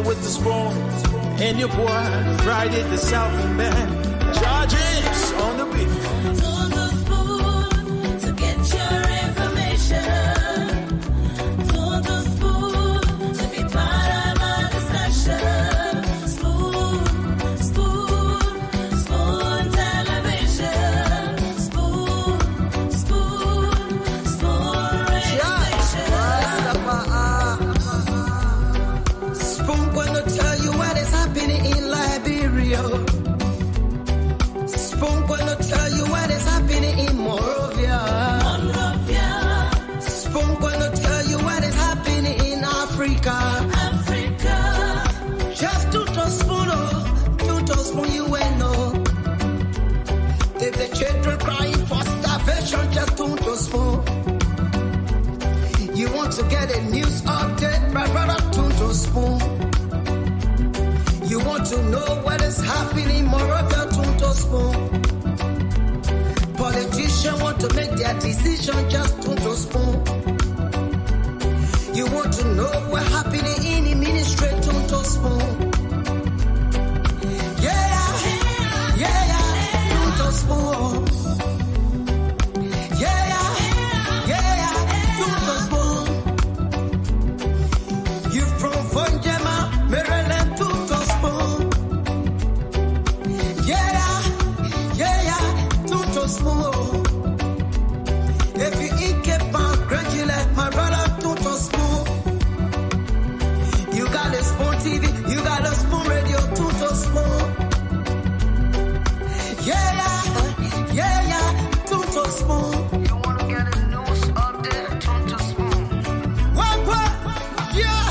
with the spoon. And your boy fried it the South and band. Charges on the beat. On the spoon to get your information. On the spoon to be part of our discussion. Spoon, spoon, spoon television. Spoon, spoon, spoon radio station. Spoon gonna tell you what is happening in Liberia. Spoon gonna tell you what is happening in Monrovia. Spoon gonna tell you what is happening in Africa. Just to spoon, you will know. If the children crying for starvation, just to spoon. You want to get a news update, my brother, to spoon. You want to know what is happening in Monrovia, to spoon. Politicians want to make their decision, just to spoon. You want to know what happening in the ministry, to spoon. Yeah, to spoon. Yeah, to spoon. You from Fonjema, Maryland, to spoon. Yeah, to spoon. If you eat kepan, congratulate my brother, to spoon. You got a spoon TV, you got a spoon radio, to spoon. Yeah, to spoon. You wanna get a news update, to spoon. What? Yeah,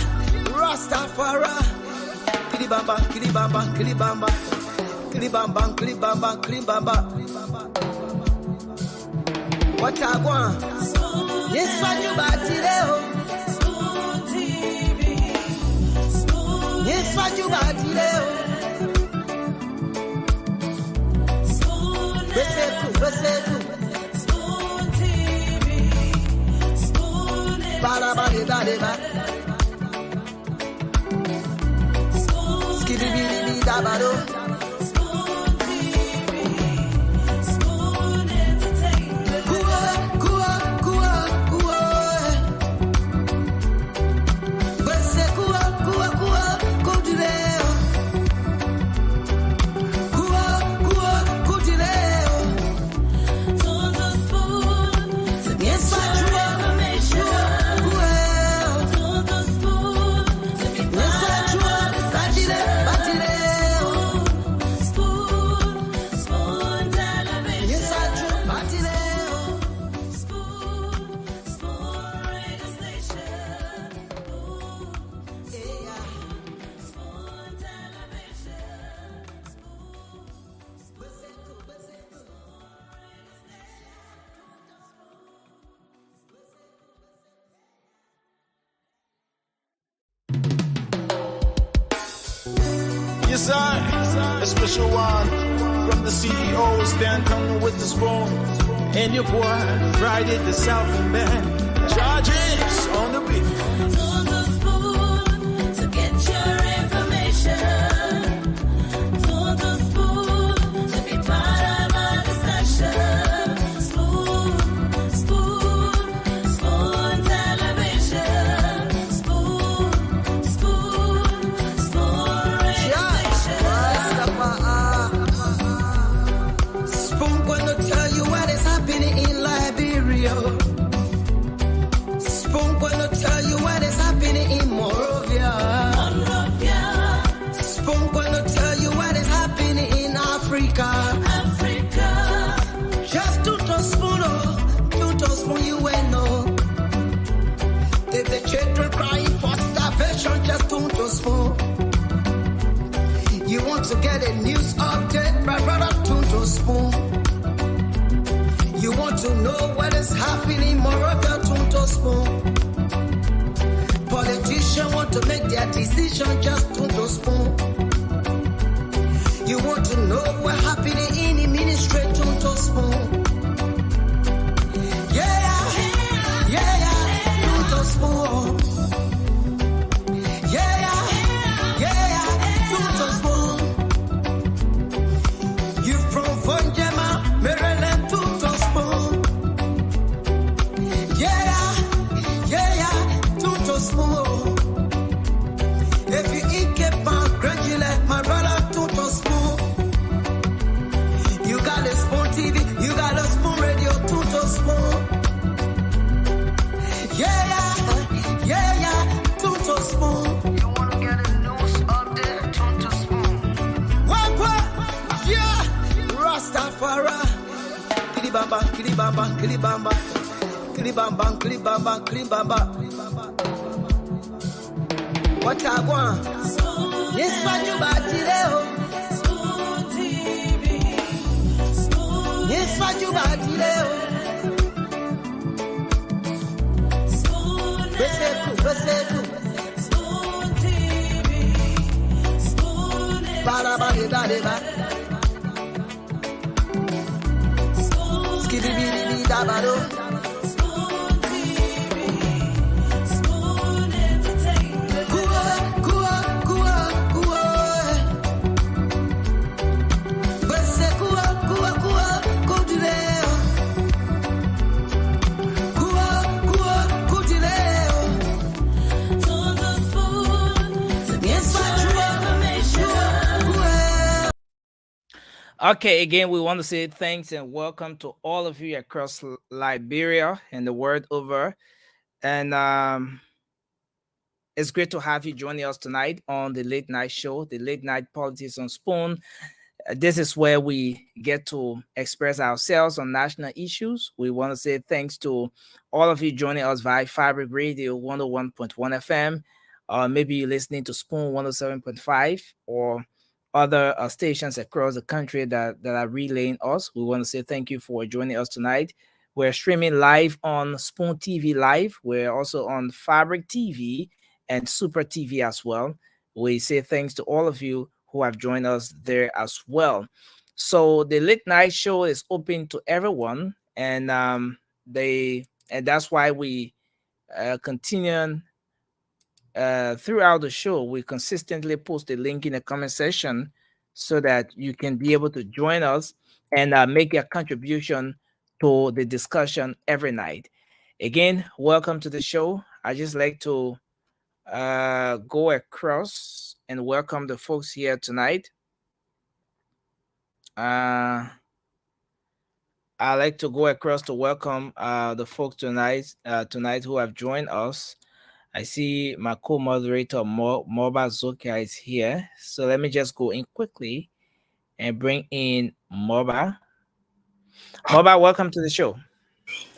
Rastafari. Kilibamba, kilibamba, kilibamba. Kilibamba, kilibamba, kilibamba. What I want? Yes, what you got today? Spoon TV. Spoon. Yes, what you got today? Spoon. Spoon TV. Spoon. Bada. Spoon. Skibidi dabado. Spoon TV. Spoon Entertainment. Kuwa. Bese kuwa, kudileo. Kuwa, kudileo. On the spoon to get Yes, your information. On the spoon to be part of our discussion. Spoon, spoon television. Yes, I do. Spoon, spoon radio station. Spoon television. Yes, I. A special one from the CEO. Stand coming with the spoon. And your boy fried it the South and band. Charges on the beat. On the spoon to get your information. On the spoon to be part of our discussion. Spoon, spoon, spoon television. Spoon, spoon, spoon radio station. Spoon gonna tell you what is happening in Liberia. Spoon gonna tell you what is happening in Monrovia. Spoon gonna tell you what is happening in Africa. Just to spoon, you will know. If the children crying for starvation, just to spoon. You want to get a news update, my brother, to spoon. You want to know what is happening in Monrovia, to spoon. Politicians want to make their decision, just to spoon. You want to know what happening in the ministry, to spoon. Yeah, to spoon. Yeah, What I want? Yes, what you got today? Yes, what you got today? Okay, again, we want to say thanks and welcome to all of you across Liberia and the world over. And it's great to have you joining us tonight on the late night show, the late night politics on Spoon. This is where we get to express ourselves on national issues. We want to say thanks to all of you joining us via Fabric Radio 101.1 FM, maybe you're listening to Spoon 107.5 or other stations across the country that are relaying us. We want to say thank you for joining us tonight. We're streaming live on Spoon TV Live. We're also on Fabric TV and Super TV as well. We say thanks to all of you who have joined us there as well. So the late night show is open to everyone, and that's why we continue throughout the show. We consistently post a link in the comment section so that you can be able to join us and make a contribution to the discussion every night. Again, welcome to the show. I just like to go across and welcome the folks here tonight. I like to go across to welcome the folks tonight who have joined us. I see my co-moderator Moba Zokia is here, so let me just go in quickly and bring in Moba. Moba, welcome to the show.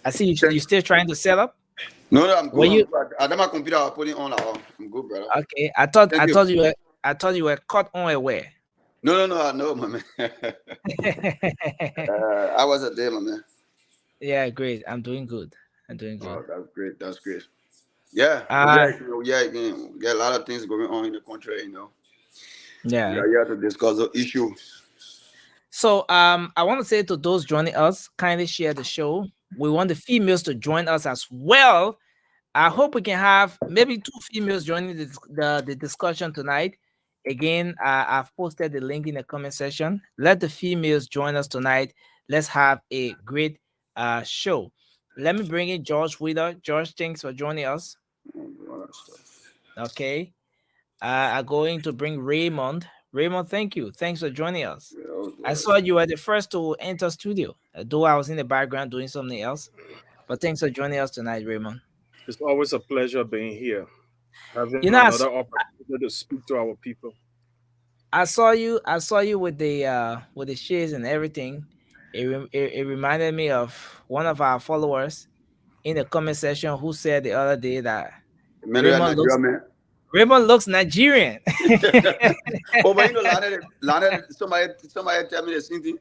I see you still trying to set up. No, I'm good. I got my computer. I'll put it on. I'm good, brother. Okay, I thought you were caught unaware. No, I know, my man. I was a day, my man. Yeah, great. I'm doing good. Oh, that's great. Yeah, again, we got a lot of things going on in the country, Yeah. You have to discuss the issue. So I want to say to those joining us, kindly share the show. We want the females to join us as well. I hope we can have maybe 2 females joining the discussion tonight. Again, I've posted the link in the comment section. Let the females join us tonight. Let's have a great show. Let me bring in George Wheeler. George, thanks for joining us. Okay. I'm going to bring Raymond. Raymond, thank you. Thanks for joining us. I saw you were the first to enter studio, though I was in the background doing something else. But thanks for joining us tonight, Raymond. It's always a pleasure being here, having another opportunity to speak to our people. I saw you with the shades and everything. It reminded me of one of our followers in the comment section who said the other day that Raymond looks Nigerian. Oh, but somebody tell me the same thing.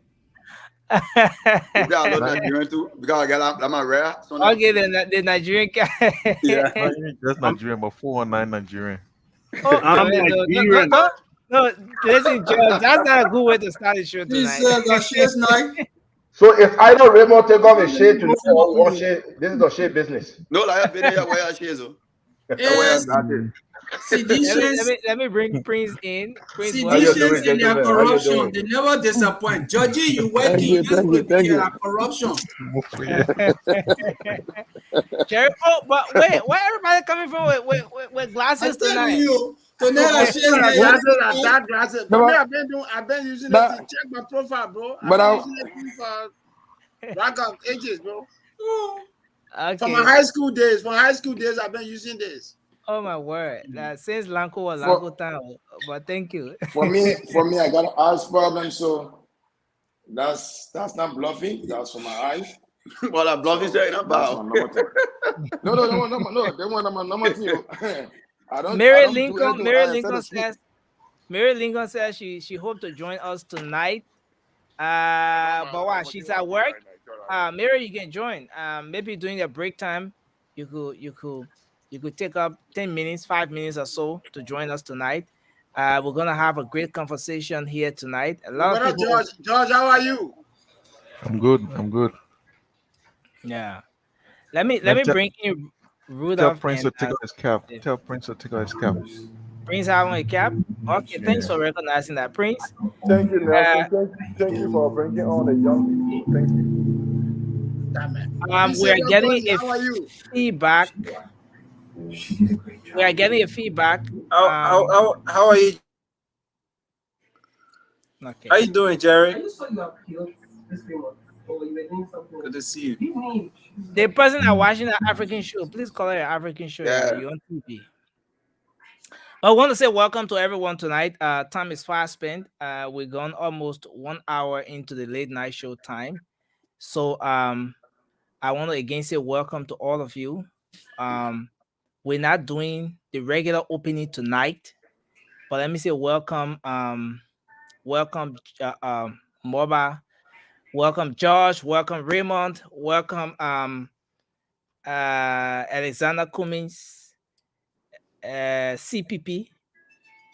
I look Nigerian too because I'm a rare. Okay, the Nigerian guy. Yeah, just Nigerian, but 419 Nigerian. Oh, I'm Nigerian. No, listen, George, that's not a good way to start the show tonight. So if I know Raymond take off his shade to or shade, this is the shade business. No, like I've been here where she is. Let me bring Prince in. Prince, see, these shades in their corruption, they never disappoint. Georgie, you working, you corruption. Jerry, but wait, where everybody coming from with glasses tonight? Glasses. I've been using it to check my profile, bro. I've been using it for rack of ages, bro. Okay. From my high school days, I've been using this. Oh my word! Since Lanco was Lanco town, but thank you. For me, I got an eyes problem, so that's not bluffing. That's for my eyes. Well, I'm bluffing straight up. That's my number 10. No, they want my number 10. I don't do anything. Mary Lincoln says she hoped to join us tonight. But wow, she's at work. Mary, you can join. Maybe during the break time, you could take up 10 minutes, 5 minutes or so to join us tonight. We're gonna have a great conversation here tonight. A lot of people. George, how are you? I'm good. Yeah. Let me bring in Rudolph. Tell Prince to take off his cap. Tell Prince to take off his cap. Prince having a cap. Okay, thanks for recognizing that, Prince. Thank you, Nelson. Thank you for bringing on the young people. Thank you. We are getting a feedback. We are getting a feedback. How are you? Okay. How you doing, Jerry? Good to see you. The person that watching the African show, please call it an African show. Yeah. You're on TV. I want to say welcome to everyone tonight. Time is fast spent. We're gone almost 1 hour into the late night show time. So I want to again say welcome to all of you. We're not doing the regular opening tonight, but let me say welcome. Welcome Moba. Welcome Josh. Welcome Raymond. Welcome Alexander Cummings, CPP,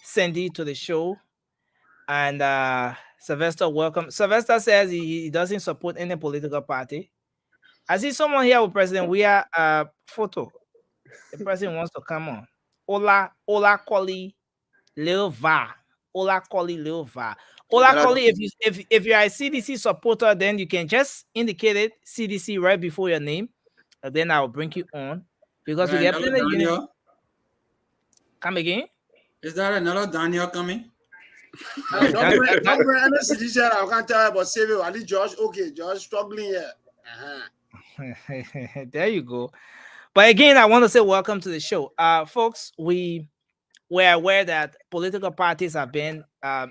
Sandy to the show, and Sylvester. Welcome. Sylvester says he doesn't support any political party. I see someone here with President Weah photo. The president wants to come on. Ola Koli Lil Va. Ola Koli Lil Va. Ola Koli, if you are a CDC supporter, then you can just indicate it CDC right before your name, and then I'll bring you on because we get plenty of units. Come again? Is there another Daniel coming? Don't bring any CDC. I can't tell you about saving. I need George. Okay, George struggling here. There you go. But again, I want to say welcome to the show. Folks, we're aware that political parties have been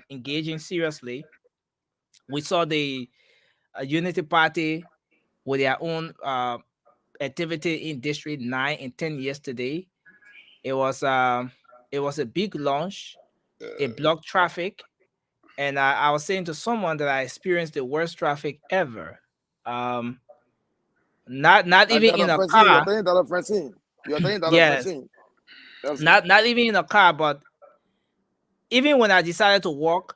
engaging seriously. We saw the Unity Party with their own activity in District 9 and 10 yesterday. It was a big launch. It blocked traffic. And I was saying to someone that I experienced the worst traffic ever. Not even in a car. Yes. Not even in a car, but even when I decided to walk,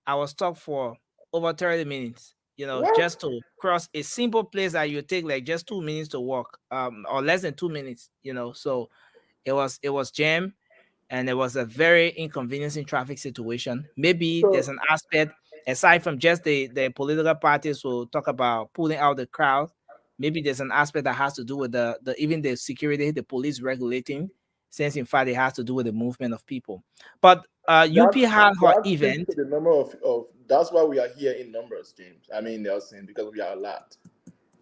I was stuck for over 30 minutes. Just to cross a simple place that you take like just 2 minutes to walk, or less than 2 minutes. So it was jammed, and it was a very inconveniencing traffic situation. Maybe there's an aspect aside from just the political parties will talk about pulling out the crowd. Maybe there's an aspect that has to do with even the security, the police regulating, since in fact it has to do with the movement of people. But UP had her event. The number of that's why we are here in numbers, James. I mean, Nelson, because we are a lot.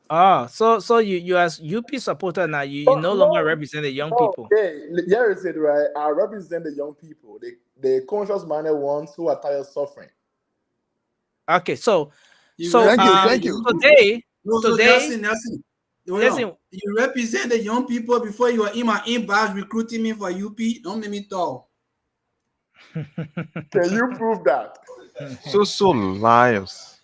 Oh, so you as UP supporter now, you no longer represent the young people. Okay, Jerry said right. I represent the young people, the conscious-minded ones who are tired of suffering. Okay, so thank you. Today, Nelson. Listen, you represent the young people before you are in my inbox recruiting me for UP. Don't make me talk. Can you prove that? So liars.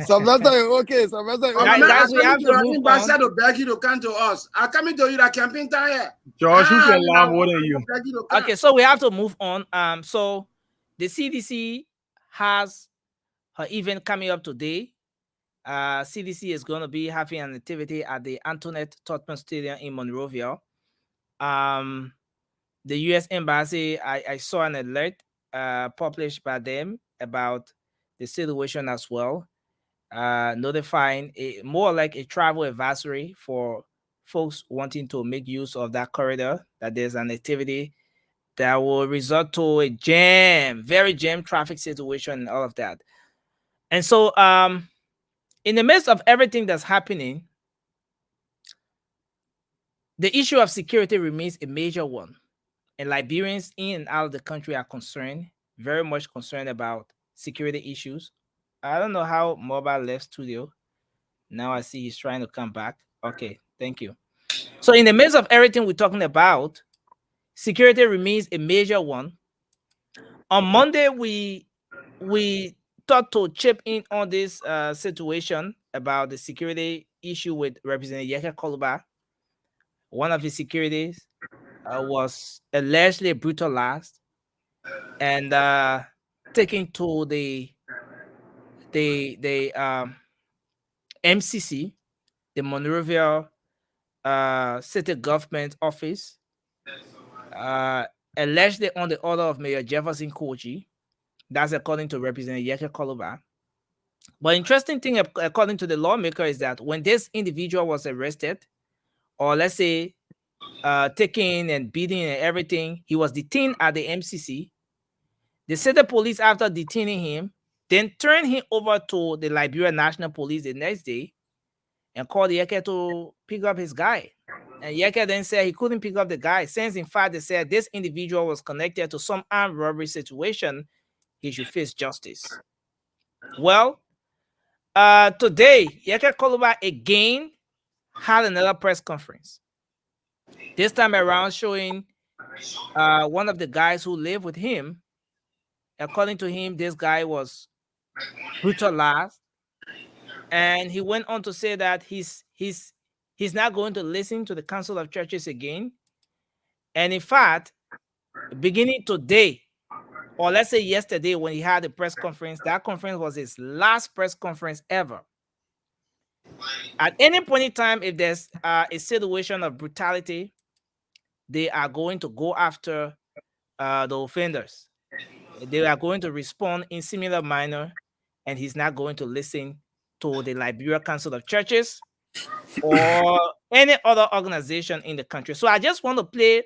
Sylvester, okay. Sylvester, guys, we have to move on. To beg you to come to us. I'm coming to you that campaign time here. George, who can lie more than you? Okay, so we have to move on. So the CDC has her event coming up today. CDC is going to be having an activity at the Antoinette Totman Stadium in Monrovia. The U.S. Embassy, I saw an alert published by them about the situation as well, notifying more like a travel advisory for folks wanting to make use of that corridor, that there's an activity that will result to a very jammed traffic situation and all of that. And so in the midst of everything that's happening, the issue of security remains a major one. And Liberians in and out of the country are concerned, very much concerned about security issues. I don't know how Mobile left studio. Now I see he's trying to come back. Okay, thank you. So in the midst of everything we're talking about, security remains a major one. On Monday, we thought to chip in on this situation about the security issue with Representative Yeke Koluba. One of his securities was allegedly brutalized and taken to the MCC, the Monrovia city government office, allegedly on the order of Mayor Jefferson Koji. That's according to Representative Yeke Koluba. But interesting thing, according to the lawmaker, is that when this individual was arrested, or let's say taken and beaten and everything, he was detained at the MCC. The city police, after detaining him, then turned him over to the Liberia National Police the next day and called Yeke to pick up his guy. And Yeke then said he couldn't pick up the guy, since in fact they said this individual was connected to some armed robbery situation. He should face justice. Well, today, Yeke Koluba again had another press conference. This time around showing one of the guys who lived with him. According to him, this guy was brutalized. And he went on to say that he's not going to listen to the Council of Churches again. And in fact, beginning today, or let's say yesterday when he had the press conference, that conference was his last press conference ever. At any point in time, if there's a situation of brutality, they are going to go after the offenders. They are going to respond in similar manner, and he's not going to listen to the Liberia Council of Churches or any other organization in the country. So I just want to play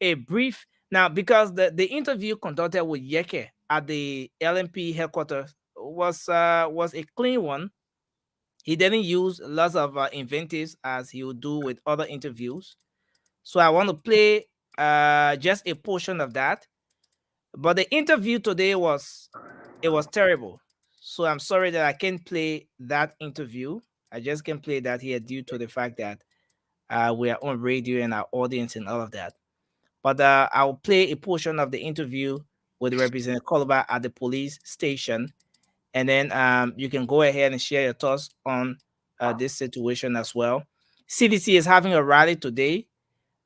a brief now, because the interview conducted with Yeke at the LMP headquarters was a clean one. He didn't use lots of inventives as he would do with other interviews. So I want to play just a portion of that. But the interview today was terrible. So I'm sorry that I can't play that interview. I just can't play that here due to the fact that we are on radio and our audience and all of that. But I'll play a portion of the interview with Representative Koluba at the police station. And then you can go ahead and share your thoughts on this situation as well. CDC is having a rally today.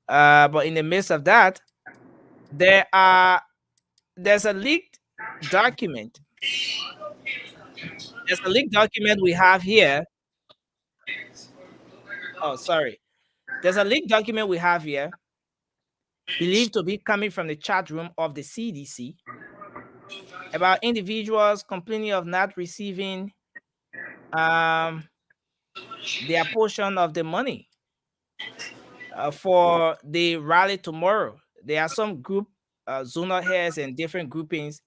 But in the midst of that, there's a leaked document. There's a leaked document we have here. Oh, sorry. There's a leaked document we have here, believed to be coming from the chat room of the CDC, about individuals complaining of not receiving their portion of the money for the rally tomorrow. There are some group zonal heads and different groupings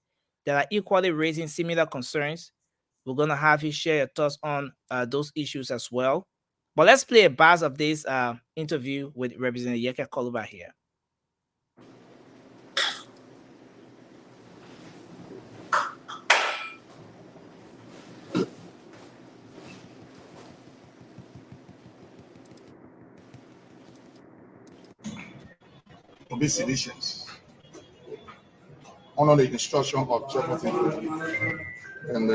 that are equally raising similar concerns. We're going to have you share your thoughts on those issues as well. But let's play a buzz of this interview with Representative Yeke Koluba here. To be seditious under the instruction of Jefferson. And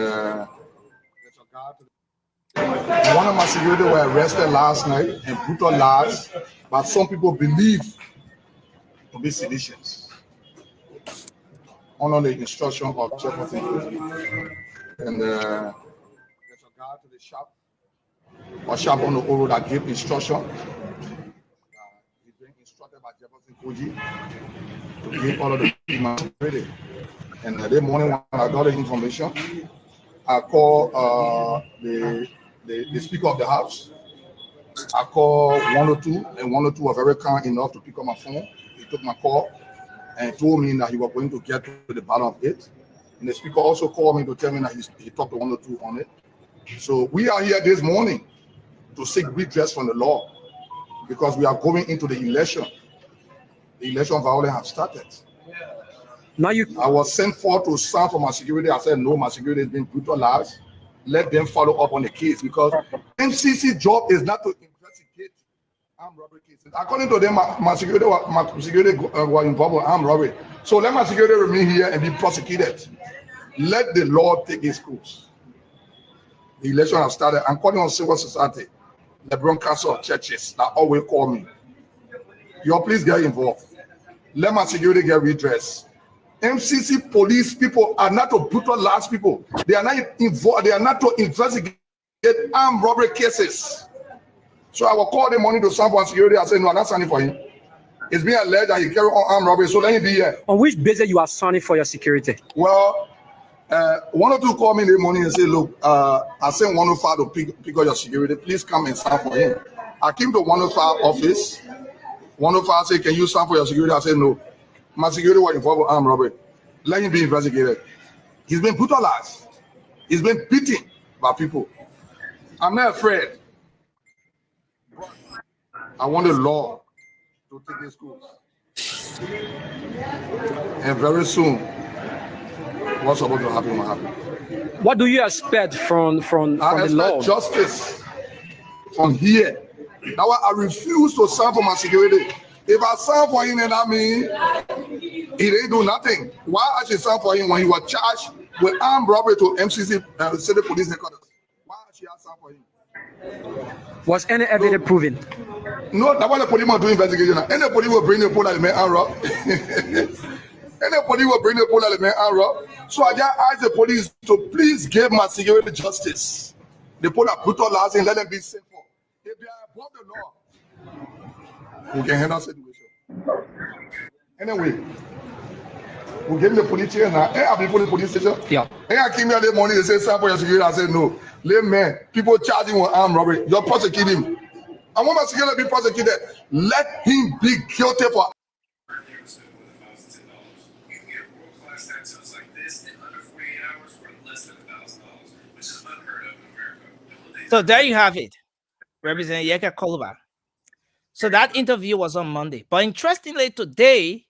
one of my security were arrested last night and brutalized, but some people believe to be seditious under the instruction of Jefferson. And there's a guy to the shop, or shop on the road that gave instruction. He's being instructed by Jefferson Koji to give all of the security. And that morning when I got the information, I called the Speaker of the House. I called 102, and 102 was very kind enough to pick up my phone. He took my call and told me that he was going to get to the bottom of it. And the Speaker also called me to tell me that he talked to 102 on it. So we are here this morning to seek redress from the law, because we are going into the election. The election violence has started. Now I was sent for to sign for my security. I said, no, my security has been brutalized. let them follow up on the case, because MCC job is not to investigate armed robbery cases. According to them, my security were involved with armed robbery. So let my security remain here and be prosecuted. Let the law take its course. The election has started. I'm calling on civil society, the Lebron Council of Churches that always call me. You please get involved. Let my security get redressed. MCC police people are not to brutalize people. They are not involved. They are not to investigate armed robbery cases. So I will call the money to Sample and Security and say, no, I'm not signing for him. It's being alleged that he carry on armed robbery, so let him be here. On which basis you are signing for your security? Well, one or two call me in the morning and say, look, I sent 105 to pick up your security. Please come and sign for him. I came to 105 office. 105 said, can you sign for your security? I said, no. My security was involved with armed robbery. Let him be investigated. He's been brutalized. He's been beaten by people. I'm not afraid. I want the law to take this course. And very soon, what's supposed to happen will happen. What do you expect from the law? Justice from here. That's why I refuse to sign for my security. If I sign for him, then I mean he didn't do nothing. Why I should sign for him when he was charged with armed robbery to MCC City Police Headquarters? Why should I sign for him? Was any evidence proven? No, that's why the police must do investigation. Anybody will bring the police element and rob. Anybody will bring the police element and rob. So I just ask the police to please give my security justice. The police are brutalized and let them be simple. If they are above the law, we can handle the situation. Anyway, we give the police here now. Hey, I've been put in the police station. Yeah. Hey, I came here this morning, they say, sign for your security. I said, no. Let man, people charging with armed robbery. You're prosecuting him. I want my security to be prosecuted. Let him be guilty for. So there you have it, Representative Yeka Koluba. So that interview was on Monday. But interestingly, today,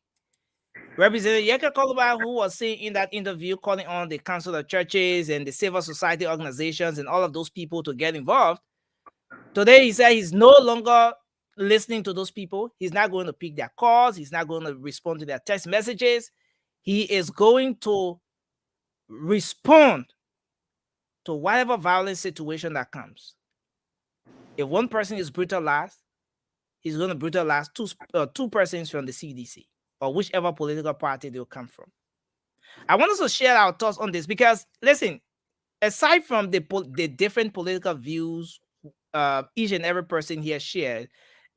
Representative Yeka Koluba, who was saying in that interview, calling on the Council of Churches and the civil society organizations and all of those people to get involved, today he said he's no longer listening to those people. He's not going to pick their calls. He's not going to respond to their text messages. He is going to respond to whatever violent situation that comes. If one person is brutalized, he's going to brutalize two persons from the CDC or whichever political party they'll come from. I want us to share our thoughts on this because, listen, aside from the different political views each and every person here shared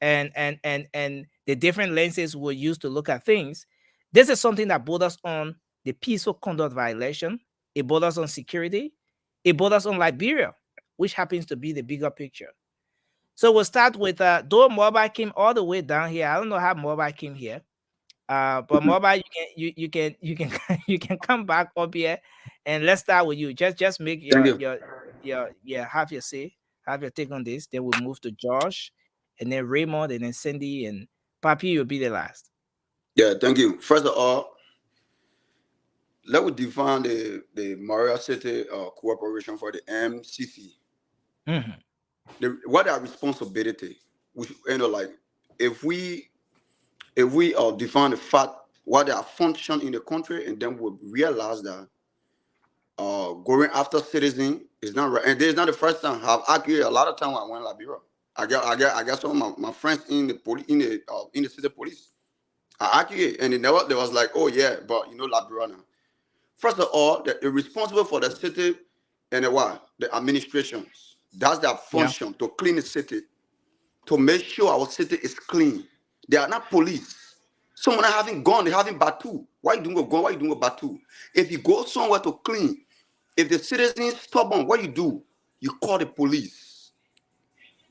and the different lenses we'll use to look at things, this is something that borders on the peaceful conduct violation. It borders on security. It borders on Liberia, which happens to be the bigger picture. So we'll start with though Mobile came all the way down here. I don't know how Mobile came here, but Mobile, you can come back up here, and let's start with you. Just make your have your say, have your take on this. Then we'll move to Josh, and then Raymond, and then Cindy, and Papi will be the last. Yeah, thank you. First of all, let me define the Maria City Cooperation for the MCC. Mm-hmm. What are responsibility? Which, if we define the fact what they are function in the country, and then we realize that going after citizens is not right. And this is not the first time. I've argued a lot of times when I went to Liberia. I got some of my friends in the city police. I argued, and they was like, oh yeah, but Liberia now. First of all, they're responsible for the city and the administrations. That's their function, to clean the city, to make sure our city is clean. They are not police. Someone having gun, they having batu. Why you doing a gun? Why you doing a batu? If you go somewhere to clean, if the citizens stubborn, what you do? You call the police.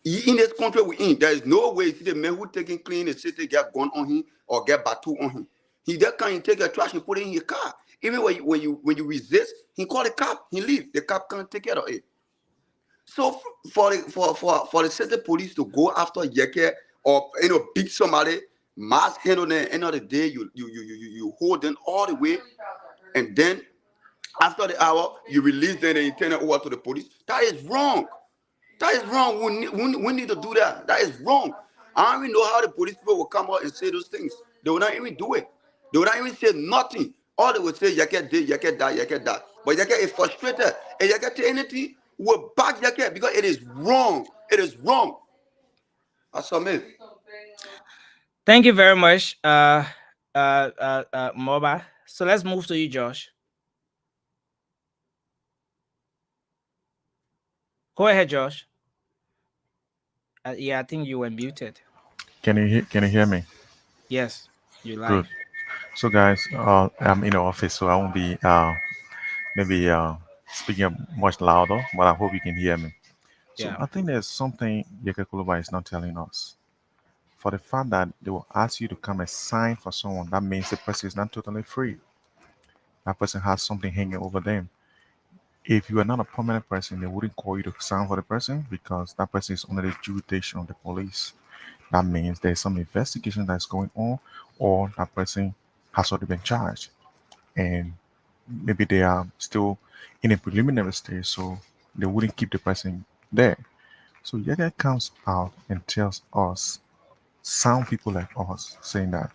In this country we're in, there is no way you see the man who taking clean the city get gun on him or get batu on him. He that can't take your trash and put it in your car. Even when you resist, he call the cop. He leave. The cop can't take care of it. So for the city police to go after Yeke or beat somebody, mass handle them, end of the day you hold them all the way, and then After the hour, you release them and you turn it over to the police. That is wrong. That is wrong. We need to do that. That is wrong. I don't even know how the police people will come out and say those things. They will not even do it. They will not even say nothing. All they will say, Yaka did, Yaka that, Yaka that. But Yaka is frustrated. And Yaka say anything, will back Yaka because it is wrong. It is wrong. I submit. Thank you very much, Moba. So let's move to you, Josh. Go ahead, Josh. Yeah, I think you were muted. Can you hear me? Yes, you Good. live. So guys, I'm in the office, so I won't be maybe speaking up much louder, but I hope you can hear me. So Yeah. I think there's something Yeke Kuluba is not telling us. For the fact that they will ask you to come and sign for someone, that means the person is not totally free. That person has something hanging over them. If you are not a permanent person, they wouldn't call you to sign for the person because that person is under the jurisdiction of the police. That means there's some investigation that's going on, or that person has already been charged, and maybe they are still in a preliminary stage, so they wouldn't keep the person there. So Yaga comes out and tells us, some people like us, saying that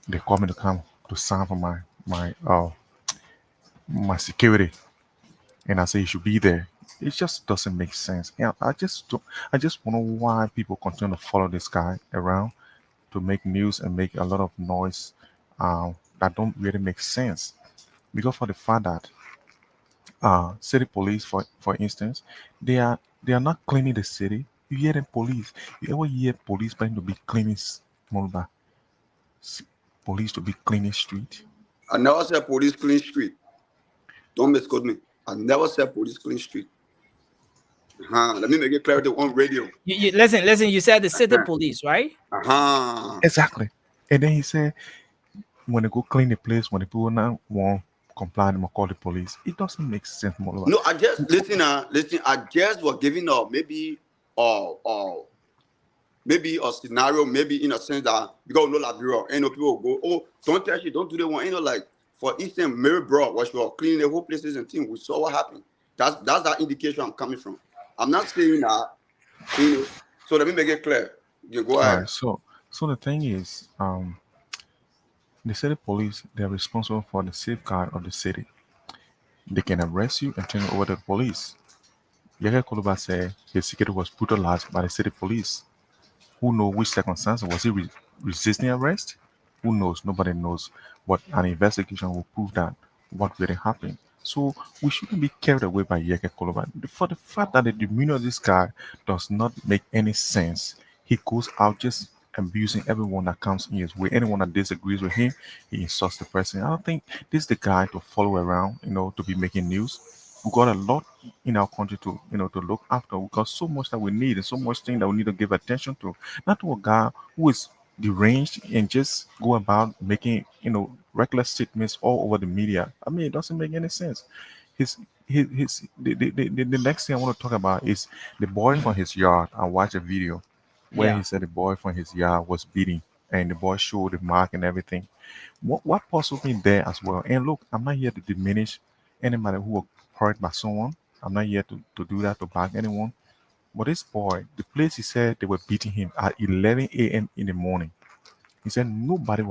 they call me to come to sign for my security, and I say you should be there. It just doesn't make sense. And I just wonder why people continue to follow this guy around to make news and make a lot of noise that don't really make sense. Because for the fact that city police, for instance, they are not cleaning the city. You hear them police. You ever hear police trying to be cleaning Mulba? Police to be cleaning street? I never said police clean street. Don't misquote me. I never said police clean street. Let me make it clear on radio. You listen. You said the city police, right? Exactly. And then he said, when they go clean the place, when the people now won't comply, they will call the police. It doesn't make sense, Mulba. No, I just listen. Listen. I just was giving up maybe a scenario, maybe in a sense that because no like bureau, ain't no people go, oh, don't touch it, don't do that one. Ain't no like, for instance, Mary Broad was cleaning the whole places and things. We saw what happened. That's that indication I'm coming from. I'm not saying that, So let me make it clear. You go All ahead. right. So the thing is, the city police, they're responsible for the safeguard of the city. They can arrest you and turn you over to the police. Yahya Koluba said his security was brutalized by the city police. Who knows which circumstances? Was he resisting arrest? Who knows? Nobody knows. But an investigation will prove that what really happened. So we shouldn't be carried away by Yeke Koloba. For the fact that the demeanor of this guy does not make any sense. He goes out just abusing everyone that comes in his way. Anyone that disagrees with him, he insults the person. I don't think this is the guy to follow around, to be making news. We got a lot in our country to look after. We got so much that we need and so much thing that we need to give attention to. Not to a guy who is deranged and just go about making reckless statements all over the media. I mean, it doesn't make any sense. The next thing I want to talk about is the boy from his yard. I watched a video where Yeah. he said the boy from his yard was beating, and the boy showed the mark and everything. What possibly there as well? And look, I'm not here to diminish anybody who was hurt by someone. I'm not here to do that to back anyone. But this boy, the place he said they were beating him at 11 a.m. in the morning. He said nobody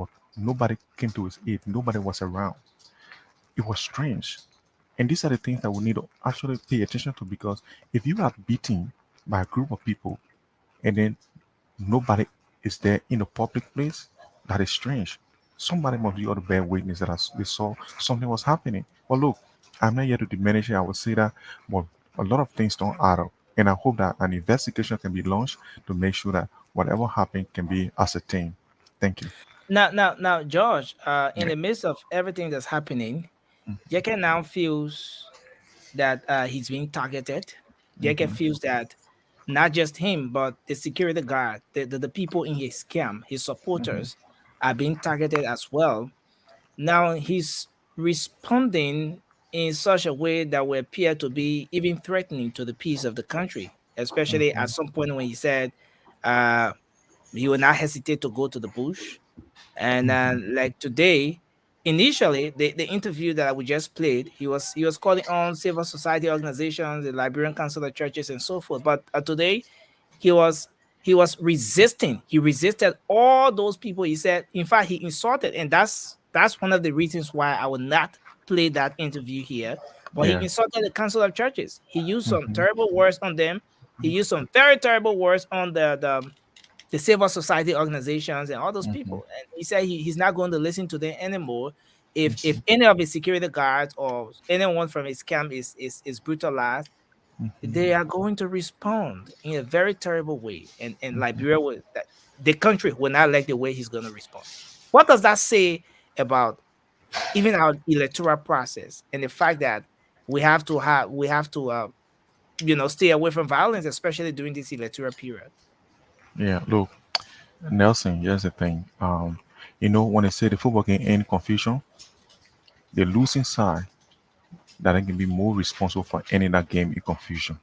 came to his aid. Nobody was around. It was strange. And these are the things that we need to actually pay attention to, because if you are beaten by a group of people and then nobody is there in a public place, that is strange. Somebody must be able to bear witness that they saw something was happening. Well, look, I'm not here to diminish it. I will say that, but a lot of things don't add up. And I hope that an investigation can be launched to make sure that whatever happened can be ascertained. Thank you. Now, George. In the midst of everything that's happening, Jeke now feels that he's being targeted. Jeke feels that not just him, but the security guard, the people in his camp, his supporters, are being targeted as well. Now he's responding in such a way that will appear to be even threatening to the peace of the country, especially at some point when he said he will not hesitate to go to the bush. And like today, initially the interview that we just played, he was calling on civil society organizations, the Liberian Council of Churches, and so forth. But today, he was resisting. He resisted all those people. He said, in fact, he insulted, and that's one of the reasons why I will not play that interview here. But he insulted the Council of Churches. He used some terrible words on them. He used some very terrible words on the civil society organizations and all those people. And he said he's not going to listen to them anymore. If any of his security guards or anyone from his camp is brutalized, they are going to respond in a very terrible way. And Liberia will, the country will not like the way he's going to respond. What does that say about even our electoral process and the fact that we have to stay away from violence, especially during this electoral period? Yeah, look, Nelson, here's the thing. When they say the football can end confusion, the losing side that can be more responsible for ending that game in confusion.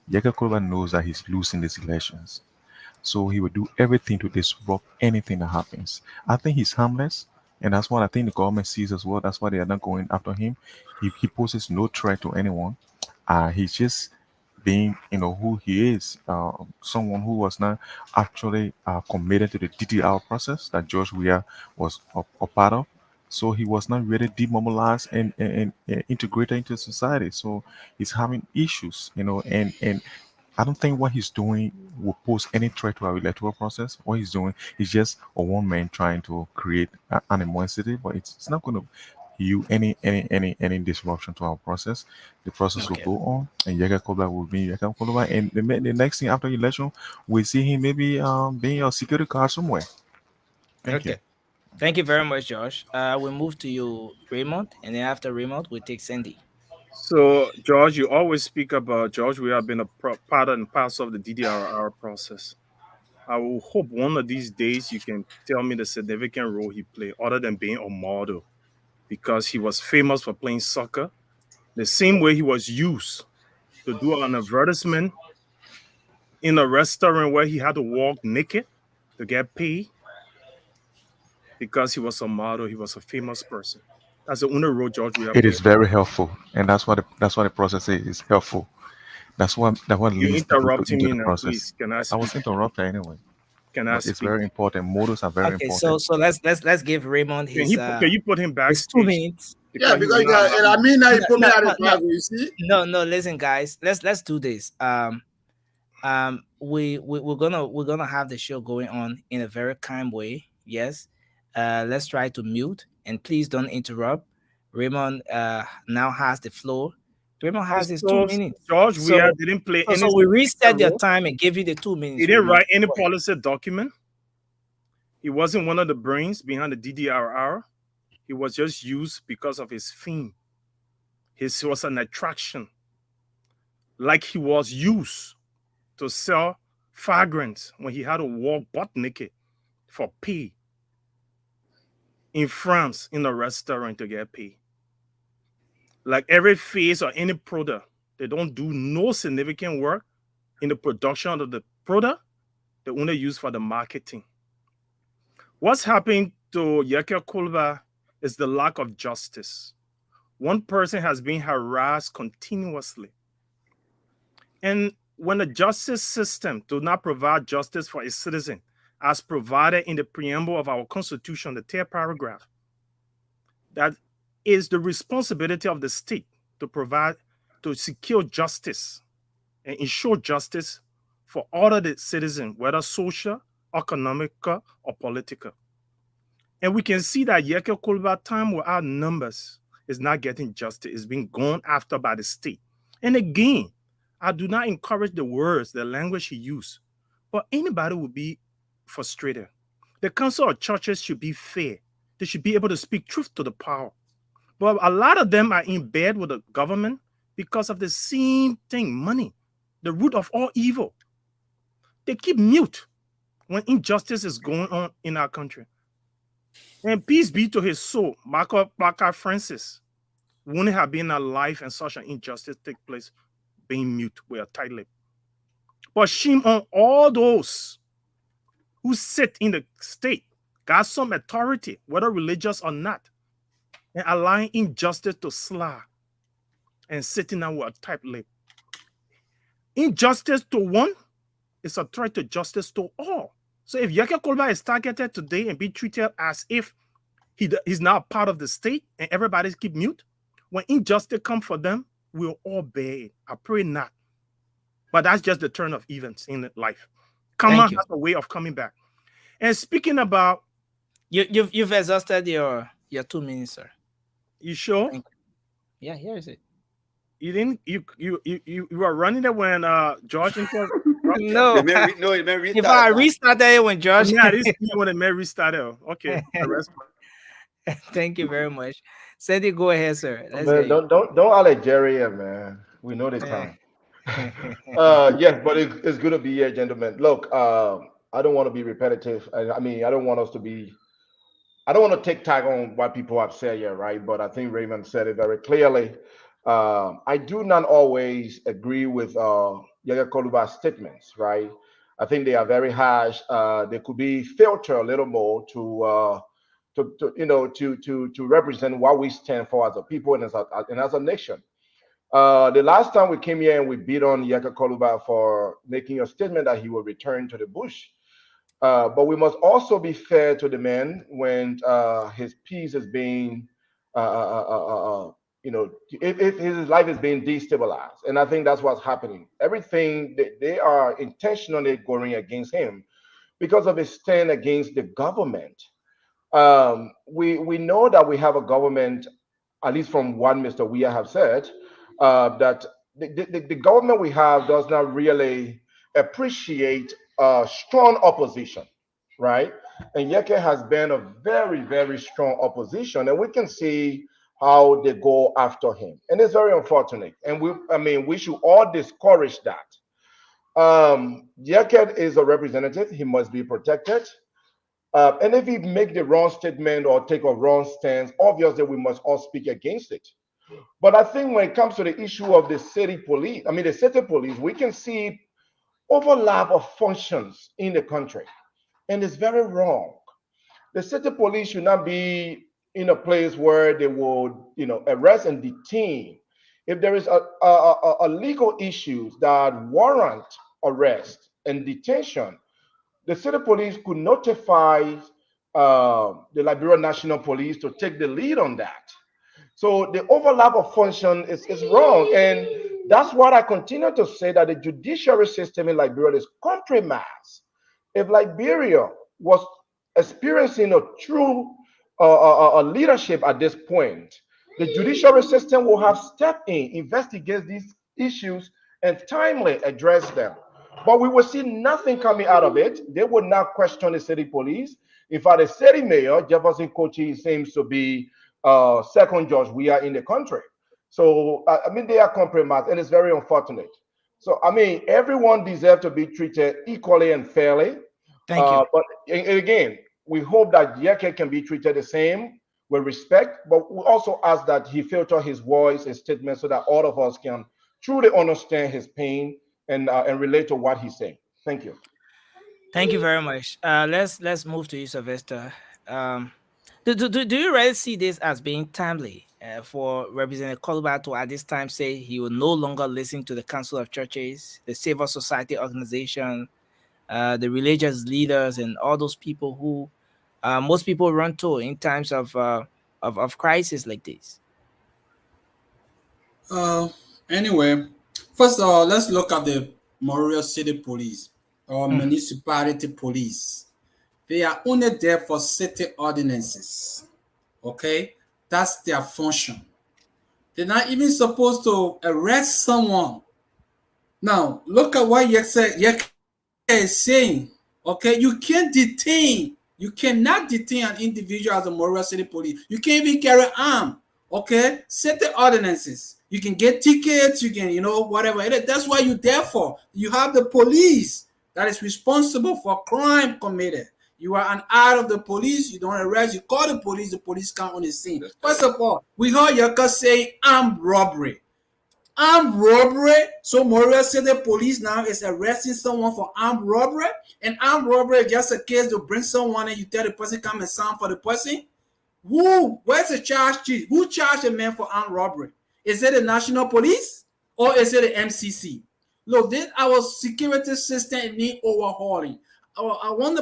Yaka Koloba knows that he's losing these elections. So he will do everything to disrupt anything that happens. I think he's harmless, and that's what I think the government sees as well. That's why they are not going after him. He poses no threat to anyone. He's just being, who he is, someone who was not actually committed to the DDR process that George Weah was a part of. So he was not really demobilized and integrated into society. So he's having issues, and I don't think what he's doing will pose any threat to our electoral process. What he's doing is just a one man trying to create animosity, but it's not going to you any disruption to our process. The process will go on, and Yaga Koba will be Yaga Koba. And the next thing after election, we see him maybe being a security guard somewhere. Thank you. Thank you very much, Josh. We'll move to you, Raymond, and then after Raymond, we'll take Sandy. So, George, you always speak about George. We have been a part and parcel of the DDRR process. I will hope one of these days you can tell me the significant role he played, other than being a model, because he was famous for playing soccer. The same way he was used to do an advertisement in a restaurant where he had to walk naked to get paid because he was a model. He was a famous person. That's the only role George Weah It played. is very helpful, and that's what the process is helpful. That's what You leads people interrupting into me the now, please. process. Can I I was speak? interrupted anyway, Can I but it's speak? very important. Models are very Okay, so important. let's give Raymond Can his you put him his 2 backstage? minutes. Yeah, Because he because will you not got, allow and I me. mean, now you No, put me no, at the no, back. no, You see? no. Listen, guys, let's do this. We're gonna have the show going on in a very calm way. Yes. Let's try to mute and please don't interrupt. Raymond now has the floor. Raymond has his two So minutes. George So Weah didn't play any we reset significant your role. time and give you the 2 minutes, He didn't Raymond. write any Go ahead. policy document. He wasn't one of the brains behind the DDRR. He was just used because of his fame. He was an attraction. Like he was used to sell fragrance when he had to walk butt naked for pay in France in a restaurant to get paid. Like every phase or any product, they don't do no significant work in the production of the product. They only use for the marketing. What's happening to Yeke Kulba is the lack of justice. One person has been harassed continuously. And when the justice system do not provide justice for a citizen, as provided in the preamble of our constitution, the third paragraph, that is the responsibility of the state to secure justice and ensure justice for all of the citizens, whether social, economical, or political. And we can see that Yeke Kulba, time without numbers, is not getting justice. It's being gone after by the state. And again, I do not encourage the words, the language he used, but anybody would be frustrated. The council of churches should be fair. They should be able to speak truth to the power. But a lot of them are in bed with the government because of the same thing, money, the root of all evil. They keep mute when injustice is going on in our country. And peace be to his soul, Marco Francis wouldn't have been alive and such an injustice take place being mute with a tight lip. But shame on all those who sit in the state, got some authority, whether religious or not, and allowing injustice to slide and sitting down with a tight lip. Injustice to one is a threat to justice to all. So if Yeke Kolba is targeted today and be treated as if he's now part of the state and everybody keep mute, when injustice comes for them, we'll all bear it. I pray not. But that's just the turn of events in life. Karma has a way of coming back. And speaking about you've exhausted your 2 minutes, sir. You sure? Yeah, here is it. You didn't you were running it when George No. If I restarted it when George yeah, this is when the man restarted. Okay. Thank you very much. Sandy, go ahead, sir. Man, don't let Jerry in, man. We know this time. Yes, but it's good to be here, gentlemen. Look, I don't want to be repetitive. I mean, I don't want to take tag on what people have said here, right? But I think Raymond said it very clearly. I do not always agree with Yaya Koluba's statements, right? I think they are very harsh. They could be filtered a little more to represent what we stand for as a people and as a nation. The last time we came here and we beat on Yaka Koluba for making a statement that he will return to the bush. But we must also be fair to the man when his peace is being, if his life is being destabilized. And I think that's what's happening. Everything, they are intentionally going against him because of his stand against the government. We know that we have a government, at least from what Mr. Weah have said, that the government we have does not really appreciate strong opposition, right? And Yeke has been a very, very strong opposition, and we can see how they go after him, and it's very unfortunate. And we should all discourage that. Yeke is a representative; he must be protected. And if he make the wrong statement or take a wrong stance, obviously we must all speak against it. But I think when it comes to the issue of the city police, the city police, we can see overlap of functions in the country, and it's very wrong. The city police should not be in a place where they would, arrest and detain. If there is a legal issues that warrant arrest and detention, the city police could notify the Liberia National Police to take the lead on that. So the overlap of function is wrong. And that's what I continue to say, that the judiciary system in Liberia is compromised. If Liberia was experiencing a true leadership at this point, the judiciary system will have stepped in, investigate these issues, and timely address them. But we will see nothing coming out of it. They would not question the city police. In fact, the city mayor, Jefferson Kochi, seems to be second judge we are in the country. So, they are compromised, and it's very unfortunate. So, everyone deserves to be treated equally and fairly. Thank you. But again, we hope that Yeke can be treated the same with respect, but we also ask that he filter his voice, his statement, so that all of us can truly understand his pain and relate to what he's saying. Thank you. Thank you very much. Let's move to you, Sylvester. Do you really see this as being timely for Representative Koluba to at this time say he will no longer listen to the Council of Churches, the Civil Society Organization, the religious leaders, and all those people who most people run to in times of crisis like this? Anyway, first of all, let's look at the Montreal City Police or Municipality Police. They are only there for city ordinances. Okay, that's their function. They're not even supposed to arrest someone. Now, look at what Yeke is saying. Okay, you can't detain. You cannot detain an individual as a Montreal City Police. You can't even carry arm. Okay, city ordinances. You can get tickets. You can, whatever it is. That's what you're there for. You have the police that is responsible for crime committed. You are an eye of the police. You don't arrest. You call the police come on the scene. First of all, we heard Yaka say armed robbery. Armed robbery. So Montreal City Police now is arresting someone for armed robbery. And armed robbery is just a case to bring someone and you tell the person come and sign for the person. Where's the charge sheet? Who charged a man for armed robbery? Is it the National Police or is it the MCC? Look, this our security system need overhauling. Once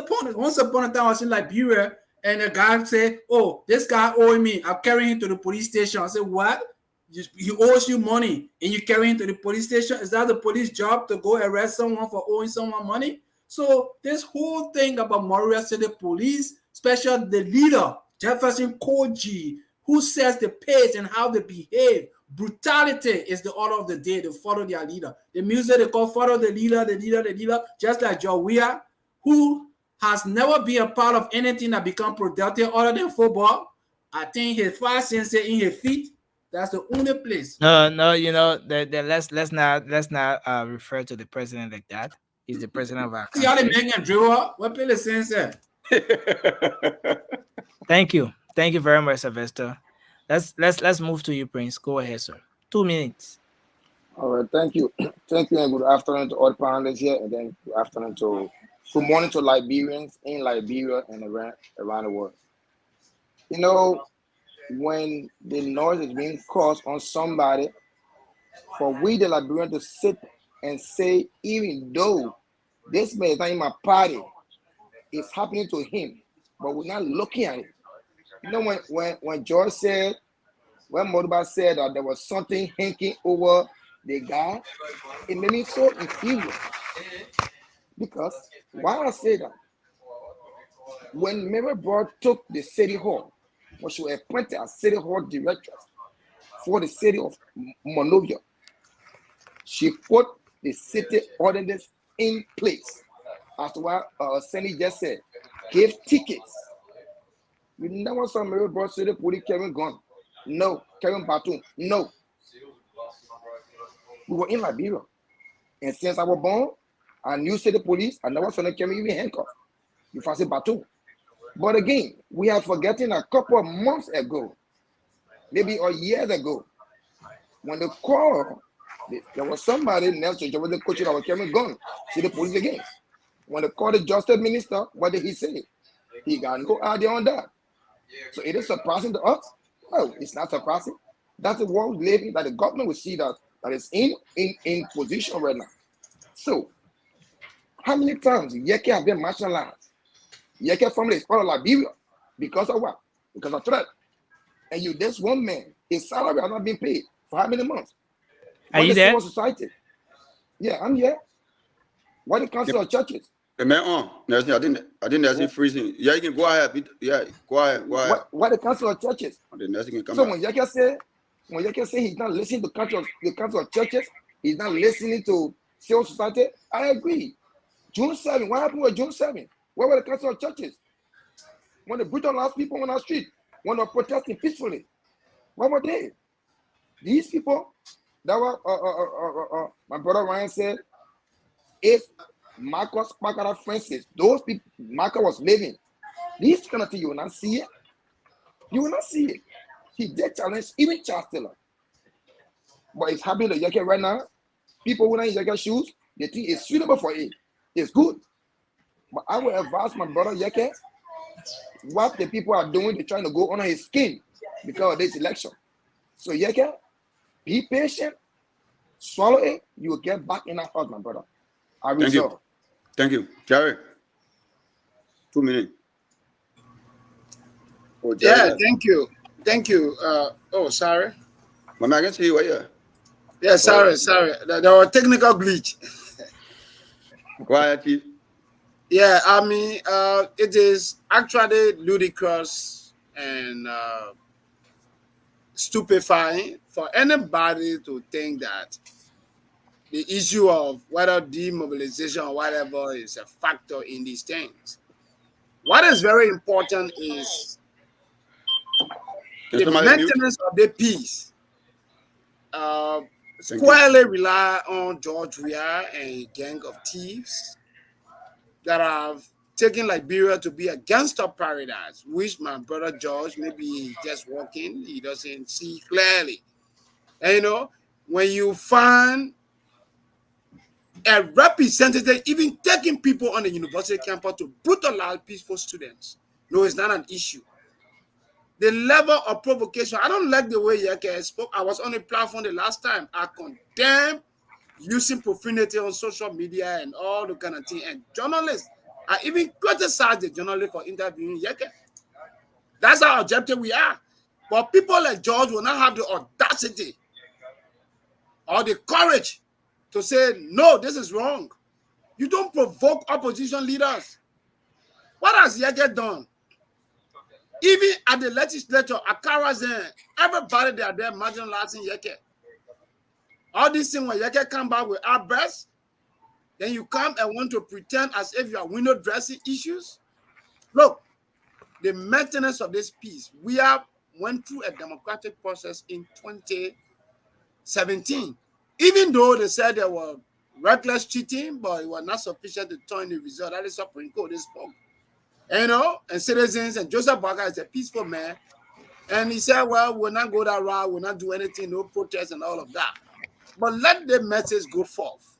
upon a time, I was in Liberia, and a guy said, "Oh, this guy owing me. I'm carrying him to the police station." I said, "What? He owes you money, and you carry him to the police station? Is that the police job to go arrest someone for owing someone money?" So this whole thing about Montreal City Police, especially the leader, Jefferson Koji, who sets the pace and how they behave. Brutality is the order of the day. They follow their leader. The music they call follow the leader, just like Joe Weah, who has never been a part of anything that become productive other than football. I think his fire sensor in his feet, that's the only place. No, you know, let's not refer to the president like that. He's the president of our country. Y'all make him drill. What play the sensor? Thank you very much, Sylvester. Let's move to you, Prince. Go ahead, sir. 2 minutes. All right, thank you, and good afternoon to all the panelists here, and then good morning to Liberians in Liberia and around the world. You know, when the noise is being caused on somebody, for we the Liberians to sit and say, even though this man is not in my party, it's happening to him, but we're not looking at it. You know, when George said, when Moduba said that there was something hanging over the guy, it made me so infuriated. Because why I say that? When Mary Broad took the city hall, when she was appointed as city hall director for the city of Monrovia, she put the city ordinance in place. As to what Sandy just said, gave tickets. You never saw Mary Broad City Police carrying gun. No. Carrying baton. No. We were in Liberia. And since I was born, I knew city police. I never saw them carrying even handcuffs. You fancy baton. But again, we are forgetting a couple of months ago, maybe a year ago, when the call, there was somebody next to the coach that was carrying gun. See the police again. When they called the justice minister, what did he say? He got to go out there on that. So it is surprising to us. No, it's not surprising. That's the world living that the government will see that is in position right now. So, how many times Yeke have been marginalized? Yeke family is part of Liberia because of what? Because of threat. And this one man, his salary has not been paid for how many months? Are you there? Society? Yeah, I'm here. What the council of churches? Man, I didn't see freezing. Yeah, you can go ahead. Yeah, go ahead. What the council of churches? So when Yeke say he's not listening to the council of churches, he's not listening to civil society, I agree. June 7, what happened with June 7? Where were the council of churches? When the brutalized people on our street, when they were protesting peacefully, where were they? These people that were, my brother Ryan said, if Marcus Pakara Francis, those people Marcus was living, these kind of thing you will not see it. You will not see it. He did challenge even Charles Taylor. But it's happening to Yeke right now. People who are in Yeke shoes, they think it's suitable for it. It's good. But I will advise my brother Yeke, what the people are doing, they're trying to go under his skin because of this election. So Yeke, be patient, swallow it, you will get back in that house, my brother. I resolve. Thank you. Jerry. 2 minutes. Oh, yeah, thank you. Thank you. Sorry. I can see you here. Yeah, sorry. There was technical glitch. Quiet, Chief. Yeah, I mean, it is actually ludicrous and stupefying for anybody to think that the issue of whether demobilization or whatever is a factor in these things. What is very important is the maintenance of the peace. Squarely rely on George Weah and a gang of thieves that have taken Liberia to be a gangster paradise, which my brother George, maybe he's just walking, he doesn't see clearly. And when you find a representative even taking people on the university campus to brutalize peaceful students, no, it's not an issue. The level of provocation. I don't like the way Yeke spoke. I was on a platform the last time. I condemn using profanity on social media and all the kind of thing. And journalists, I even criticize the journalist for interviewing Yeke. That's how objective we are. But people like George will not have the audacity or the courage to say, no, this is wrong. You don't provoke opposition leaders. What has Yeke done? Even at the legislature, Akarazen, everybody they are there marginalizing Yeke. All these things when Yeke come back with our best, then you come and want to pretend as if you are window dressing issues. Look, the maintenance of this peace, we have went through a democratic process in 2017. Even though they said there were reckless cheating, but it was not sufficient to turn the result. That is Supreme Court they spoke. And, and citizens, and Joseph Barker is a peaceful man. And he said, well, we'll not go that route, we'll not do anything, no protest and all of that. But let the message go forth.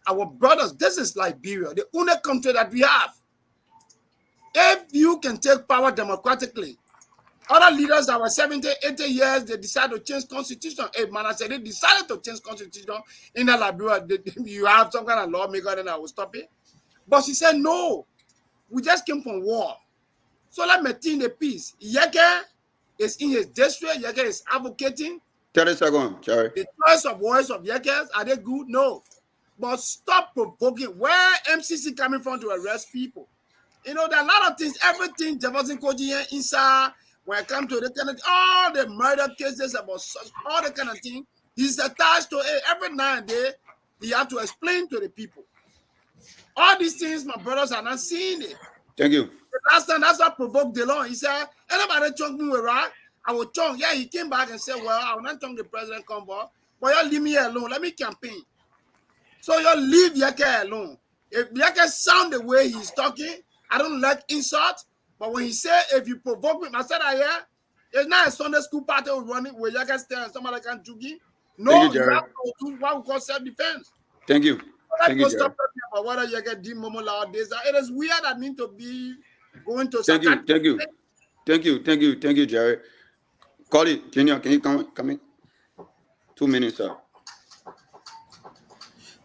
Our brothers, this is Liberia, the only country that we have. If you can take power democratically, other leaders that were 70, 80 years, they decided to change constitution. If Manasseh, they decided to change constitution in the Liberia, you have some kind of lawmaker, then I will stop it. But she said, no, we just came from war. So let me maintain the peace. Yeke is in his district. Yeke is advocating. 30 seconds, Jerry. The choice of words of Yekes, are they good? No. But stop provoking. Where MCC coming from to arrest people? You know, there are a lot of things. Everything Jefferson Koji inside, when it comes to the kind of, all the murder cases about such, all the kind of thing, he's attached to it. Every now and then, he have to explain to the people. All these things, my brothers are not seeing it. Thank you. The last time, that's what provoked Delon. He said, anybody chunk me with right? I will chunk. Yeah, he came back and said, well, I will not chunk the president convoy, but you leave me alone. Let me campaign. So you leave Yeke alone. If Yeke sound the way he's talking, I don't like insult, but when he said, if you provoke me, I said, yeah, it's not a Sunday school party running where Yeke stand and somebody can juke him. No, you have to do what we call self-defense. Thank you. Thank you, stop talking about whether Yeke did Momo nowadays. It is weird I need to be going to Thank you, Jerry. Call it, Junior. Can you come in? 2 minutes, sir.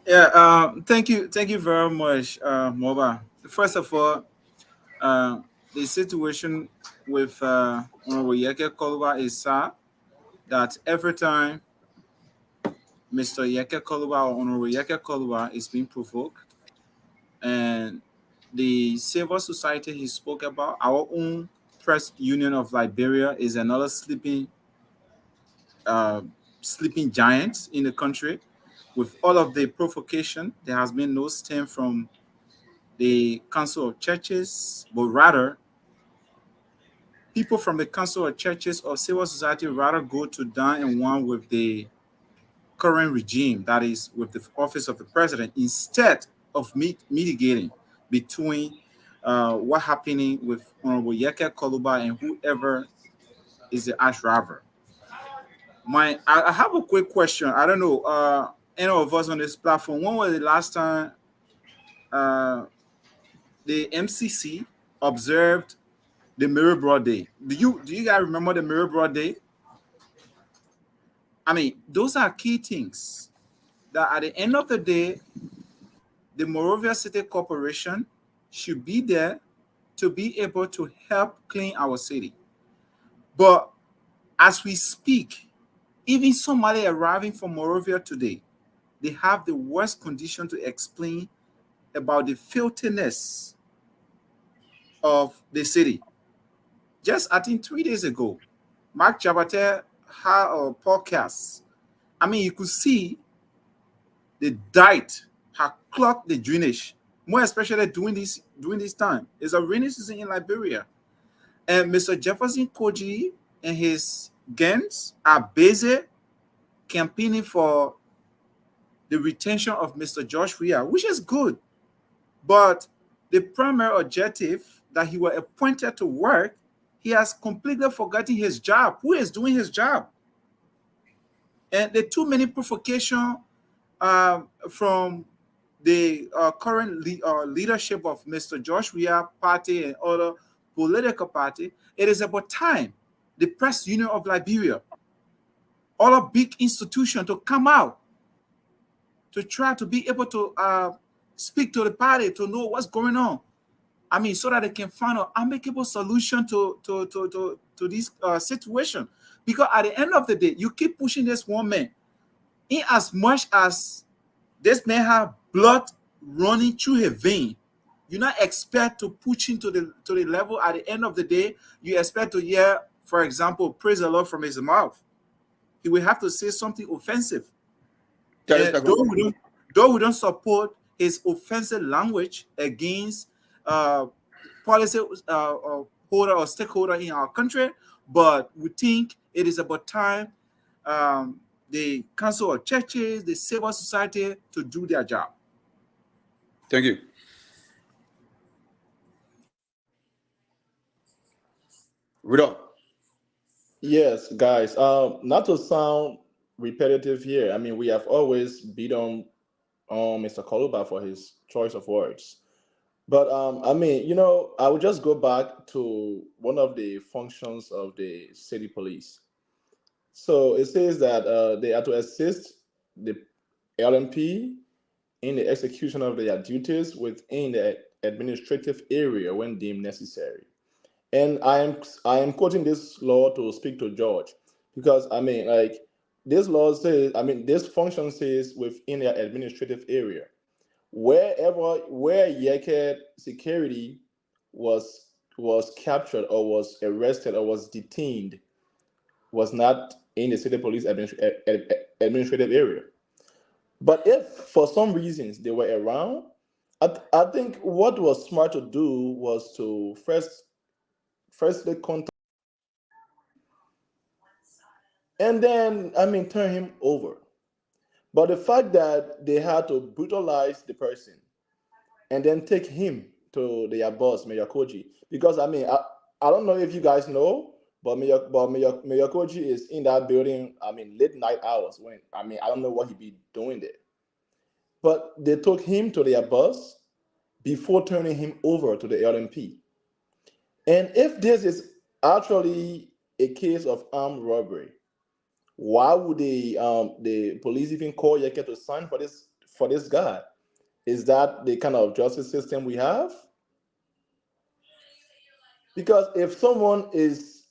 Yeah, thank you very much, Moba. First of all, the situation with Honorable Yeke Koluba is sad that every time Mr. Yeke Koluba or Honorable Yeke Koluba is being provoked, and the civil society he spoke about, our own press union of Liberia is another sleeping giant in the country. With all of the provocation, there has been no stem from the Council of Churches, but rather people from the Council of Churches or civil society rather go to down and one with the current regime, that is with the office of the president, instead of mitigating between what happening with Honorable Yeke Koluba and whoever is the arch rival. I have a quick question. I don't know, any of us on this platform, when was the last time the MCC observed the Mirror Broad Day? Do you guys remember the Mirror Broad Day? I mean, those are key things that at the end of the day, the Monrovia City Corporation should be there to be able to help clean our city. But as we speak, even somebody arriving from Monrovia today, they have the worst condition to explain about the filthiness of the city. Just, I think 3 days ago, Mark Jabate had a podcast. I mean, you could see the diet had clogged the drainage, more especially during this time. It's a rainy season in Liberia. And Mr. Jefferson Koji and his gangs are busy campaigning for the retention of Mr. Josh Weah, which is good. But the primary objective that he was appointed to work, he has completely forgotten his job. Who is doing his job? And the too many provocation from the current leadership of Mr. Josh Weah party and other political party, it is about time the press union of Liberia, all a big institution to come out to try to be able to speak to the party, to know what's going on. I mean, so that they can find an amicable solution to this situation. Because at the end of the day, you keep pushing this one man, in as much as this man have blood running through his vein, you not expect to push him to the level. At the end of the day, you expect to hear, for example, praise the Lord from his mouth. He will have to say something offensive. Though we don't support his offensive language against policy holder or stakeholder in our country, but we think it is about time the Council of Churches, the civil society to do their job. Thank you. Rudolph. Yes, guys. Not to sound repetitive here. I mean, we have always beat on Mr. Koluba for his choice of words. But I mean, you know, I would just go back to one of the functions of the city police. So it says that they are to assist the LMP in the execution of their duties within the administrative area when deemed necessary. And I am quoting this law to speak to George, because I mean, like, this law says, I mean, this function says within their administrative area. Where Yeket security was captured or was arrested or was detained was not in the city police administrative area. But if for some reasons they were around, I think what was smart to do was to firstly contact and then, I mean, turn him over. But the fact that they had to brutalize the person and then take him to their boss, Mayor Koji, because I mean, I don't know if you guys know, but Mayor Koji is in that building, I mean, late night hours when, I mean, I don't know what he'd be doing there. But they took him to their boss before turning him over to the LMP. And if this is actually a case of armed robbery, why would the police even call Yeket to sign for this guy? Is that the kind of justice system we have? Because if someone is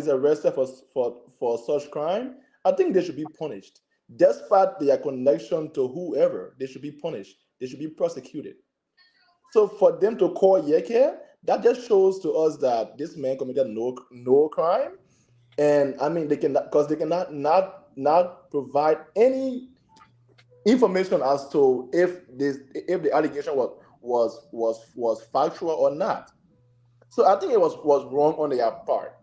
arrested for such crime, I think they should be punished. Despite their connection to whoever, they should be punished. They should be prosecuted. So for them to call Yeket, that just shows to us that this man committed no crime. And I mean, they cannot not provide any information as to if the allegation was factual or not. So I think it was wrong on their part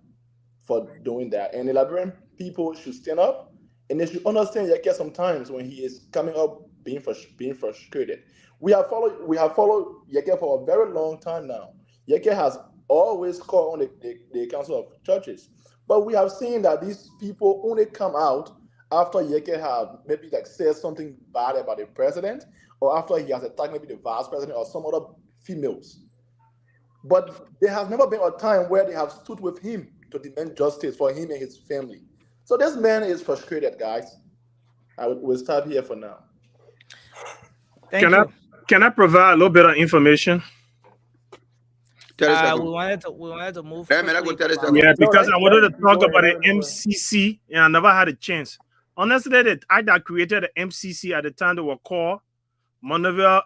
for doing that. And the Liberian people should stand up and they should understand Yeket sometimes when he is coming up being frustrated. We have followed Yeket for a very long time now. Yeket has always called on the Council of Churches. But we have seen that these people only come out after Yeket have maybe like said something bad about the president, or after he has attacked maybe the vice president or some other females. But there has never been a time where they have stood with him to demand justice for him and his family. So this man is frustrated, guys. We'll stop here for now. Can I provide a little bit of information? We wanted to move. Yeah, because I wanted to talk about the MCC, and I never had a chance. Honestly, the act that created the MCC at the time, they were called Monrovia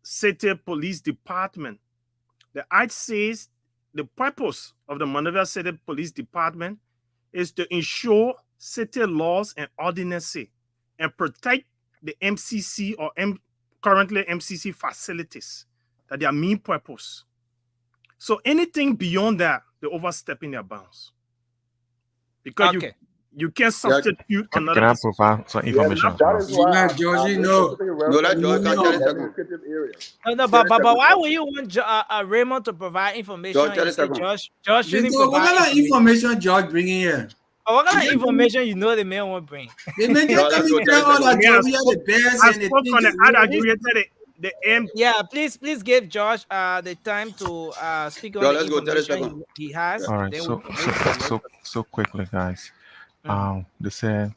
City Police Department. The act says the purpose of the Monrovia City Police Department is to ensure city laws and ordinances and protect the MCC or currently MCC facilities. That their main purpose. So anything beyond that, they're overstepping their bounds. Because you can't substitute another. Can I provide some information? That is why Georgie, no. But why would you want Raymond to provide information? George shouldn't provide information George bringing here. But what kind of information you know the man won't bring? They may just tell all that Georgie are the best and the the M. Yeah, please give Josh the time to speak on Yo, the let's go 30 seconds. information he has. All right, Then so we move to the next. so quickly, guys. Mhm. They said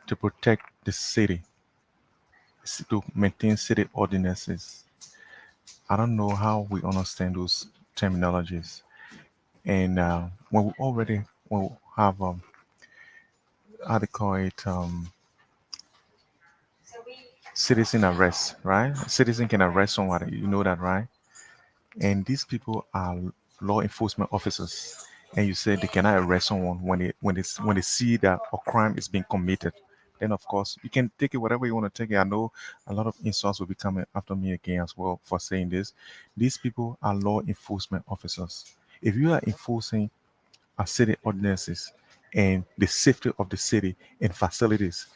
to protect the city, to maintain city ordinances. I don't know how we understand those terminologies, and when we already when we have how they call it citizen arrest, right? A citizen can arrest someone. You know that, right? And these people are law enforcement officers, and you said they cannot arrest someone when they see that a crime is being committed. Then of course you can take it whatever you want to take it. I know a lot of insults will be coming after me again as well for saying this. These people are law enforcement officers. If you are enforcing a city ordinances and the safety of the city and facilities,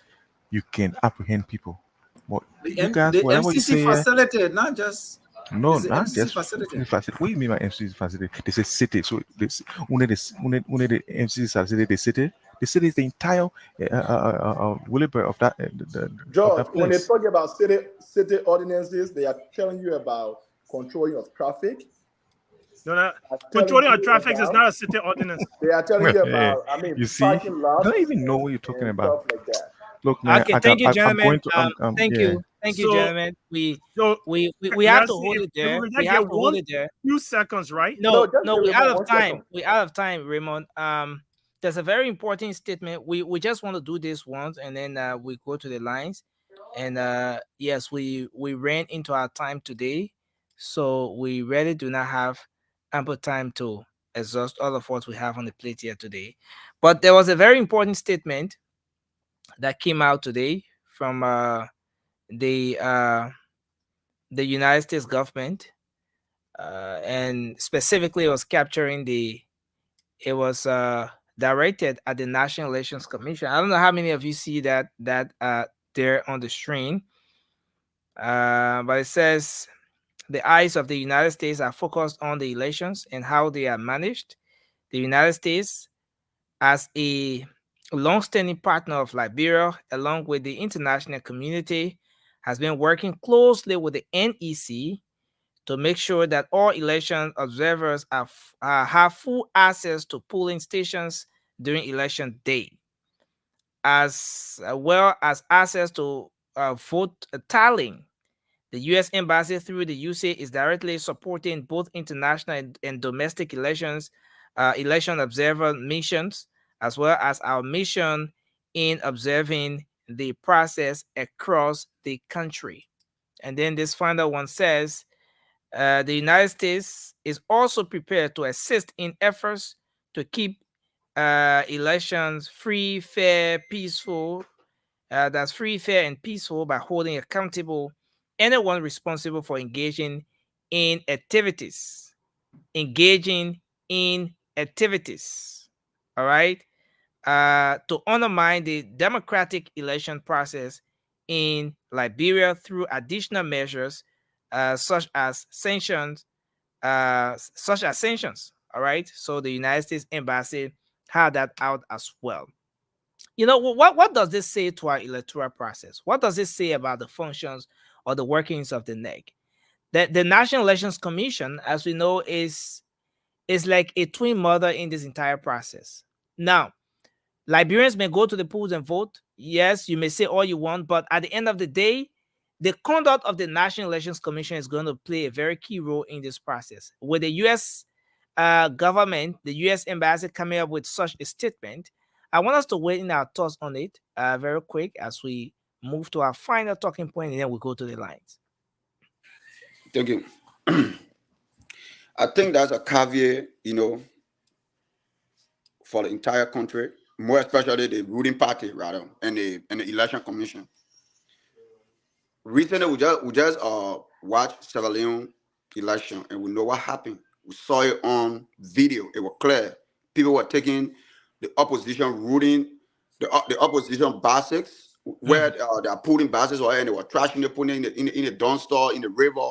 you can apprehend people. But you guys, The whatever you MCC say here, facility, not just no, it's the not MCC just facility. facility. What do you mean by MCC facility? They say city. So this only the MCC facility, the city is the entire Willowbrook of that of George, that when they place. talk about city ordinances, they are telling you about controlling of traffic. No, Are telling controlling of you traffic is about not a city ordinance. they are telling you Yeah, about you see, parking you don't lots even know what you're talking and about. stuff like that. Look, man, Okay, thank you, I'm gentlemen. going to yeah. Thank you, So, gentlemen. We so we may I have to see hold if it we there. will We just have get to hold one it there. few seconds, right? No, No, just no, give we Raymond out of 1 time. second. We out of time, Raymond. There's a very important statement. We just want to do this once, and then we go to the lines. And yes, we ran into our time today, so we really do not have ample time to exhaust all of what we have on the plate here today. But there was a very important statement that came out today from the uh, the United States government, and specifically, it was directed at the National Elections Commission. I don't know how many of you see that there on the screen, but it says the eyes of the United States are focused on the elections and how they are managed. The United States, as a long-standing partner of Liberia, along with the international community, has been working closely with the NEC to make sure that all election observers have full access to polling stations during election day, as well as access to vote tallying. The U.S. Embassy, through the USA, is directly supporting both international and domestic election observer missions, as well as our mission in observing the process across the country. And then this final one says, the United States is also prepared to assist in efforts to keep elections free, fair, peaceful. That's free, fair, and peaceful by holding accountable anyone responsible for engaging in activities. Engaging in activities. All right. To undermine the democratic election process in Liberia through additional measures such as sanctions. All right. So the United States Embassy had that out as well. You know, what does this say to our electoral process? What does it say about the functions or the workings of the NEC? The National Elections Commission, as we know, is like a twin mother in this entire process. Now, Liberians may go to the polls and vote. Yes, you may say all you want, but at the end of the day, the conduct of the National Elections Commission is going to play a very key role in this process. With the U.S. Government, the U.S. Embassy coming up with such a statement, I want us to weigh in our thoughts on it very quick as we move to our final talking point, and then we go to the lines. Thank you. I think that's a caveat, for the entire country, more especially the ruling party, rather, and the election commission. Recently, we just watched Sierra Leone election, and we know what happened. We saw it on video. It was clear. People were taking the opposition ruling, the opposition buses, where they are putting buses or and they were trashing it, putting it in the dump store, in the river.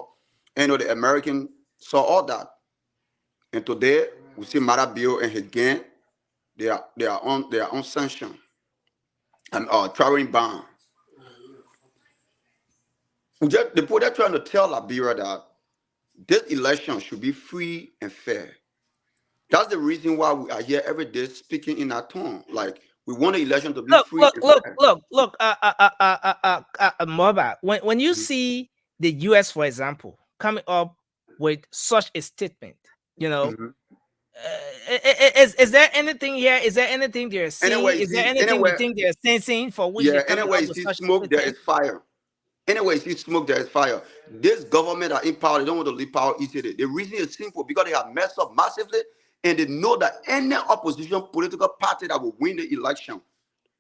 And the American saw all that. And today we see Marabio and his gang. They are on sanction and traveling ban. The people they're trying to tell Liberia that this election should be free and fair. That's the reason why we are here every day speaking in our tone. Like we want the election to be free and fair. Look, Moba, when you see the US, for example, coming up with such a statement, you know, is there anything here? Is there anything they're seeing? Anyway, Is there see, anything you think they're sensing for which they're coming anyway, up you with see such a smoke, there statement? is fire. Anyway, see smoke, there is fire. This government are in power, they don't want to leave power easily. The reason is simple because they have messed up massively and they know that any opposition political party that will win the election,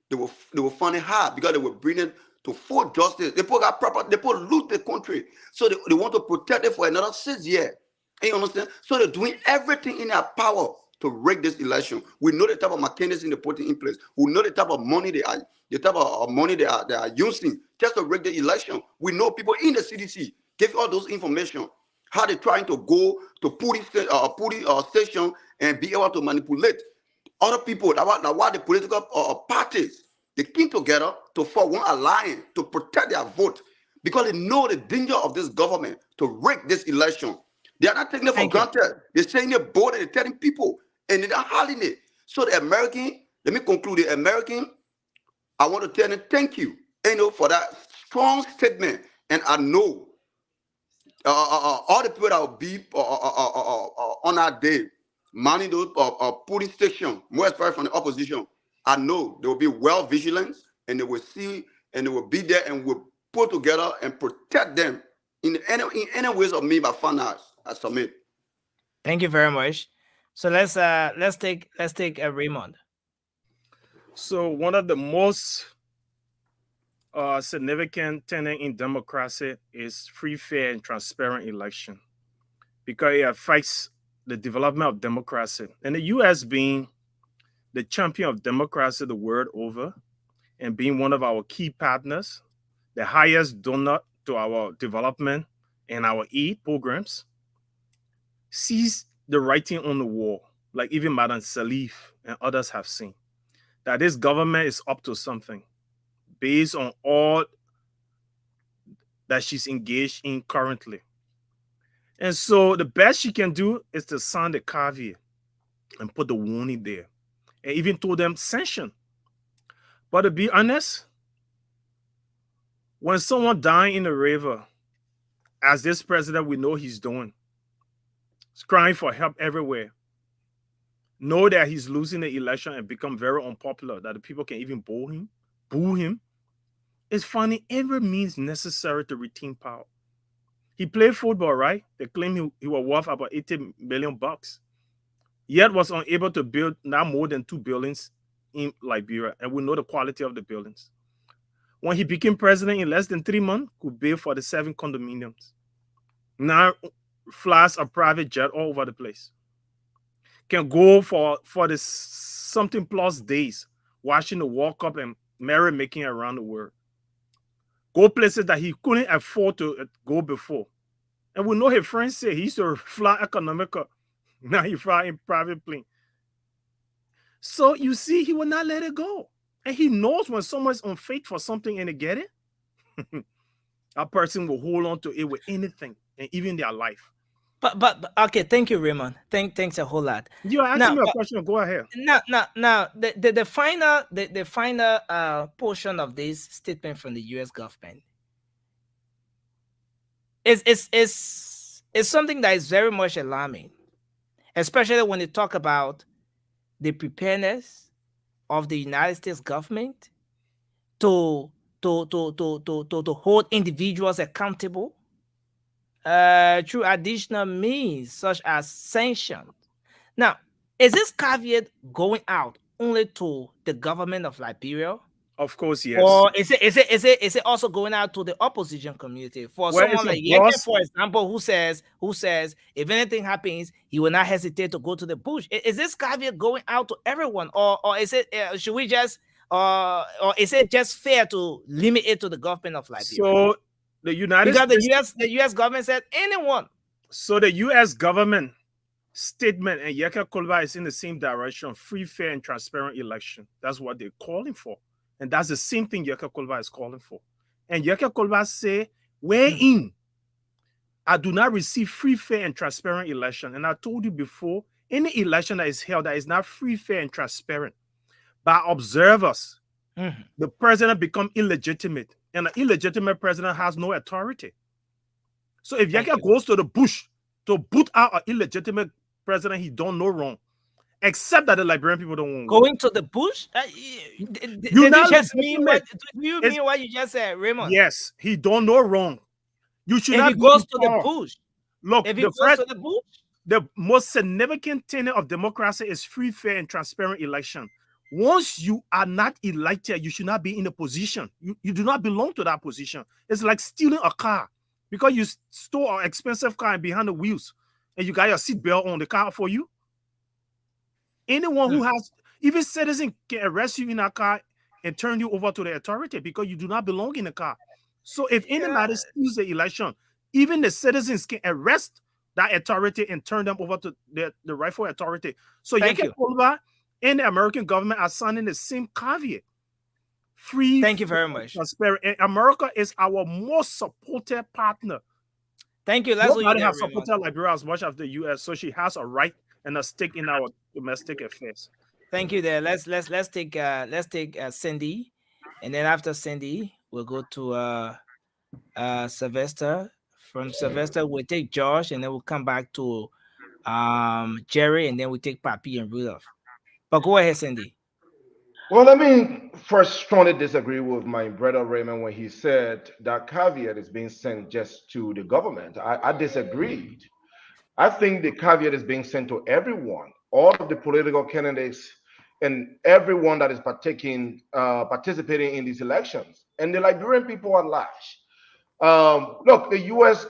they will find it hard because they will bring it to full justice. They put that proper, they put loot the country. So they want to protect it for another 6 years. You understand? So they're doing everything in their power to rig this election. We know the type of mechanism they're putting in place. We know the type of money they are, they are using just to rig the election. We know people in the CDC give all those information. How they're trying to go to police station and be able to manipulate other people. That why the political parties they came together to form one alliance to protect their vote because they know the danger of this government to rig this election. They are not taking it for granted. They're saying it bold, they're telling people, and they're hiding it. So the American, let me conclude, the American, I want to tell them thank you, for that strong statement. And I know all the people that will be on that day, manning those police station, more especially from the opposition, I know they will be well vigilant and they will see and they will be there and will put together and protect them in any ways of me by finance. I submit. Thank you very much. So let's take Raymond. So one of the most significant tenet in democracy is free, fair, and transparent election because it affects the development of democracy. And the U.S. being the champion of democracy the world over and being one of our key partners, the highest donor to our development and our aid programs, sees the writing on the wall, like even Madam Salif and others have seen, that this government is up to something based on all that she's engaged in currently. And so the best she can do is to sign the caveat and put the warning there. And even told them sanction. But to be honest, when someone dying in the river, as this president we know he's doing, he's crying for help everywhere, know that he's losing the election and become very unpopular, that the people can even boo him, is finding every means necessary to retain power. He played football, right? They claim he was worth about $80 million, yet was unable to build now more than 2 buildings in Liberia, and we know the quality of the buildings. When he became president in less than 3 months, could build 47 condominiums. Now flies a private jet all over the place. Can go for the something plus days watching the World Cup and merrymaking around the world. Go places that he couldn't afford to go before. And we know his friends say he used to fly economical. Now he fly in private plane. So you see, he will not let it go. And he knows when someone's unfaithful for something and they get it, that person will hold on to it with anything and even their life. But okay, thank you, Raymond. Thanks a whole lot. You're asking me a question. Go ahead. Now, the final portion of this statement from the U.S. government is something that is very much alarming, especially when they talk about the preparedness of the United States government to hold individuals accountable through additional means such as sanctions. Now, is this caveat going out only to the government of Liberia? Of course, yes. Or is it also going out to the opposition community? For someone like Yeke, for example, who says if anything happens, he will not hesitate to go to the bush. Is this caveat going out to everyone, or is it should we just or is it just fair to limit it to the government of Liberia? So the the U.S. government said anyone. So the U.S. government statement and Yeke Kolba is in the same direction: free, fair, and transparent election. That's what they're calling for. And that's the same thing Yeke Kolba is calling for. And Yeke Kolba say wherein I do not receive free, fair, and transparent election. And I told you before, any election that is held that is not free, fair, and transparent by observers, the president become illegitimate, and an illegitimate president has no authority. So if Yaka goes to the bush to boot out an illegitimate president, he don't know wrong, except that the Liberian people don't want going to the bush. Did you you just mean what? Do you It's- mean what you just said, Raymond? Yes, he don't know wrong. You should If not he be goes to the informed. bush, Look, if he goes to the bush, the most significant tenet of democracy is free, fair, and transparent election. Once you are not elected, you should not be in a position. You do not belong to that position. It's like stealing a car because you stole an expensive car and behind the wheels and you got your seatbelt on the car for you. Anyone who has, even citizen can arrest you in a car and turn you over to the authority because you do not belong in the car. So if anybody steals the election, even the citizens can arrest that authority and turn them over to the rightful authority. So Yeke Koluba and the American government are signing the same caveat. Free. Thank you very much. Transparent. And America is our most supported partner. Thank you. Nobody has supported Liberia as much as the U.S., so she has a right and a stake in our domestic affairs. Thank you. There. Let's take Cindy, and then after Cindy, we'll go to Sylvester. From Sylvester, we'll take Josh, and then we'll come back to Jerry, and then we take Papi and Rudolph. But go ahead, Cindy. Well, let me first strongly disagree with my brother Raymond when he said that caveat is being sent just to the government. I disagreed. I think the caveat is being sent to everyone, all of the political candidates, and everyone that is participating in these elections, and the Liberian people at large. Look, the U.S.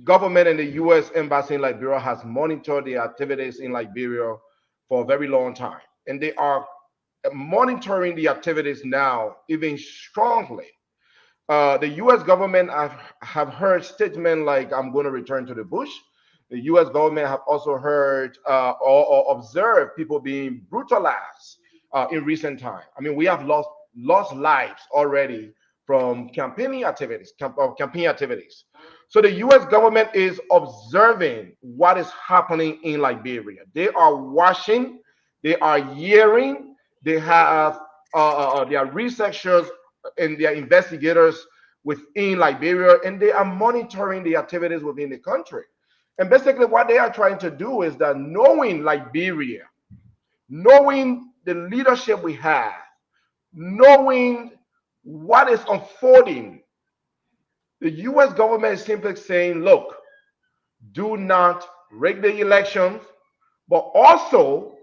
government and the U.S. embassy in Liberia has monitored the activities in Liberia for a very long time, and they are monitoring the activities now even strongly. The U.S. government have heard statements like, "I'm going to return to the bush." The U.S. government have also heard or observed people being brutalized in recent time. I mean, we have lost lives already from campaign activities. So the U.S. government is observing what is happening in Liberia. They are watching, they are hearing, they have their researchers and their investigators within Liberia, and they are monitoring the activities within the country. And basically what they are trying to do is that, knowing Liberia, knowing the leadership we have, knowing what is unfolding, the U.S. government is simply saying, look, do not rig the elections, but also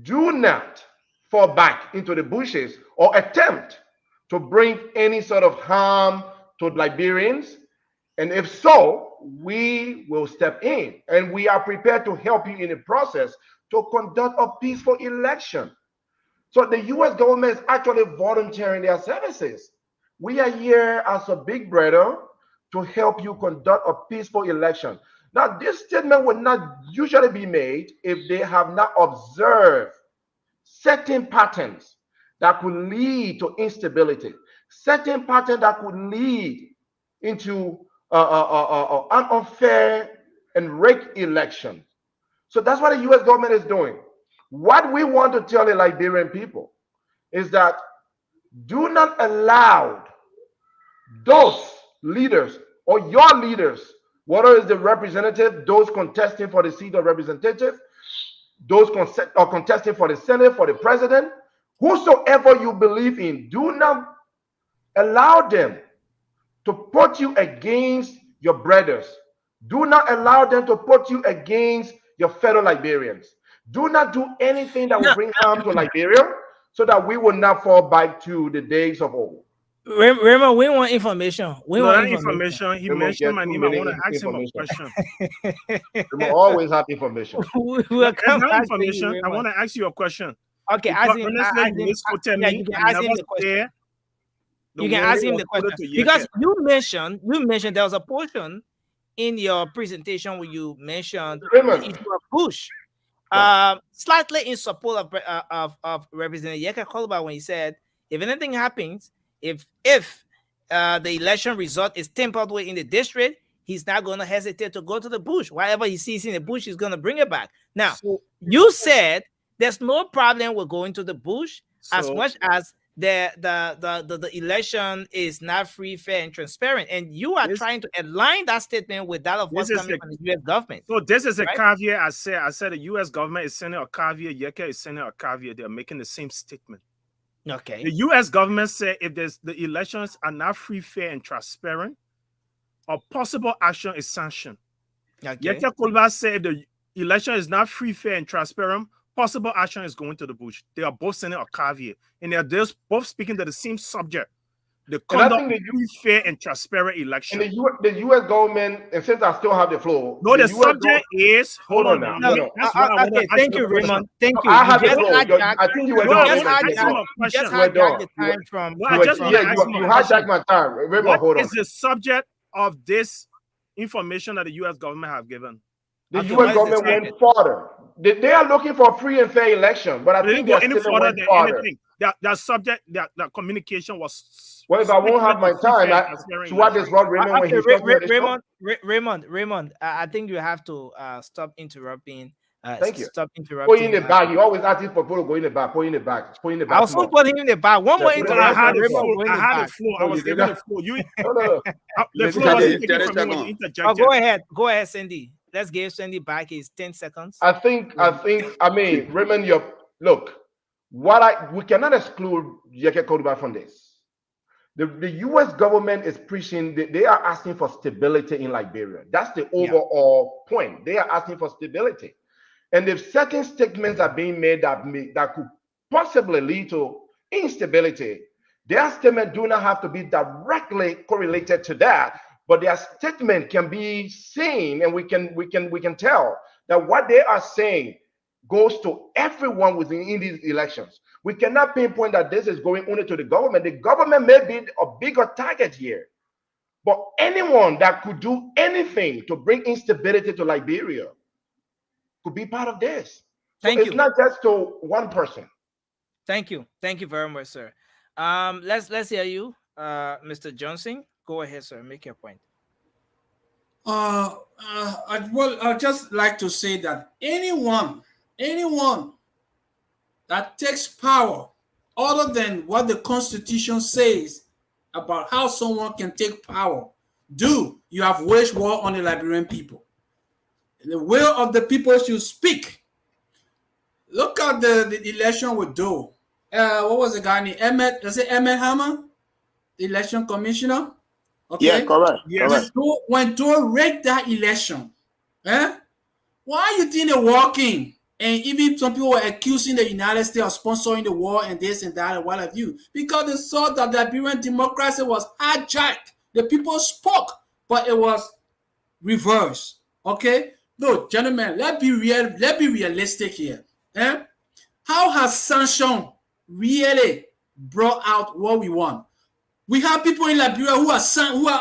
do not fall back into the bushes or attempt to bring any sort of harm to Liberians. And if so, we will step in, and we are prepared to help you in the process to conduct a peaceful election. So the U.S. government is actually volunteering their services. We are here as a big brother to help you conduct a peaceful election. Now, this statement would not usually be made if they have not observed certain patterns that could lead to instability, certain patterns that could lead into an unfair and rigged election. So that's what the U.S. government is doing. What we want to tell the Liberian people is that do not allow those leaders or your leaders, whether it's the representative, those contesting for the seat of representative, those contesting for the Senate, for the president, whosoever you believe in, do not allow them to put you against your brothers. Do not allow them to put you against your fellow Liberians. Do not do anything that will bring harm to Liberia, so that we will not fall back to the days of old. Raymond, we want information. We want information. He mentioned my name. I want to ask him a question. We always have information. We'll come not back information. to you, I want to ask you a question. Okay, because ask him. Honestly, you misquoted me. You can ask him the question. You can ask him the question because you mentioned there was a portion in your presentation where you mentioned the issue of Bush. Slightly in support of Representative Yeka Koluba when he said, if anything happens, if the election result is tampered with in the district, he's not going to hesitate to go to the bush. Whatever he sees in the bush, he's going to bring it back. Now, you said there's no problem with going to the bush as much as the election is not free, fair, and transparent. And you are trying to align that statement with that of what's coming from the U.S. government. So this is a caveat. I said the U.S. government is sending a caveat. Yeke is sending a caveat. They're making the same statement. Okay. The U.S. government said if the elections are not free, fair, and transparent, a possible action is sanctioned. Okay. Yeke Kolba said if the election is not free, fair, and transparent, possible action is going to the bush. They are both sending a caveat, and they are both speaking to the same subject: the conduct of free, fair, and transparent election. And the U.S. government, and since I still have the floor, no, the subject is hold on now. Okay, thank you, Raymond. Thank you. I have the floor. I think you were done. You just hijacked the time from. You hijacked my time. Raymond, hold on. What is the subject of this information that the U.S. government have given? The U.S. government went further. They are looking for a free and fair election, but I think they're still went further. That subject, that communication was. Well, if I won't have my time, to what is Rod Raymond when he's Raymond, I think you have to stop interrupting. Thank you. Stop interrupting. Put in the back. You always asking for people to go in the back. Put in the back. Put in the back. I was going to put him in the back. One more interruption. I had the floor. I was giving the floor. The floor wasn't taken from you when you interjected. Go ahead. Go ahead, Cindy. Let's give Cindy back his 10 seconds. I mean, Raymond, look, we cannot exclude Yeke Koduba from this. The U.S. government is preaching, they are asking for stability in Liberia. That's the overall point. They are asking for stability. And if certain statements are being made that could possibly lead to instability, their statement do not have to be directly correlated to that, but their statement can be seen, and we can tell that what they are saying goes to everyone within these elections. We cannot pinpoint that this is going only to the government. The government may be a bigger target here, but anyone that could do anything to bring instability to Liberia could be part of this. So it's not just to one person. Thank you very much, sir. Let's hear you, Mr. Johnson. Go ahead, sir. Make your point. I'd just like to say that anyone that takes power other than what the Constitution says about how someone can take power, you have waged war on the Liberian people. The will of the people should speak. Look at the election with Doe. What was the guy named Emmett? Is it Emmett Hammer? The election commissioner? Okay. Yeah, correct. Yes. When Doe rigged that election, why you think they're walking? And even some people were accusing the United States of sponsoring the war and this and that and what have you, because they saw that the Liberian democracy was hijacked. The people spoke, but it was reversed. Okay? No, gentlemen, let's be realistic here. How has sanction really brought out what we want? We have people in Liberia who are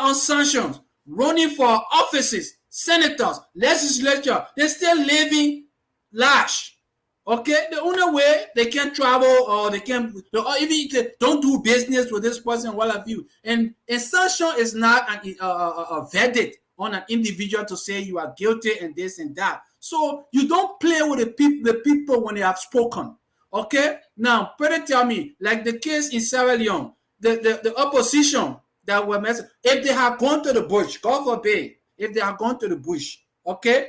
on sanctions, running for offices, senators, legislature. They're still living large. Okay, the only way they can travel or they can, or even if they don't do business with this person, what have you. And sanction is not a verdict on an individual to say you are guilty and this and that. So you don't play with the people when they have spoken. Okay, now better tell me, like the case in Sierra Leone, the opposition that were messing, if they have gone to the bush, God forbid, if they have gone to the bush, okay,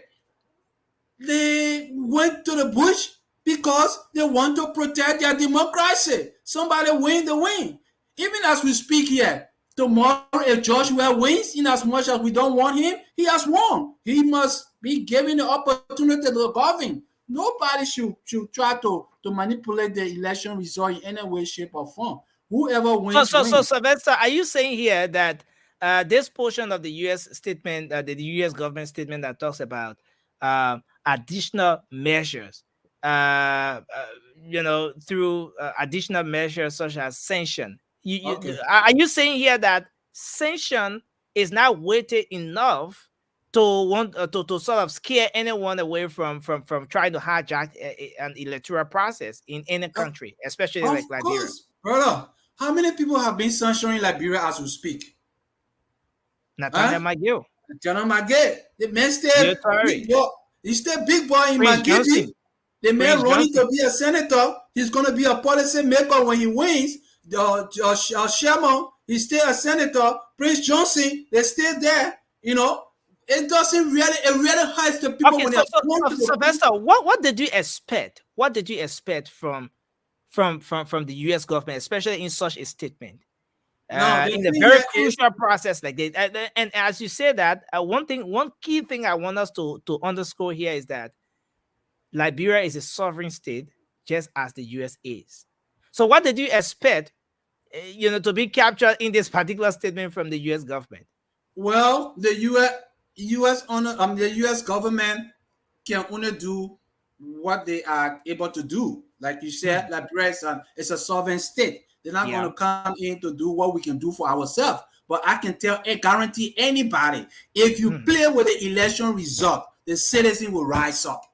they went to the bush because they want to protect their democracy. Somebody win the win. Even as we speak here, tomorrow if Joshua wins, in as much as we don't want him, he has won. He must be given the opportunity to govern. Nobody should try to manipulate the election result in any way, shape, or form. Whoever wins. So Sylvester, are you saying here that this portion of the U.S. statement, the U.S. government statement that talks about additional measures, through additional measures such as sanction, are you saying here that sanction is not weighted enough to want to sort of scare anyone away from trying to hijack an electoral process in any country, especially like Liberia? Brother, How many people have been censoring Liberia as we speak? Nathaniel McGill. Nathaniel McGill. The man Joe stayed Torre. big boy. He stayed big boy in Prince McGill. Johnson. The man Prince running Johnson. to be a senator. He's going to be a policy maker when he wins. Sherman, he stay a senator. Prince Johnson, they stay there. You know, it really hurts the people Okay, when so, they're going to the Sylvester, what did you expect? What did you expect from the U.S. government, especially in such a statement? Now, In a very crucial process like this, and as you say that, one key thing I want us to underscore here is that Liberia is a sovereign state, just as the U.S. is. So, what did you expect, to be captured in this particular statement from the U.S. government? Well, the U.S. government can only do what they are able to do. Like you said, Liberia is a sovereign state. They're not going to come in to do what we can do for ourselves. But I can guarantee anybody, if you play with the election result, the citizens will rise up.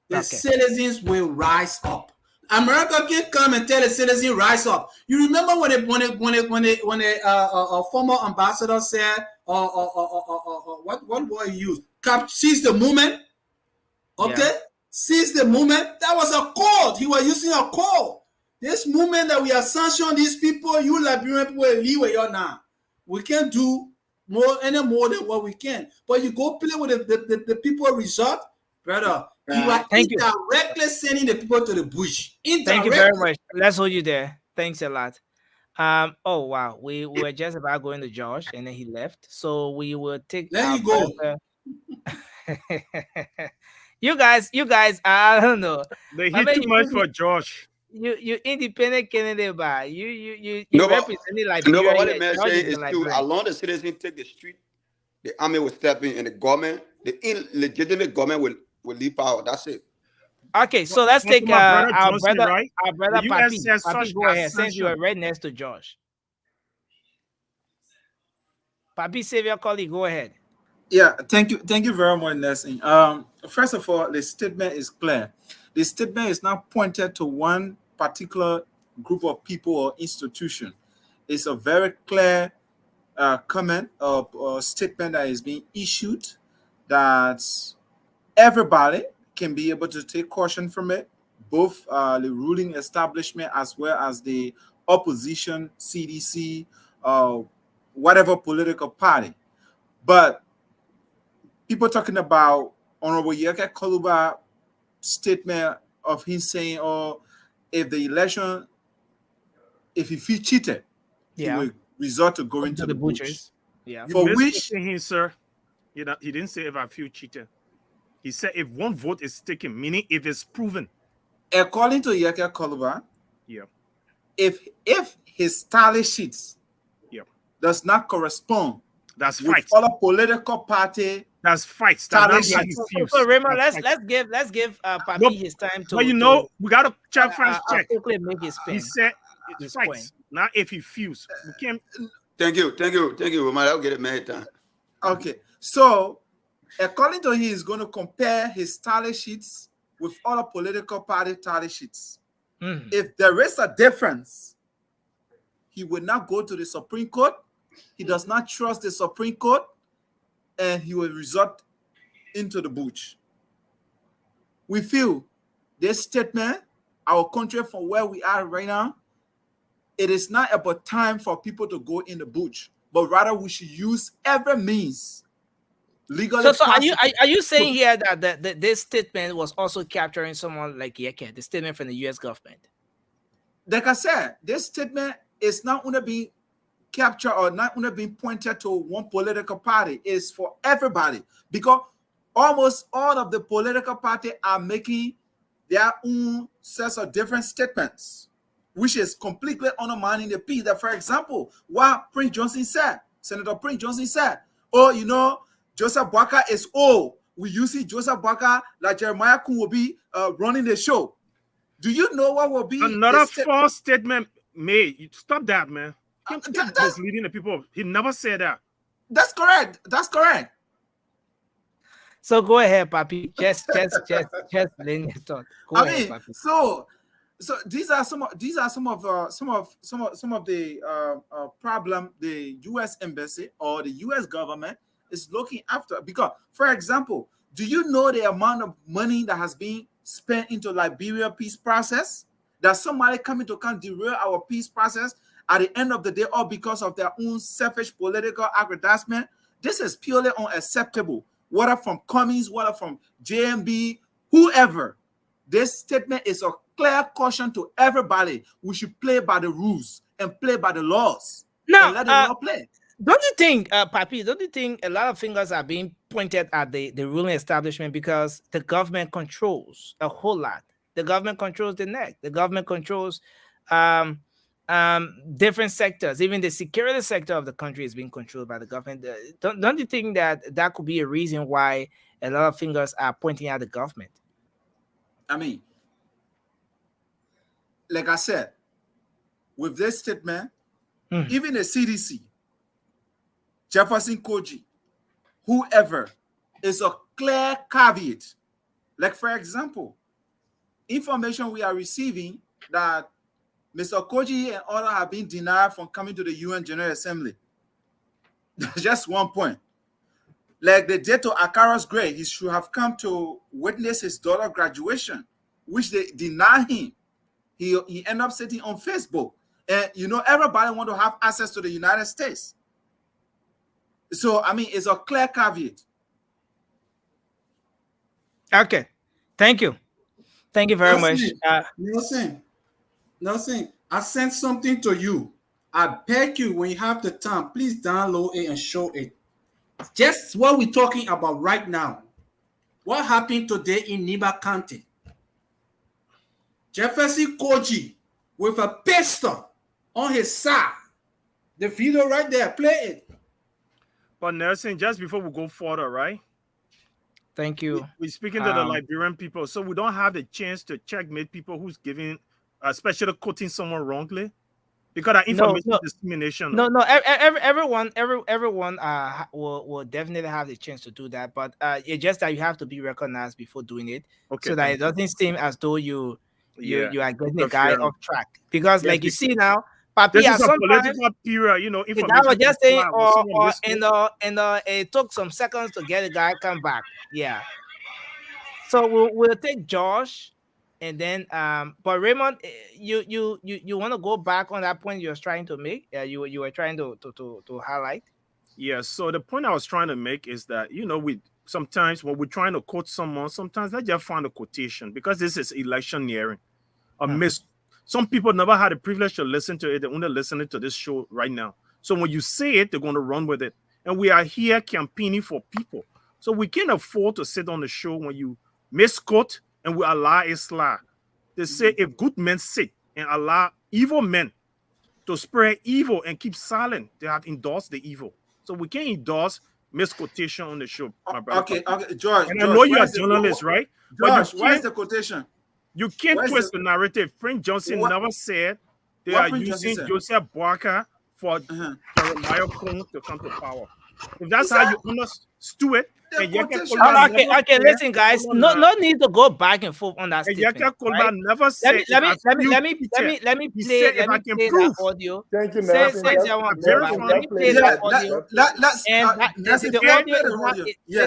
The citizens will rise up. America can't come and tell the citizens rise up. You remember when a former ambassador said, what word he used? Seize the moment. Okay, yeah. Seize the moment. That was a code. He was using a code. This movement that we are sanctioning these people, you Liberian people will leave where you're now. We can't do any more than what we can. But you go play with the people result, brother. You are indirectly sending the people to the bush. Thank you very much. Let's hold you there. Thanks a lot. Oh wow, we were just about going to Josh, and then he left. So we will take. There you go. You guys, I don't know. They hit too much for Josh. You independent candidate, but you no, representing like no, but what the man saying is true. Along the citizens take the street, the army will step in, and the government, the illegitimate government will leave power. That's it. Okay, so let's take our brother, right? our brother Papi. Papi, go ahead. Since you are right next to Josh. Papi, save your colleague. Go ahead. Yeah, thank you very much, Nelson. First of all, the statement is clear. The statement is not pointed to one particular group of people or institution. It's a very clear comment or statement that is being issued that everybody can be able to take caution from it, both the ruling establishment as well as the opposition, CDC, whatever political party. But people talking about Honorable Yeke Koluba statement of him saying, "Oh, if the election, if he feel cheated, he will resort to going to the butchers." Yeah, for which him, sir, he didn't say if I feel cheated. He said if one vote is taken, meaning if it's proven. According to Yeke Koluba, yeah, if his tally sheets, does not correspond, that's with fight. other political party. That's fights. So Raymond, let's give Papi his time to. But we gotta check first. Check. Quickly make his spin. He said it's fights. Not if he feels. We can't. Thank you, Roman. I'll get it many times. Okay, so according to he is going to compare his tally sheets with other political party tally sheets. If there is a difference, he will not go to the Supreme Court. He does not trust the Supreme Court, and he will resort into the bush. We feel this statement, our country from where we are right now, it is not about time for people to go in the bush, but rather we should use every means legally. So are you saying here that this statement was also capturing someone like Yeke, the statement from the U.S. government? Like I said, this statement is not only being captured or not only being pointed to one political party, is for everybody, because almost all of the political parties are making their own sets of different statements, which is completely undermining the peace. That, for example, what Prince Johnson said, Senator Prince Johnson said, "Oh, Joseph Boakai is old. We use it, Joseph Boakai, like Jeremiah Kun will be running the show." Do you know what will be another false statement made? Stop that, man. That's leading the people. He never said that. That's correct. That's correct. So go ahead, Papi. Just lend your thought. Go ahead, Papi. So So these are some of the problem the U.S. embassy or the U.S. government is looking after. Because, for example, do you know the amount of money that has been spent into Liberia peace process? That somebody coming to come derail our peace process at the end of the day, all because of their own selfish political aggrandizement? This is purely unacceptable. Whether from Cummings, whether from JMB, whoever. This statement is a clear caution to everybody. We should play by the rules and play by the laws Now, and let the law play. Don't you think, Papi, don't you think a lot of fingers are being pointed at the ruling establishment because the government controls a whole lot? The government controls the neck. The government controls different sectors. Even the security sector of the country is being controlled by the government. Don't you think that could be a reason why a lot of fingers are pointing at the government? I mean, like I said, with this statement, even the CDC, Jefferson Koji, whoever, is a clear caveat. Like, for example, information we are receiving that Mr. Koji and others have been denied from coming to the UN General Assembly. That's just one point. Like the day to Akara's grade, he should have come to witness his daughter graduation, which they deny him. He ended up sitting on Facebook. And, you know, everybody want to have access to the United States. So, I mean, it's a clear caveat. Okay. Thank you. Thank you very much. Nelson, I sent something to you. I beg you, when you have the time, please download it and show it. Just what we're talking about right now. What happened today in Niba County? Jefferson Koji with a pistol on his side. The video right there, play it. But Nelson, just before we go further, right? Thank you. We're speaking to the Liberian people, so we don't have the chance to checkmate people who's giving, especially quoting someone wrongly, because that information discrimination. No, everyone will definitely have the chance to do that, but it's just that you have to be recognized before doing it, so that it doesn't seem as though you are getting the guy off track. Because, like you see now, Papi, this is a political period, you know. I was just saying, or it took some seconds to get the guy come back. Yeah. So we'll take Josh, and then but Raymond, you want to go back on that point you were trying to make? You were trying to highlight. Yeah. So the point I was trying to make is that, you know, we sometimes when we're trying to quote someone, sometimes let's just find a quotation, because this is electioneering. Some people never had the privilege to listen to it. They're only listening to this show right now. So when you say it, they're going to run with it. And we are here campaigning for people. So we can't afford to sit on the show when you misquote and we allow a slide. They say if good men sit and allow evil men to spread evil and keep silent, they have endorsed the evil. So we can't endorse misquotation on the show, my brother. Okay, George. And I know you're a journalist, right? George, why is the quotation? You can't twist the narrative. Prince Johnson never said they are using Joseph Boakai for Jeremiah Cone to come to power. If that's how you understood it, okay, listen, guys. No need to go back and forth on that statement. Right? Never said. Let me play that audio. Thank you, Let me play that audio.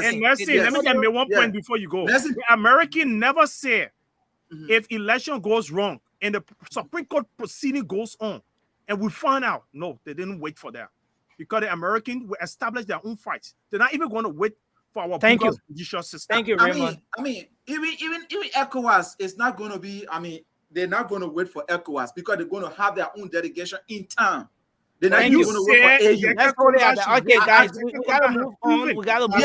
And Mercy, let me get me one point before you go. The American never said if election goes wrong and the Supreme Court proceeding goes on, and we find out, no, they didn't wait for that, because the Americans will establish their own fights. They're not even going to wait for our judicial system. Thank you, Raymond. I mean, even ECOWAS is not going to be. I mean, they're not going to wait for ECOWAS because they're going to have their own delegation in town. They're not going to wait for AU. Let's go there. Okay, guys, we gotta move on. We gotta move on.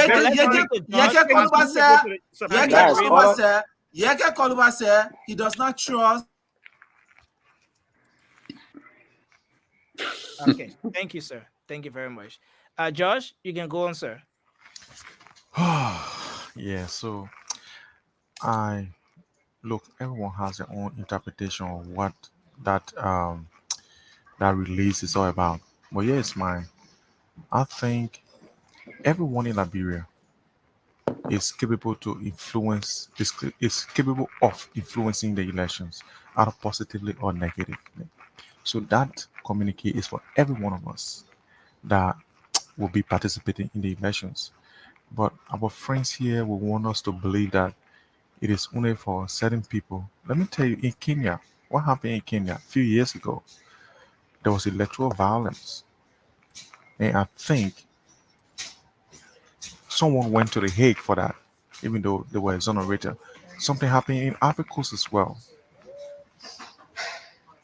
Yeke Koluba said he does not trust. Okay, thank you, sir. Thank you very much. Josh, you can go on, sir. Yeah, so look, everyone has their own interpretation of what that release is all about. But yeah, it's mine. I think everyone in Liberia is capable to influence, is capable of influencing the elections, either positively or negatively. So that communique is for every one of us that will be participating in the elections. But our friends here will want us to believe that it is only for certain people. Let me tell you, in Kenya, what happened in Kenya a few years ago, there was electoral violence. And I think someone went to the Hague for that, even though they were exonerated. Something happened in Ivory Coast as well.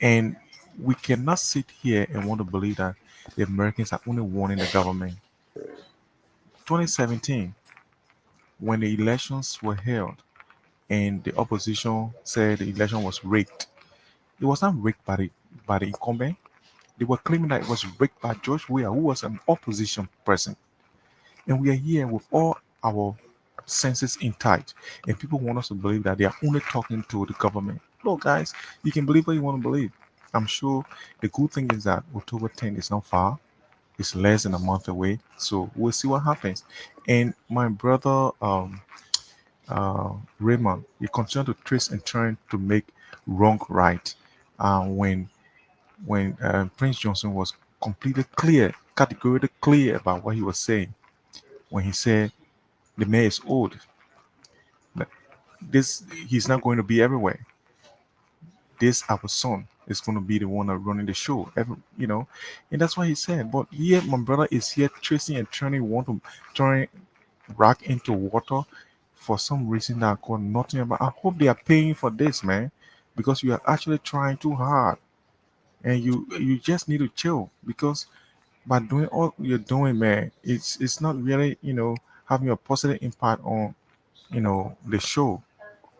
And we cannot sit here and want to believe that the Americans are only warning the government. 2017, when the elections were held and the opposition said the election was rigged, it was not rigged by the incumbent. They were claiming that it was rigged by George Weah, who was an opposition person. And we are here with all our senses intact, and people want us to believe that they are only talking to the government. No, guys, you can believe what you want to believe. I'm sure the good thing is that October 10th is not far. It's less than a month away, so we'll see what happens. And my brother, Raymond, he continued to twist and turn to make wrong right. When Prince Johnson was completely clear, categorically clear about what he was saying, when he said the mayor is old, that this he's not going to be everywhere. This our son is going to be the one that running the show, and that's what he said. But here, my brother is here twisting and turning, want to turn rock into water for some reason that I got nothing about. I hope they are paying for this, man, because you are actually trying too hard, and you just need to chill because by doing all you're doing, man, it's not really having a positive impact on the show.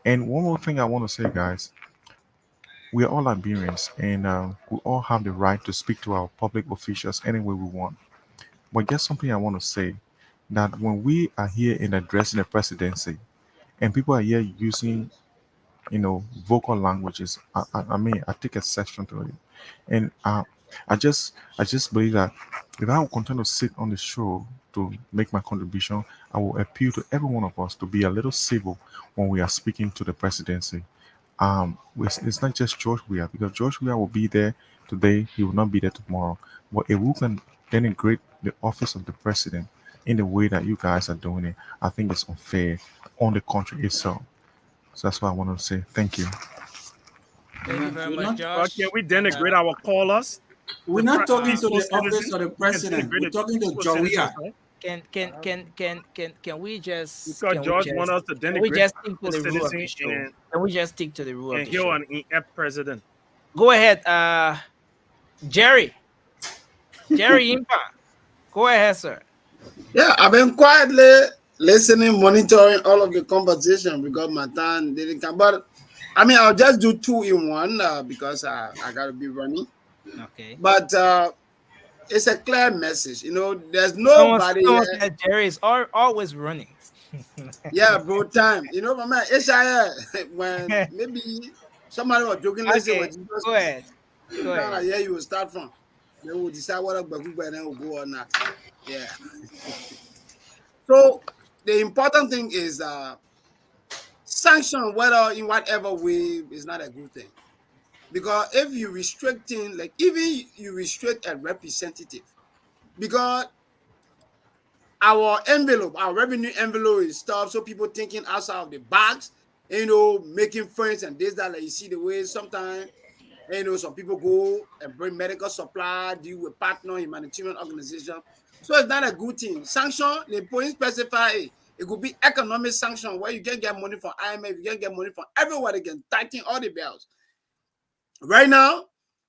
And one more thing I want to say, guys, we are all Liberians, and we all have the right to speak to our public officials any way we want. But just something I want to say that when we are here in addressing the presidency, and people are here using vocal languages, I mean, I take exception to it, and I just believe that if I will continue to sit on the show to make my contribution, I will appeal to every one of us to be a little civil when we are speaking to the presidency. It's not just George Weah, because George Weah will be there today, he will not be there tomorrow. But if we can denigrate the office of the president in the way that you guys are doing it, I think it's unfair on the country itself. So that's what I want to say. Thank you. Thank you very much, Well, can Josh. we And denigrate our callers? We're not talking to Peaceful the office citizens? of the We can president. denigrate We're the talking to peaceful citizens, Jawia. right? can we just Because George wants us to denigrate stick to peaceful the rule of the citizens show? Can we just stick to the rule of and the heal show? an inept president. Go ahead, Jerry Impa. Go ahead, sir. Yeah, I've been quietly listening, monitoring all of the conversation because my time didn't come. But I mean, I'll just do two in one because I got to be running. Okay. But it's a clear message. There's Someone nobody here. said Jerry is always running. Yeah, bro, time. My man, when maybe somebody was joking, let's say when Okay, Jesus go ahead. sit Go down, ahead. here you will start from. Then we'll decide what a and then we'll go on now. Yeah. So the important thing is sanction, whether in whatever way, is not a good thing. Because if you restricting, like even you restrict a representative, because our envelope, our revenue envelope is stuff, so people thinking outside of the box, making friends and this, that, like you see the way sometimes, some people go and bring medical supply, deal with partner humanitarian organization. So it's not a good thing. Sanction, the point specify it could be economic sanction where you can get money from IMF, you can get money from everywhere, they can tighten all the bells. Right now,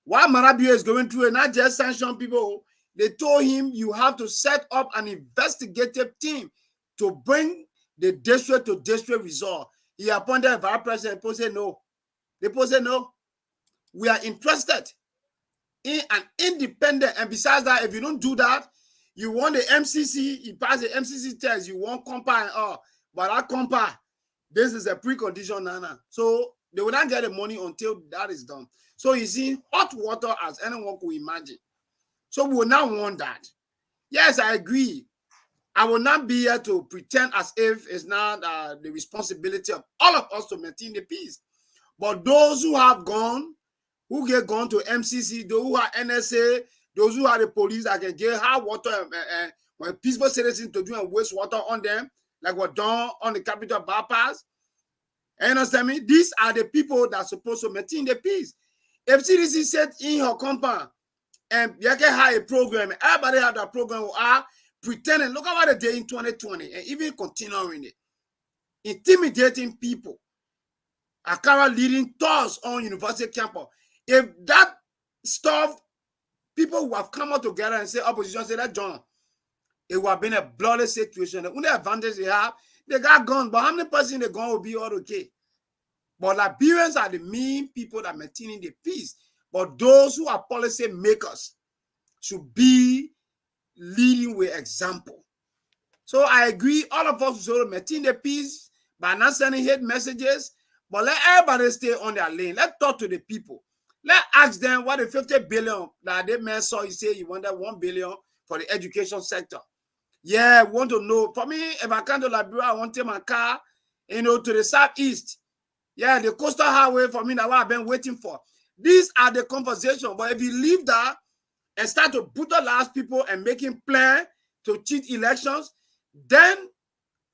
while Marabio is going through, and not just sanction people, they told him you have to set up an investigative team to bring the district to district result. He appointed a vice president. People say no. They say no. We are interested in an independent. And besides that, if you don't do that, you want the MCC, you pass the MCC test, you want compa and all. But that compa, this is a precondition, Nana. So they will not get the money until that is done. So you see, hot water as anyone could imagine. So we will not want that. Yes, I agree. I will not be here to pretend as if it's not the responsibility of all of us to maintain the peace. But those who have gone, who get gone to MCC, those who are NSA, those who are the police that can get hot water and when peaceful citizens to do and waste water on them, like what done on the Capitol bypass. You understand me? These are the people that are supposed to maintain the peace. If CDC set in her compound and you can have a program, everybody have that program who are pretending, look at what they did in 2020 and even continuing it. Intimidating people. Akara leading tours on university campus. If that stuff, people who have come out together and say opposition, say that John, it would have been a bloody situation. The only advantage they have, they got guns, but how many persons they gun will be all okay? But Liberians are the main people that maintaining the peace. But those who are policy makers should be leading with example. So I agree, all of us should maintain the peace by not sending hate messages, but let everybody stay on their lane. Let's talk to the people. Let's ask them what the 50 billion that they man saw. You say you wanted 1 billion for the education sector. Yeah, we want to know. For me, if I come to Liberia, I want to take my car, to the southeast. Yeah, the coastal highway for me, that's what I've been waiting for. These are the conversations. But if you leave that and start to brutalize people and making plans to cheat elections, then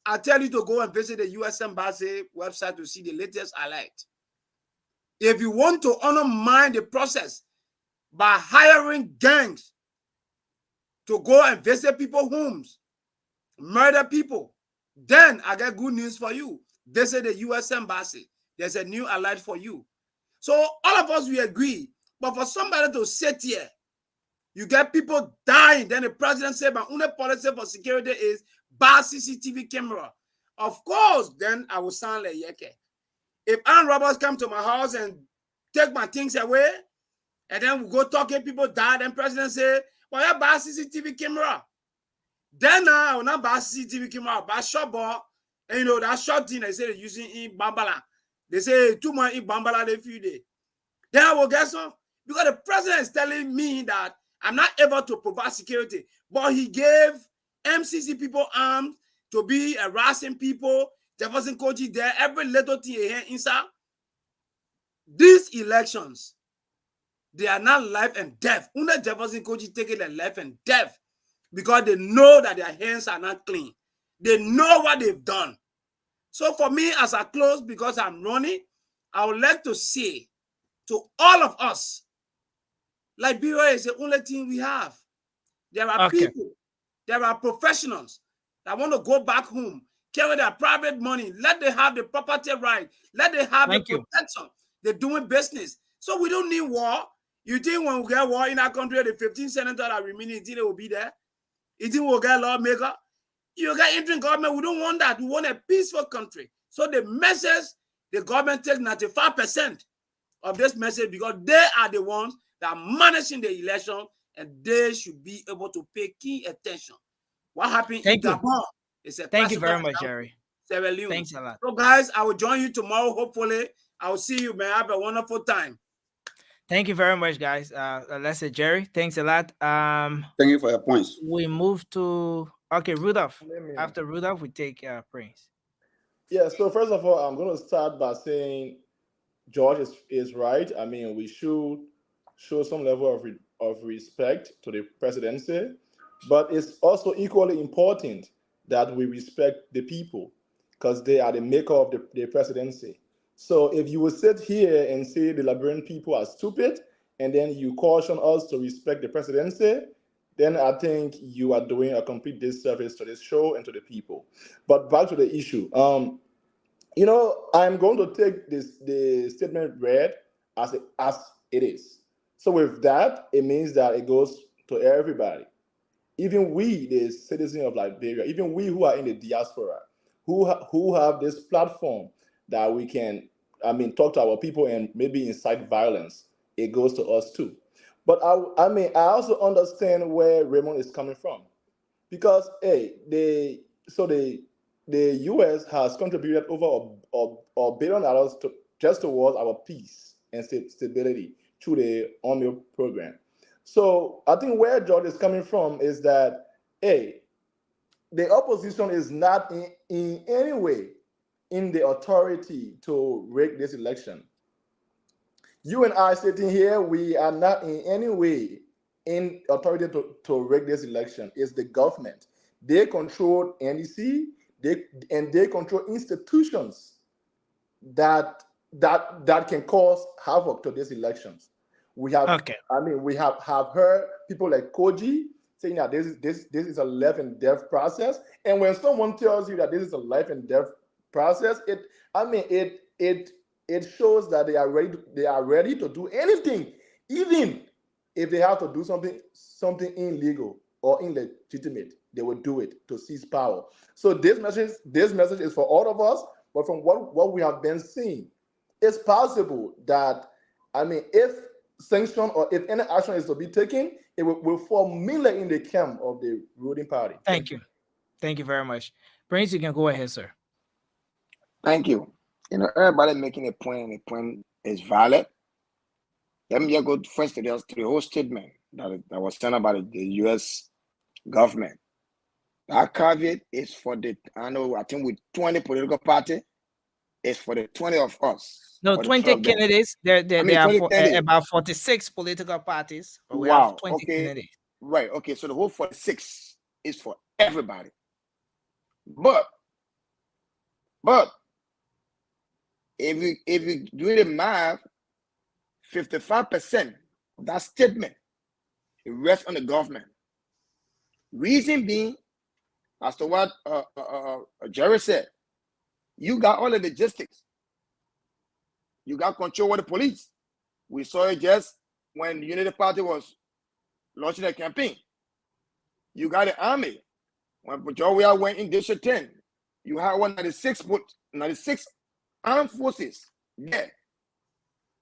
I tell you to go and visit the U.S. Embassy website to see the latest alert. If you want to undermine the process by hiring gangs to go and visit people's homes, murder people, then I got good news for you. Visit the U.S. Embassy. There's a new alert for you. So all of us, we agree. But for somebody to sit here, you get people dying. Then the president said, my only policy for security is buy CCTV camera. Of course, then I will sound like Yeke. If armed robbers come to my house and take my things away, and then we go talking, people die, then president say, well, I buy CCTV camera. Then I will not buy CCTV camera, I'll buy short ball. And that short thing they say they're using in Bambala. They say 2 months in Bambala they few days. Then I will get some. Because the president is telling me that I'm not able to provide security. But he gave MCC people arms to be harassing people. Jefferson Koji there, every little thing here inside. These elections, they are not life and death. Only Jefferson Koji taking their life and death because they know that their hands are not clean. They know what they've done. So for me, as I close, because I'm running, I would like to say to all of us, Liberia is the only thing we have. There are people, there are professionals that want to go back home, carry their private money, let them have the property right, let them have the protection. They're doing business. So we don't need war. You think when we get war in our country, the 15 senators that remain, you think they will be there? You think we'll get lawmaker? You get interim government. We don't want that. We want a peaceful country. So the message, the government takes 95% of this message because they are the ones that are managing the election and they should be able to pay key attention. What happened in Gabon is a Thank you very much, Jerry. Thanks a lot. So guys, I will join you tomorrow. Hopefully, I will see you. May have a wonderful time. Thank you very much, guys. Let's say Jerry. Thanks a lot. Thank you for your points. We move to Rudolph. After Rudolph, we take Prince. Yeah. So first of all, I'm going to start by saying George is right. I mean, we should show some level of respect to the presidency, but it's also equally important that we respect the people because they are the maker of the presidency. So if you will sit here and say the Liberian people are stupid, and then you caution us to respect the presidency, then I think you are doing a complete disservice to this show and to the people. But back to the issue. I'm going to take the statement read as it is. So with that, it means that it goes to everybody. Even we, the citizens of Liberia, even we who are in the diaspora, who have this platform that we can, talk to our people and maybe incite violence, it goes to us too. But I also understand where Raymond is coming from, because the U.S. has contributed over $1 billion just towards our peace and stability through the Army program. So I think where George is coming from is that, the opposition is not in any way in the authority to rig this election. You and I sitting here, we are not in any way in authority to rig this election. It's the government. They control NEC, they control institutions that can cause havoc to these elections. We have, we have heard people like Koji saying that this is a life and death process. And when someone tells you that this is a life and death process, it shows that they are ready to do anything, even if they have to do something illegal or illegitimate. They will do it to seize power. So this message is for all of us. But from what we have been seeing, it's possible that, if sanction or if any action is to be taken, it will fall mainly in the camp of the ruling party. Thank you. Thank you very much. Prince, you can go ahead, sir. Thank you. Everybody making a point, and the point is valid. Let me just go first to the whole statement that was sent about the U.S. government. That caveat is for I think with 20 political parties, it's for the 20 of us. No, 20 candidates. There are about 46 political parties, but we have 20 candidates. Right. Okay. So the whole 46 is for everybody. But if you do the math, 55% of that statement, it rests on the government. Reason being, as to what Jerry said, you got all the logistics. You got control of the police. We saw it just when the Unity Party was launching a campaign. You got the army. When Georgia went in District 10, you had 96 armed forces there.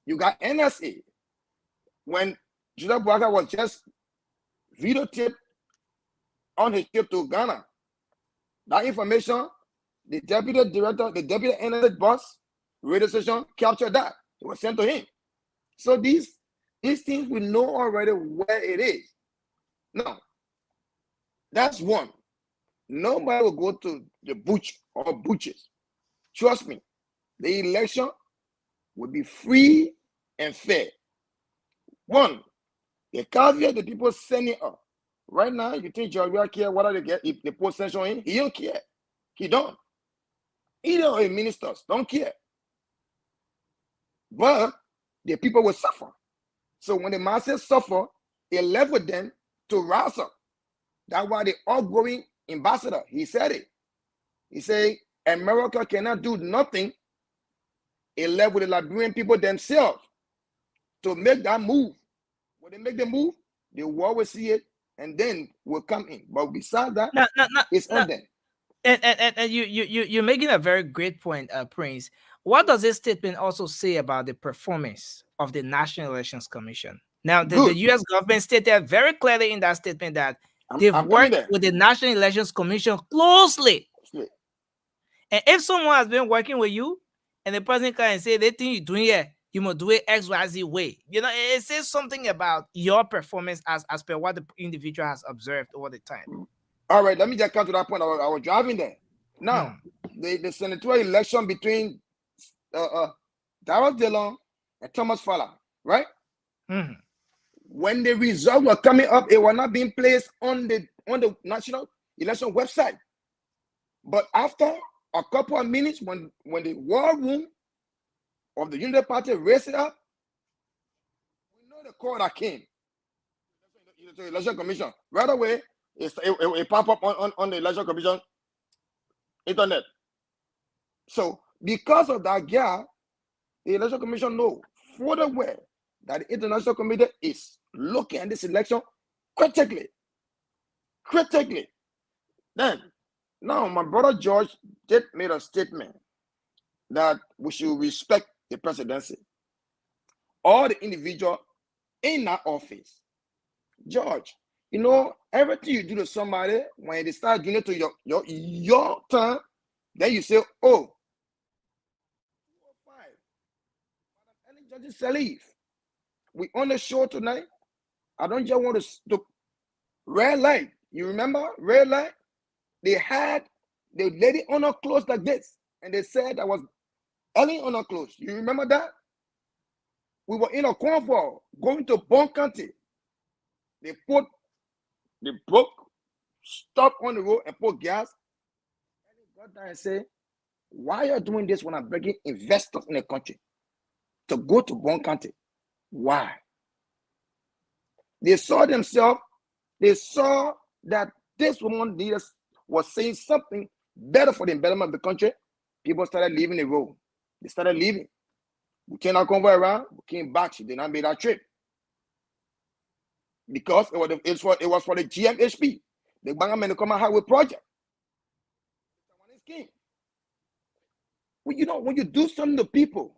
You got NSA. When Judah Braga was just videotaped on his trip to Ghana, that information, the deputy director, the deputy NSA boss, radio station captured that. It was sent to him. So these things we know already where it is. Now, that's one. Nobody will go to the butch or butchers. Trust me, the election will be free and fair. One, the caveat the people sending up. Right now, you think Georgia care what they get if they put sanction in? He don't care. He don't. Either of the ministers don't care. But the people will suffer. So when the masses suffer, it left with them to rise up. That's why the outgoing ambassador, he said it. He said, America cannot do nothing. It left with the Liberian people themselves to make that move. When they make the move, the world will see it and then will come in. But besides that, it's on them. And you're making a very great point, Prince. What does this statement also say about the performance of the National Elections Commission? Now, the U.S. government stated very clearly in that statement that they've worked with the National Elections Commission closely. And if someone has been working with you and the person can say they think you're doing it, you must do it XYZ way. You know, it says something about your performance as per what the individual has observed over the time. All right, let me just come to that point. I was driving there. Now, the senatorial election between Darrell Dillon and Thomas Fowler, right? When the results were coming up, it was not being placed on the National Election website. But after a couple of minutes, when the war room of the Unity Party raised it up, we know the call that came. The Election Commission. Right away, it popped up on the Election Commission internet. So because of that gap, the Election Commission knows further well that the International Committee is looking at this election critically. Then, now my brother George did made a statement that we should respect the presidency. All the individual in that office. George, you know, everything you do to somebody, when they start doing it to your turn, then you say, oh, 205. Any judges shall leave. We on the show tonight. I don't just want to red light. You remember red light? they had the lady on her clothes like this, and they said that was Ellen on her clothes. You remember that? We were in a convoy going to Bon County. They broke, stopped on the road and put gas. And they got down and said, why are you doing this when I'm bringing investors in the country to go to Bon County? Why? They saw themselves, they saw that this woman leaders was saying something better for the betterment of the country. People started leaving the road. They started leaving. We turned our convoy around, we came back. She did not make that trip. Because it was for the GMHP, the Bangamanukama Highway Project. Well, you know, when you do something to people,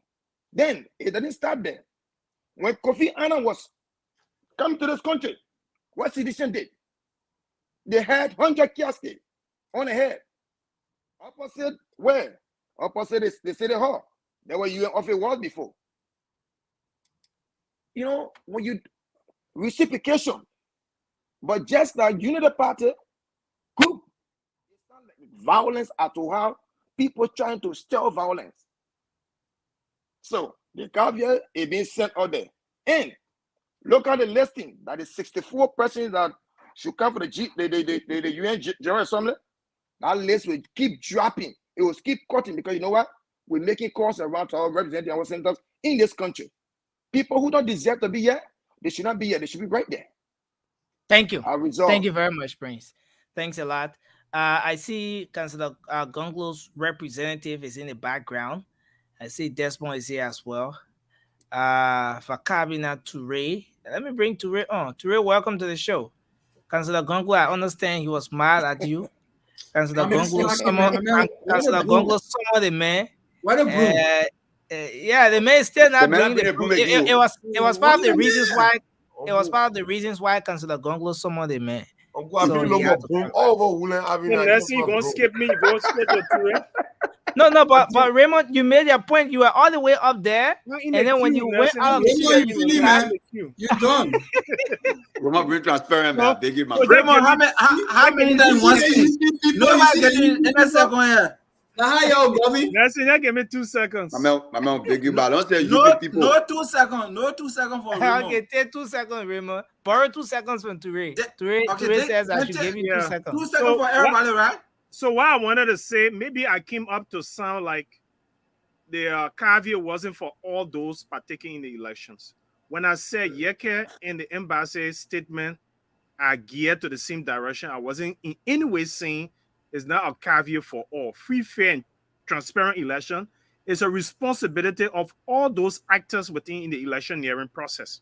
then it doesn't stop there. When Kofi Annan was coming to this country, what citizen did? They had 100 caskets on the head. Opposite where? Opposite the city hall. There were UN office was before. You know, when you reciprocation, but just like Unity Party group, it's not like violence at all. People trying to stir violence. So the caveat is being sent out there. And look at the listing. That is 64 persons that should come for the UN General Assembly. That list will keep dropping. It will keep cutting because you know what? We're making calls around to our representing our senators in this country. People who don't deserve to be here, they should not be here. They should be right there. Thank you. Thank you very much, Prince. Thanks a lot. I see Councillor Gonglo's representative is in the background. I see Desmond is here as well. Fakabina Toure. Let me bring Toure on. Toure, welcome to the show. Councillor Gonglo, I understand he was mad at you. Councillor Gonglo summoned the man. What a broom. Yeah, the man is still not bringing the broom. It was part of the reasons why. It was part of the reasons why Councillor Gonglo summoned the man. So you gonna skip me? Go skip the Toure. No, but Raymond, you made your point. You were all the way up there, and then when you went out of the queue, you're done. Raymond, be transparent, man. Beg you, man. Raymond, how many times one speech? Nobody getting in a second here. Now how y'all, Bobby? Nelson, give me 2 seconds. My man, beg you, but don't say no, people. No 2 seconds. No 2 seconds for Raymond. Okay, take 2 seconds, Raymond. Borrow 2 seconds from Toure. Toure says I should give you 2 seconds. 2 seconds for everybody, right? So what I wanted to say, maybe I came up to sound like the caveat wasn't for all those partaking in the elections. When I said Yeke and the embassy statement are geared to the same direction, I wasn't in any way saying it's not a caveat for all. Free, fair, and transparent election is a responsibility of all those actors within the electioneering process.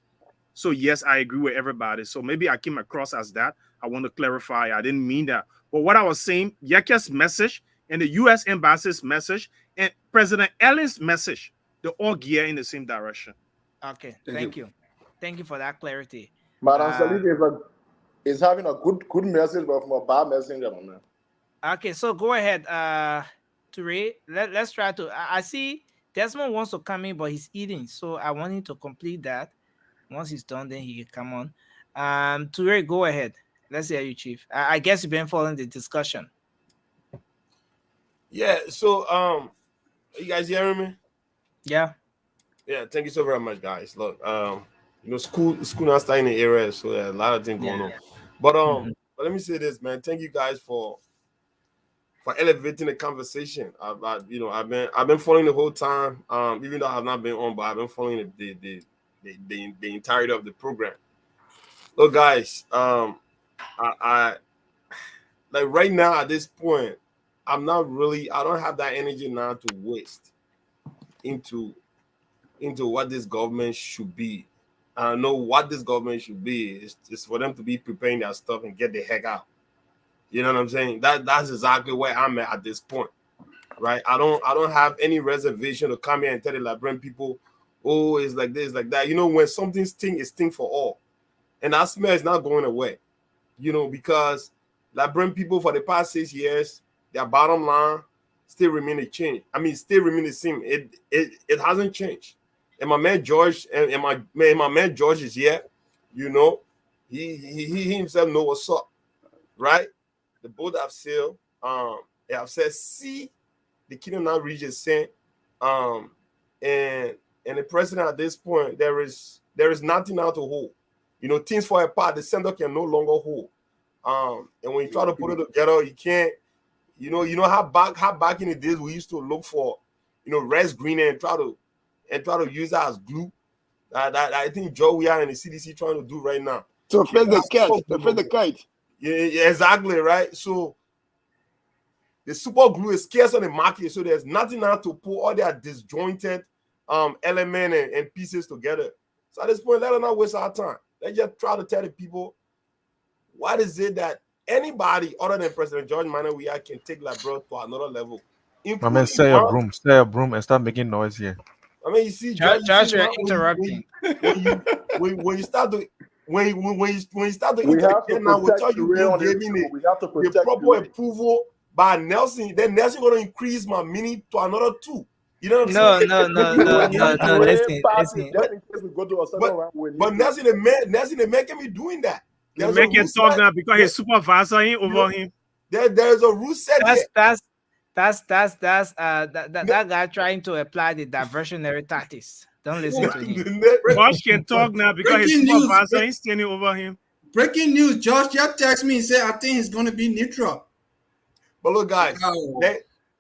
So yes, I agree with everybody. So maybe I came across as that. I want to clarify. I didn't mean that. But what I was saying, Yeke's message and the U.S. embassy's message and President Ellen's message, they're all geared in the same direction. Okay, thank you. Thank you for that clarity. Madam Salif is having a good message, but from a bad messenger, man. Okay, so go ahead, Toure. Let's try to. I see Desmond wants to come in, but he's eating, so I want him to complete that. Once he's done, then he can come on. Toure, go ahead. Let's hear you, Chief. I guess you've been following the discussion. Yeah. So, you guys hearing me? Yeah. Yeah. Thank you so very much, guys. Look, school now starting in the area, so a lot of things going on. But but let me say this, man. Thank you guys for elevating the conversation. I've been following the whole time. Even though I have not been on, but I've been following the entirety of the program. Look, guys, I like right now at this point, I don't have that energy now to waste into what this government should be. I know what this government should be is for them to be preparing their stuff and get the heck out. You know what I'm saying? That's exactly where I'm at this point, right? I don't have any reservation to come here and tell the Liberian people, oh, it's like this, like that. You know, when something sting, it sting for all, and that smell is not going away. You know, because Liberian people for the past 6 years, their bottom line still remain the same. It hasn't changed. And my man George and my man George is here. You know, he himself know what's up, right? The boat have sailed. They have said, see, the kingdom now reached a saying, and the president at this point, there is nothing now to hold. Things fall apart. The center can no longer hold. And when you try to put it together, you can't. How back in the days we used to look for, red, green, and try to use that as glue. That I think Joe, we are in the CDC trying to do right now. To fit the kite. Yeah, exactly, right. So the super glue is scarce on the market, so there's nothing now to put all their disjointed element and pieces together. So at this point, let us not waste our time. Let's just try to tell the people what is it that anybody other than President George Manuel Weah can take Liberia to another level. My man, say a broom, and start making noise here. I mean, you see, George, you're interrupting. When you start to when you start to We have to interject now protect without you Ray on being this giving show. We have to the protect proper Ray. approval by Nelson, then Nelson going to increase my mini to another 2. You know what I'm saying? No. Listen. Just in case we go to a second round, But Nelson the man can be doing that. The man can talk now because his supervisor ain't over him. There's a rule set here. That guy trying to apply the diversionary tactics. Don't listen to him. Josh can talk now because his supervisor ain't standing over him. Breaking news: Josh just texted me and said, "I think he's going to be neutral." But look, guys, let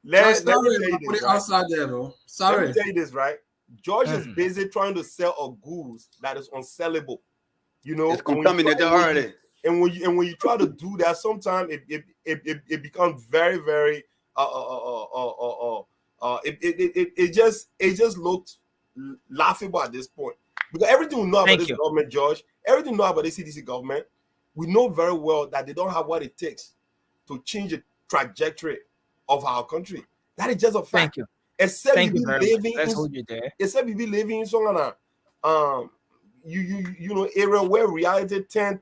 me tell you this, right? Outside there, though. Sorry. Let me tell you this, right? George is busy trying to sell a goods that is unsellable. It's contaminated already. And when you try to do that, sometimes it becomes very, very it just looks laughable at this point, because everything we know about this government, George, everything we know about the CDC government, we know very well that they don't have what it takes to change the trajectory of our country. That is just a fact. Thank you. Except Thank you you be very living much. Let's hold you there. Except you be living in some kind of area where reality tend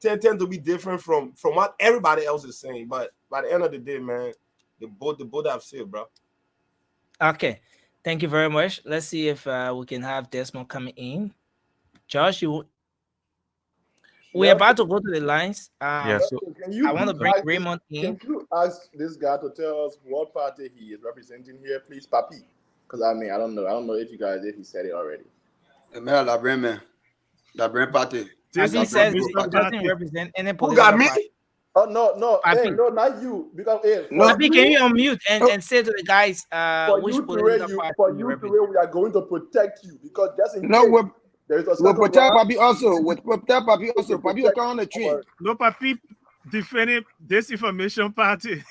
to be different from what everybody else is saying. But by the end of the day, man, the boat have sailed, bro. Okay, thank you very much. Let's see if we can have Desmond coming in. Josh, we're about to go to the lines. I want to bring Raymond in. Can you ask this guy to tell us what party he is representing here, please, Papi? Because I don't know if he said it already. La Brand Party. Papi says he doesn't represent any political Who got me? party. Oh no, Papi. hey, no, not you. Because Papi, can you unmute and say to the guys which political party for you to we are going to protect you, because just in case there is a we'll protect Papi also. Papi will come on the tree. No, Papi defending disinformation party.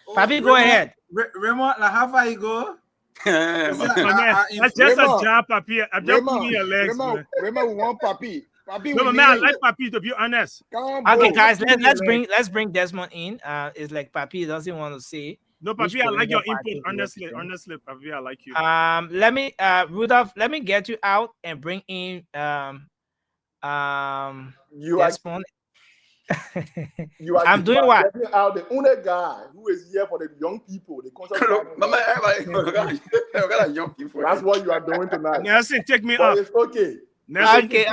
Papi, go ahead. Raymond, how far you go? That's just a job, Papi. I'm just pulling your legs, man. Raymond, we want Papi. No, man, I like Papi, to be honest. Okay, guys, let's bring Desmond in. It's like Papi doesn't want to say. No, Papi, I like your input. Honestly, Papi, I like you. Let me, Rudolph, let me get you out and bring in Desmond. I'm doing what? Out the only guy who is here for the young people. Young people. That's what you are doing tonight. Nelson, take me off. It's okay. Okay.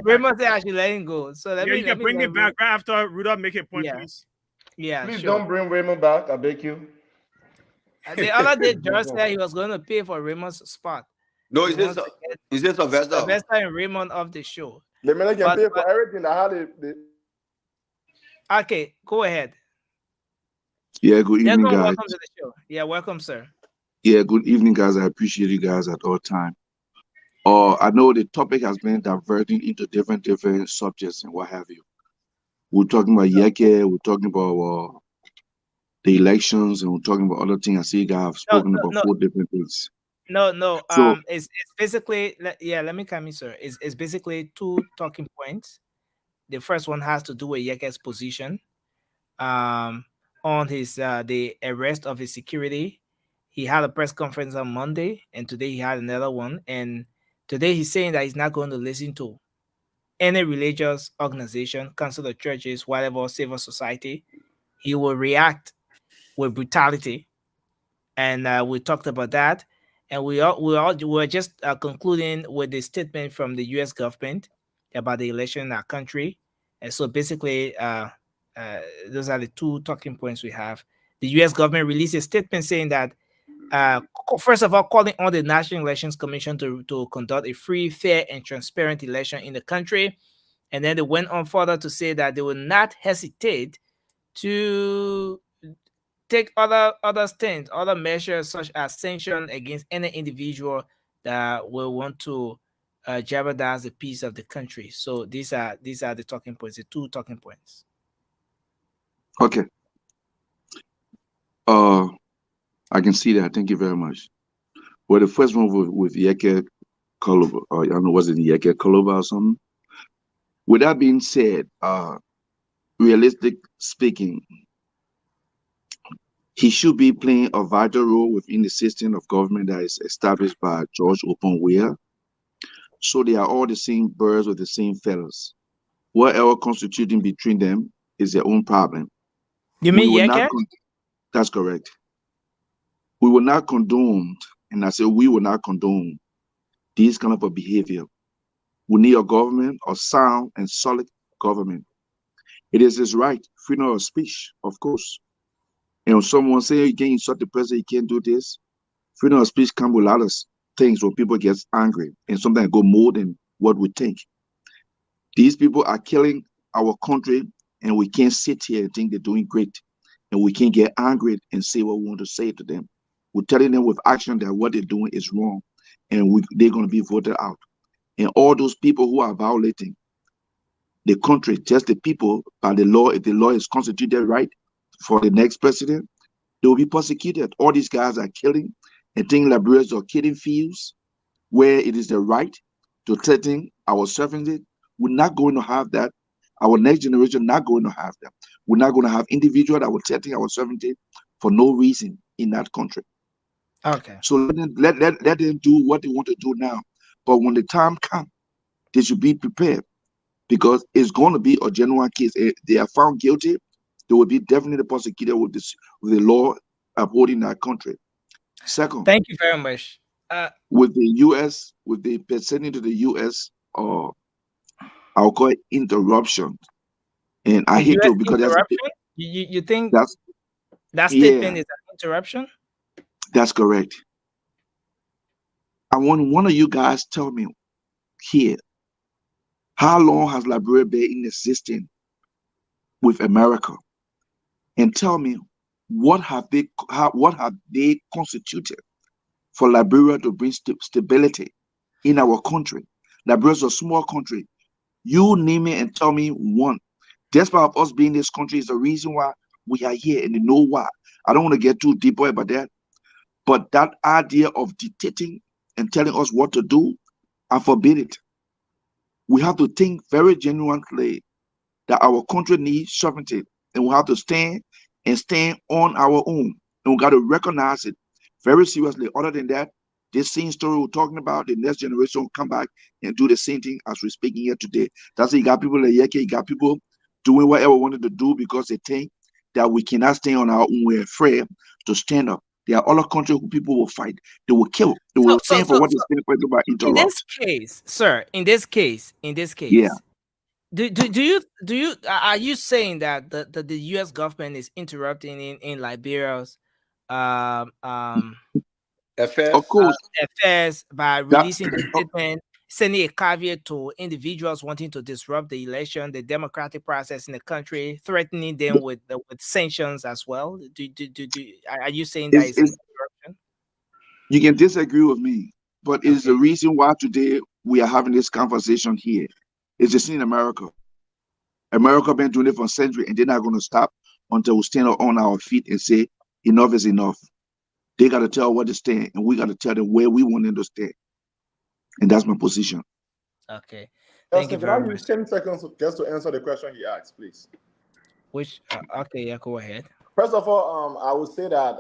Raymond said I should let him go. So you can bring it back right after Rudolph make a point, please. Yeah, please don't bring Raymond back. I beg you. The other day, George said he was going to pay for Raymond's spot. No, is this Sylvester? Sylvester and Raymond of the show. The man can pay for everything. Okay, go ahead. Yeah, good evening, guys. Welcome to the show. Yeah, welcome, sir. Yeah, good evening, guys. I appreciate you guys at all time. I know the topic has been diverting into different subjects and what have you. We're talking about Yeke, we're talking about the elections, and we're talking about other things. I see you guys have spoken about 4 different things. No. So, it's basically, let me come in, sir. It's basically 2 talking points. The first one has to do with Yeke's position on his the arrest of his security. He had a press conference on Monday, and today he had another one. And today he's saying that he's not going to listen to any religious organization, council of churches, whatever, civil society. He will react with brutality. And we talked about that. And we're just concluding with the statement from the U.S. government about the election in our country. And so basically, Those are the two talking points we have. The U.S. government released a statement saying that, first of all, calling on the National Elections Commission to conduct a free, fair, and transparent election in the country. And then they went on further to say that they will not hesitate to take other stands, other measures such as sanction against any individual that will want to jeopardize the peace of the country. So these are the talking points, the two talking points. Okay. I can see that. Thank you very much. Well, the first one with Yeke Koloba, or I don't know, was it Yeke Koloba or something? With that being said, realistic speaking, he should be playing a vital role within the system of government that is established by George Openweir. So they are all the same birds with the same feathers. Whatever constituting between them is their own problem. You mean Yeke? That's correct. We will not condone, and I say we will not condone this kind of a behavior. We need a government, a sound and solid government. It is his right, freedom of speech, of course. And when someone say you can't insult the president, you can't do this, freedom of speech comes with a lot of things when people get angry and sometimes go more than what we think. These people are killing our country, and we can't sit here and think they're doing great. And we can't get angry and say what we want to say to them. We're telling them with action that what they're doing is wrong, and they're going to be voted out. And all those people who are violating the country, just the people, by the law, if the law is constituted right for the next president, they will be prosecuted. All these guys are killing and taking Liberians or killing fields where it is the right to threaten our sovereignty. We're not going to have that. Our next generation not going to have that. We're not going to have individuals that will threaten our sovereignty for no reason in that country. Okay. So let them do what they want to do now. But when the time comes, they should be prepared, because it's going to be a genuine case. If they are found guilty, they will be definitely prosecuted with the law upholding that country. Second, thank you very much. With the U.S., with the pertaining to the U.S., I'll call it interruption, and I hate to, because interruption. You think that statement is an interruption? That's correct. I want one of you guys tell me here, how long has Liberia been in existence with America? And tell me, what have they constituted for Liberia to bring stability in our country? Liberia is a small country. You name it and tell me one. Despite of us being in this country is the reason why we are here, and you know why. I don't want to get too deep about that. But that idea of dictating and telling us what to do, I forbid it. We have to think very genuinely that our country needs sovereignty, and we have to stand on our own. And we got to recognize it very seriously. Other than that, this same story we're talking about, the next generation will come back and do the same thing as we're speaking here today. That's why you got people like Yeke, you got people doing whatever wanted to do because they think that we cannot stand on our own. We're afraid to stand up. There are other countries who people will fight. They will kill. They will stand for what they stand for. About interrupt. In this case, sir, in this case, yeah. Do you are you saying that the U.S. government is interrupting in Liberia's affairs by releasing the statement, sending a caveat to individuals wanting to disrupt the election, the democratic process in the country, threatening them with sanctions as well? Are you saying that it's an interruption? You can disagree with me, but it's the reason why today we are having this conversation here. It's just in America. America been doing it for a century, and they're not going to stop until we stand on our feet and say enough is enough. They got to tell what to stand, and we got to tell them where we want them to stand. And that's my position. Okay. Thank you very much. 10 seconds just to answer the question he asked, please. Which okay, yeah, go ahead. First of all, I would say that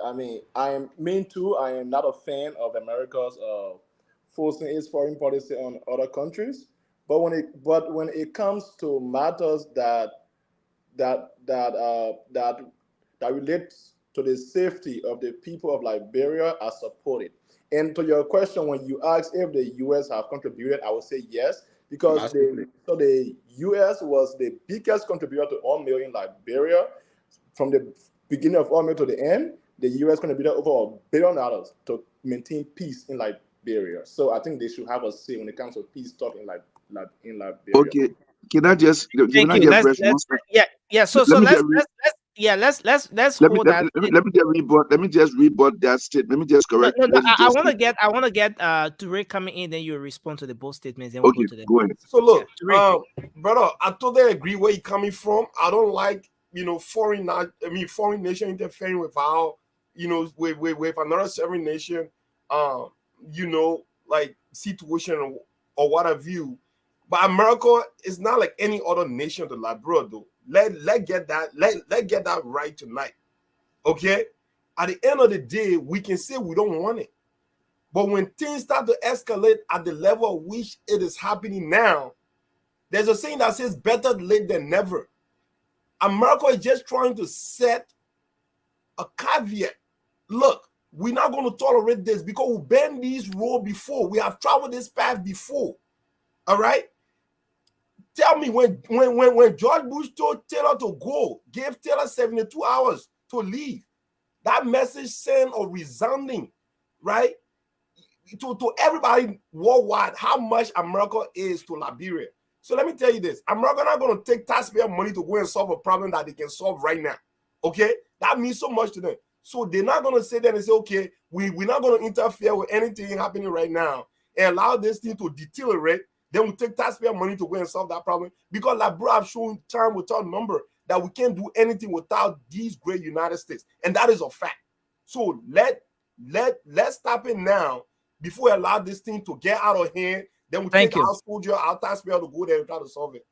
I am not a fan of America's forcing its foreign policy on other countries. But when it comes to matters that relates to the safety of the people of Liberia, I support it. And to your question, when you ask if the U.S. have contributed, I would say yes, because the U.S. was the biggest contributor to oil mill in Liberia. From the beginning of oil mill to the end, the U.S. contributed over $1 billion to maintain peace in Liberia. So I think they should have a say when it comes to peace talk in Liberia. Okay, can I just Thank you. Let's yeah. So let's hold that. Let me just rebut that statement. Let me just correct what you I just want to said. get Ture coming in, then you respond to the both statements, then we'll Okay, go to the go ahead. So look, Ture. brother, I totally agree where you're coming from. I don't like, foreign nation interfering with our, with another sovereign nation, like situation or what have you. But America is not like any other nation to Liberia, though. Let get that right tonight. Okay? At the end of the day, we can say we don't want it. But when things start to escalate at the level at which it is happening now, there's a saying that says better late than never. America is just trying to set a caveat. Look, we're not going to tolerate this because we've been these roads before. We have traveled this path before. All right? Tell me, when George Bush told Taylor to go, gave Taylor 72 hours to leave, that message sent a resounding, right, to everybody worldwide how much America is to Liberia. So let me tell you this. America not going to take taxpayer money to go and solve a problem that they can solve right now. Okay? That means so much to them. So they're not going to sit there and say, okay, we're not going to interfere with anything happening right now and allow this thing to deteriorate. Then we take taxpayer money to go and solve that problem. Because like bro, I've shown time without number that we can't do anything without these great United States. And that is a fact. So let's stop it now before we allow this thing to get out of hand. Then we take our soldier, our taxpayer to go there and try to solve it.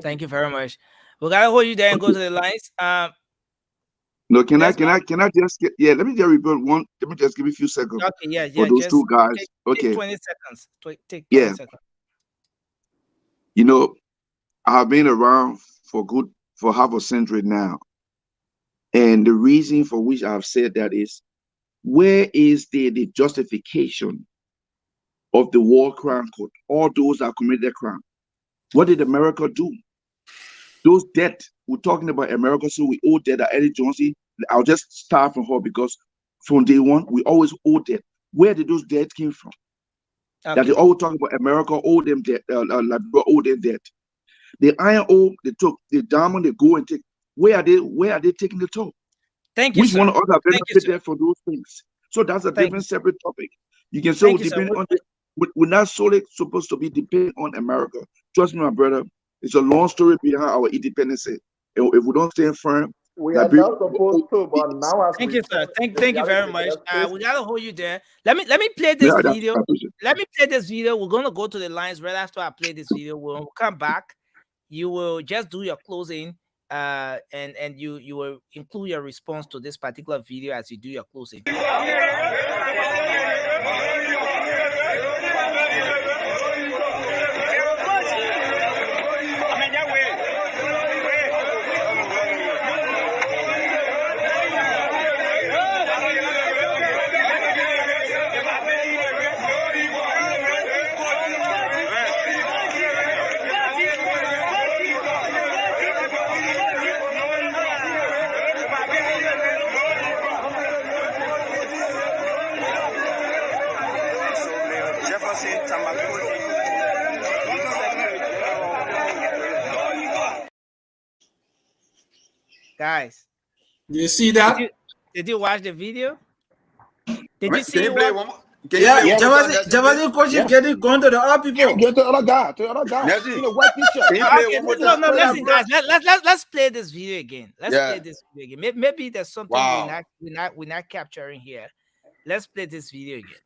Thank you very much. We gotta hold you there and go to the lines. No, can I just get, let me just rebuild one. Let me just give you a few seconds. Okay, for those two guys. Take 20 seconds. Take 20 seconds. I've been around for half a century now. And the reason for which I've said that is, where is the justification of the war crime court? All those that committed crime. What did America do? Those debt, we're talking about America, so we owe debt at Eddie Johnson. I'll just start from her because from day one, we always owe debt. Where did those debts came from? Okay. That they always talk about America owe them debt, owe them debt. The iron ore they took, the diamond they go and take. Where are they taking the toll? Thank you, Which sir. one of us benefited for those things? So that's a different separate topic. You can say we're not solely supposed to be dependent on America. Trust me, my brother. It's a long story behind our independence. And if we don't stand firm, we are not supposed to, but now thank you, sir. Thank you very much. We gotta hold you there. Let me play this video. Let me play this video. We're gonna go to the lines right after I play this video. We'll come back. You will just do your closing, and you will include your response to this particular video as you do your closing. Guys, you see that? Did you watch the video? Did you see play what? one more? Javasi coach is getting going to the other people. Get the other guy. Nancy, In a white t-shirt. can you play one more time? No, listen, guys. Let's play this video again. Play this video again. Maybe there's something we're not capturing here. Let's play this video again.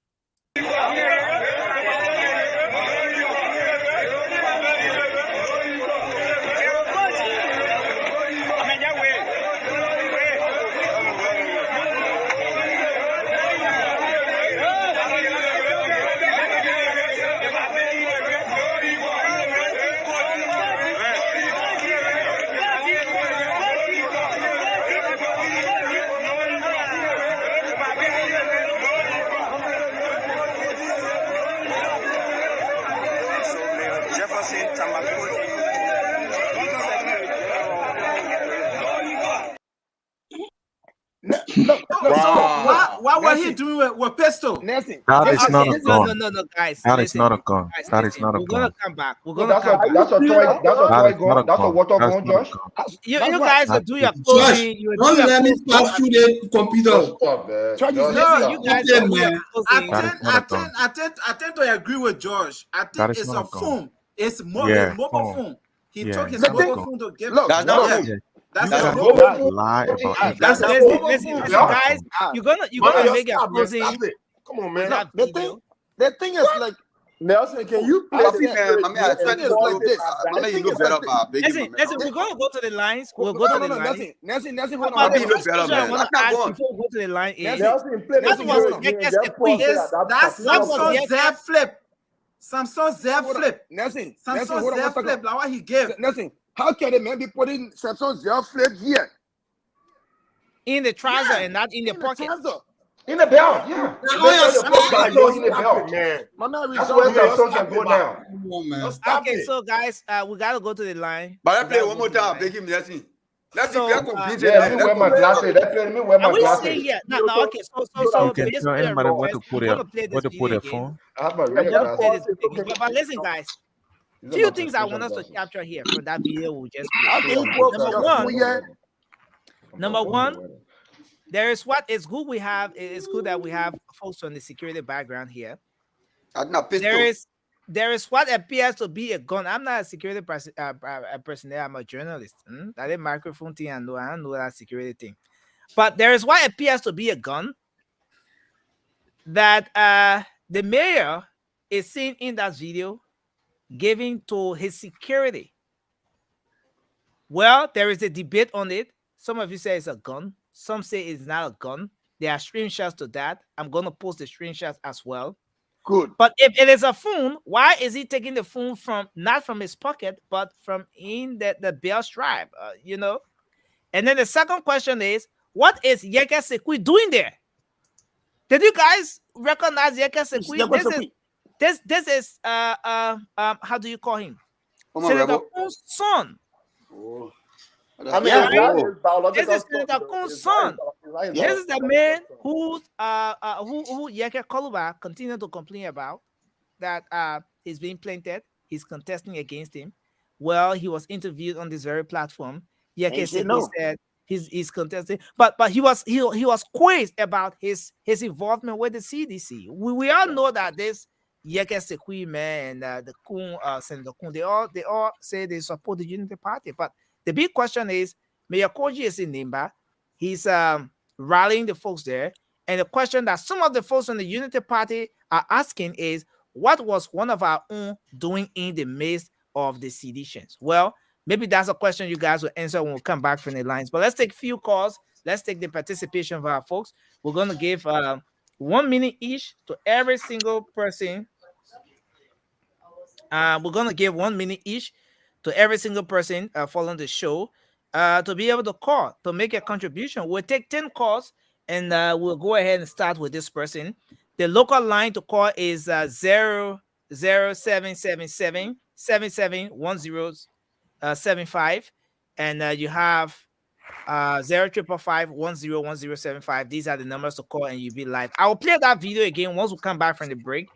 Look, look. So Wow. what were he Nelson, doing with pistol? Nelson. That This is is not a this is No, gun. guys. That is Listen, not a gun. guys, That is listen. not a We're gonna gun. come back. We're So gonna come back. that's a toy. That's a That toy is not a gun. That's a gun. water That's gun, not a Josh. gun. You that's right. guys That do your is closing. You do Don't your let me closing. pass through the computer. Just stop, man. Church is Just Listen, stop. you guys Okay, do your man. closing. That is not a gun. I tend to agree with George. I That think is it's not a a gun. phone. It's Yeah, mobile phone. phone. He Yeah, took it's his The not a thing. mobile gun. phone to give. Look, That's not look. phone. Yeah, That's you his can mobile Mobile phone. phone. lie about Ah, anything. That's his Listen, mobile listen, phone. It's listen, not a guys. gun. Ah, You're gonna Mario, make your stop, man. closing Stop it. Come on, with man. look. that The video. thing is like. Nelson, can you I play Papi, the said. man, video I mean, I The again expect thing and you is to pause like know. it this. at I The that mean, you thing know is video? better like this. about begging my Listen, man. listen. We're gonna go to the lines. We'll go No, to no, the no, lines. Nelson. Nelson, hold on, But hold the Papi, on. you know first better, question I man. want That's to not ask going. before we go to the line is Nelson, Nelson, play the what Nelson, video was hold on. again. Yekes Just pause Ekui? it at that That's What particular was point. Samsung Z Yekes? Flip. Samsung Z Hold on. Flip. Nelson, Samsung hold on Z 1 second. Flip. Like what he gave. Nelson, how can the man be putting Samsung Zero Flip here? In the trouser Yeah. and not in the In the pocket. trouser. In the belt, yeah. Now, Make sure on you your put side. Samsung in the Stop belt. it, man. My man That's resolved where it. Samsung Stop can it, go man. now. Come on, man. Just stop Okay, it. so guys, we gotta go to the line. But I We play gotta one go more to the time. line. Beg him, let's see. Let's see. So, Let's convince him, Yeah, let man. me wear Let's my convince glasses. him. Let me wear are my we glasses. saying yeah? No, So, okay. So, so that You we can based tell on your anybody where request, to put we're their gonna play where this to put video their again. phone. I have my We're real just gonna play pause glasses. this it video so again. But listen, guys, These are few my things I prescription want us to glasses. capture here from that video we just played. How can you put Number your one, phone here? number one, there is what it's good we have. It's good that we have folks from the security background here. That's not There pistol. is what appears to be a gun. I'm not a security personnel. I'm a journalist. That is microphone thing. I don't know that security thing. But there is what appears to be a gun that the mayor is seen in that video giving to his security. Well, there is a debate on it. Some of you say it's a gun. Some say it's not a gun. There are screenshots to that. I'm going to post the screenshots as well. Good. But if it is a phone, why is he taking the phone from not from his pocket, but from in the belt strap? You know. And then the second question is, what is Yekes Ekui doing there? Did you guys recognize Yekes Ekui? This is how do you call him? Come on, Senator Rebel. Kun's son. Oh. I mean, Yeah. it's not Oh. his biological This is son, Senator though. Kun's It's not his son. it's not his This is the biological man son. who Yeke Koluba continued to complain about that he's being planted. He's contesting against him. Well, he was interviewed on this very platform. Yeke said Sekui no. said he's contesting, but he was quizzed about his involvement with the CDC. We all know that this Yeke Sekui man and the Kun Senator Kun, they all say they support the Unity Party, but the big question is, Mayor Koji is in Nimba. He's rallying the folks there. And the question that some of the folks on the Unity Party are asking is, what was one of our own doing in the midst of the seditions? Well, maybe that's a question you guys will answer when we come back from the lines. But let's take a few calls. Let's take the participation of our folks. We're going to give 1 minute each to every single person. We're going to give 1 minute each to every single person following the show to be able to call, to make a contribution. We'll take 10 calls and we'll go ahead and start with this person. The local line to call is 0777 771075, and you have 0555 These are the numbers to call and you'll be live. I will play that video again once we come back from the break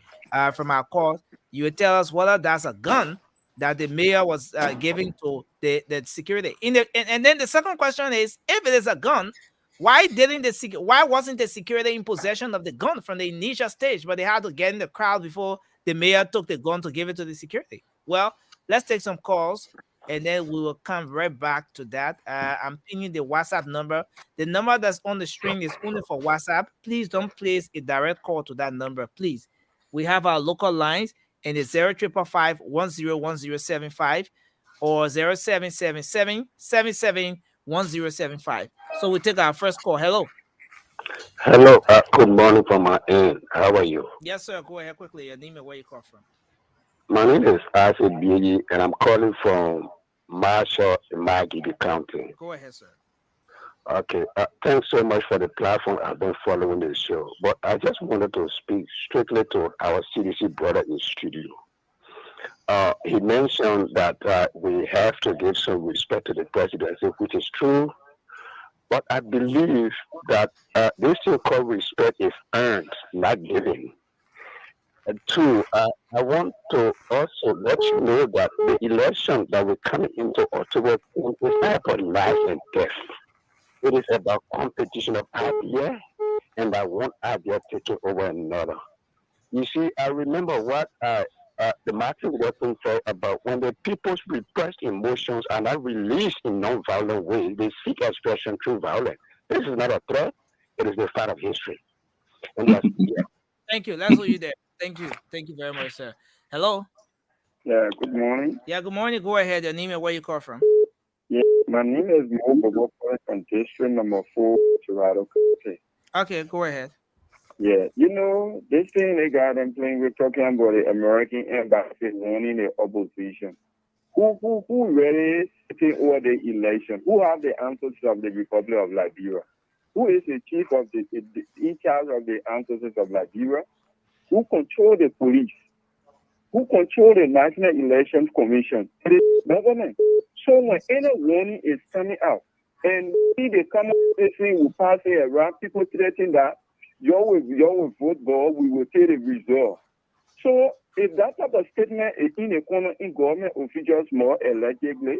from our call. You will tell us whether that's a gun that the mayor was giving to the security. And then the second question is, if it is a gun, why wasn't the security in possession of the gun from the initial stage, but they had to get in the crowd before the mayor took the gun to give it to the security? Well, let's take some calls and then we will come right back to that. I'm pinning the WhatsApp number. The number that's on the screen is only for WhatsApp. Please don't place a direct call to that number, please. We have our local lines, and it's 0555 or 0777 771075. So we take our first call. Hello. Hello. Good morning from my end. How are you? Yes, sir. Go ahead quickly. Your name and where you call from. My name is Isaac Biegi, and I'm calling from Marshall in Maggie County. Go ahead, sir. Okay. Thanks so much for the platform. I've been following the show, but I just wanted to speak strictly to our CDC brother in studio. He mentioned that we have to give some respect to the presidency, which is true. But I believe that this thing called respect is earned, not given. And two, I want to also let you know that the election that we're coming into October is not about life and death. It is about competition of idea and that one idea taking over another. You see, I remember what the Martin Luther King said about when the people's repressed emotions are not released in non-violent ways, they seek expression through violence. This is not a threat; it is the fact of history. And that's Thank you. Let's hold you there. Thank you. Thank you very much, sir. Hello. Yeah, good morning. Yeah, good morning. Go ahead. Your name and where you call from. Yeah, my name is Mo Bobo calling from district number 4, Toronto County. Okay, go ahead. Yeah, this thing they got them playing, we're talking about the American embassy warning the opposition. Who really sitting over the election? Who have the answers of the Republic of Liberia? Who is the chief of in charge of the answers of Liberia? Who control the police? Who control the National Elections Commission? It is government. So when any warning is coming out, and they come up with this thing, will pass it around, people threaten that you will vote, but we will take the result. So if that type of statement is in a corner in government officials more allegedly,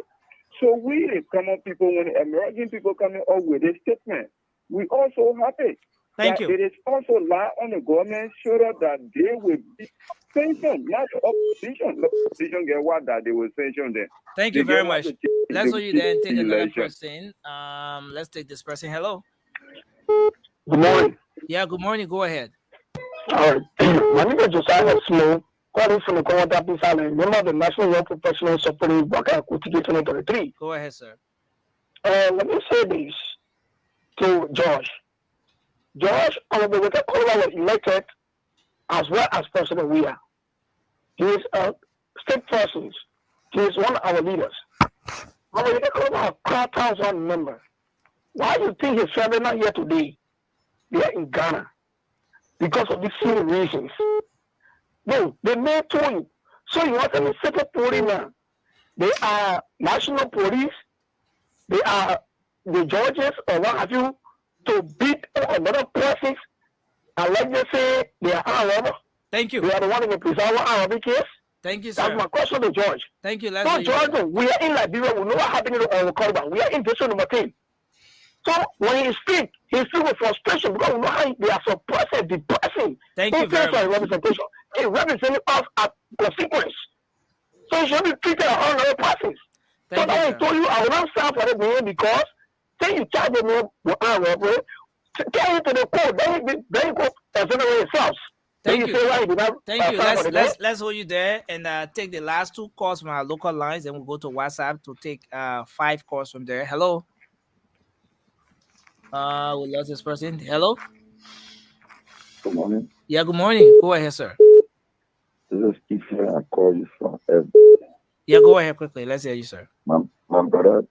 so we the common people, when the American people coming up with a statement, we also happy. Thank you. It is also lie on the government so that they will be sanctioned, not the opposition. The opposition get what that they will sanction them. Thank you very much. Let's hold you there and take another person. Let's take this person. Hello. Good morning. Yeah, good morning. Go ahead. All right. My name is Josiah Slow, calling from the Congo Tapis Island, member of the National Young Professionals supporting Baka Kuti 2023. Go ahead, sir. Let me say this to George. George, Honorable Weka Kola was elected as well as President Weah. He is a state person. He is one of our leaders. Honorable Weka Kola has 5,000 members. Why do you think his family not here today? They are in Ghana. Because of these same reasons. No, they may tell you. So you want to set up police now. They are national police. They are the judges or what have you to beat another person. And let's just say they are armed. Thank you. They are the one in the preserve Arabic case. Thank you, sir. That's my question to George. Thank you. So George, we are in Liberia. We know what happened on the corridor. We are in district number 10. So when he speaks with frustration because we know how they are suppressing, depressing. Thank you very much. Representation. They represent us as consequence. So you should be treated as another persons. So that I told you I will not stand for the man because say you charge the man with robbery, carry it to the court, then you go exonerate yourselves. Thank you. Thank you. Let's hold you there and take the last two calls from our local lines, and we'll go to WhatsApp to take 5 calls from there. Hello. We lost this person. Hello. Good morning. Yeah, good morning. Go ahead, sir. This is Stephen. I call you from FB. Yeah, go ahead quickly. Let's hear you, sir. My brother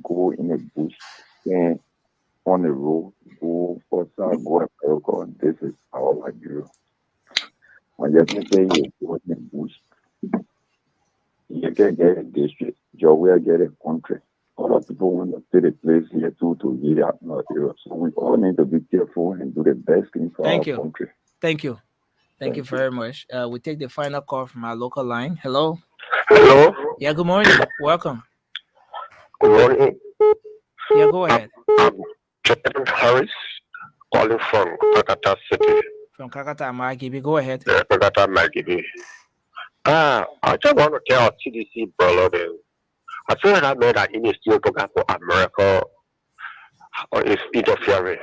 go in a bush, stand on the road, go outside, go to America, and this is our Liberia. When you say you go in the bush, you can get a district, you will get a country. A lot of people want to see the place here too to get out of here. So we all need to be careful and do the best thing for our country. Thank you. Thank you very much. We take the final call from our local line. Hello. Hello. Yeah, good morning. Welcome. Good morning. Yeah, go ahead. I'm Jonathan Harris, calling from Kakata City. From Kakata, Magibi. Go ahead. Yeah, Kakata, Magibi. I just want to tell CDC brother that I feel like I know that he is still talking for America or is interfering.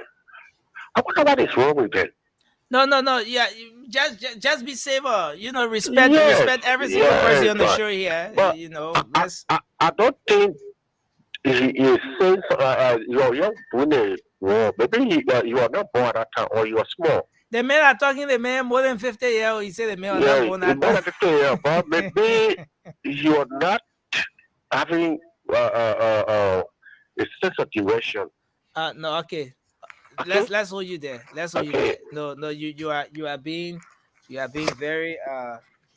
I wonder what is wrong with them. No. Yeah, just be safe. Respect every single person on the show here. But I don't think he is saying you're doing it wrong. Maybe you are not born at that time or you are small. The men are talking. The man more than 50 years old. He said the man are not born at more than 50 years, but maybe you are not having a situation. No, okay. Let's hold you there. Let's hold you there. No, you are being very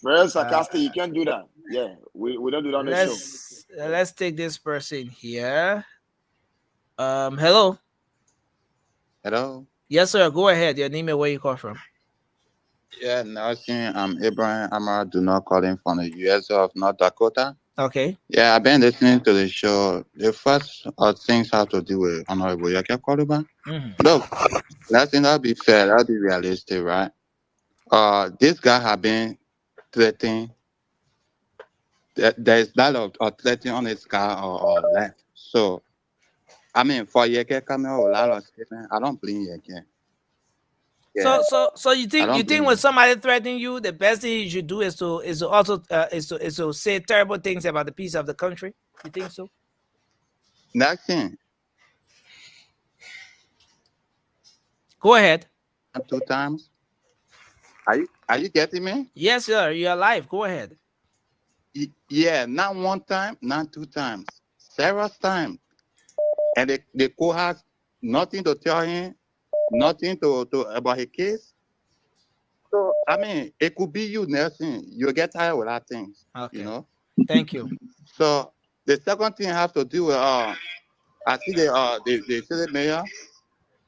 very sarcastic. You can't do that. Yeah, we don't do that on the show. Let's take this person here. Hello. Hello. Yes, sir. Go ahead. Your name and where you call from. Yeah, Nelson. I'm Abraham Amara. Do not calling from the U.S. of North Dakota. Okay. Yeah, I've been listening to the show. The first things have to do with Honorable Yake Koluba. Look, let's not be fair. Let's be realistic, right? This guy have been threatening. There is a lot of threatening on his car or left. So, I mean, for Yeke coming out with a lot of statement, I don't blame Yeke. Yeah. So you think when somebody threatening you, the best thing you should do is to also say terrible things about the peace of the country? You think so? Next thing. Go ahead. 2 times. Are you getting me? Yes, sir. You're alive. Go ahead. Yeah, not 1 time, not 2 times, several times. And the court has nothing to tell him, nothing to about his case. So I mean, it could be you, Nelson. You get tired with that things. Okay. You know. Thank you. So the second thing I have to do with I see the city mayor.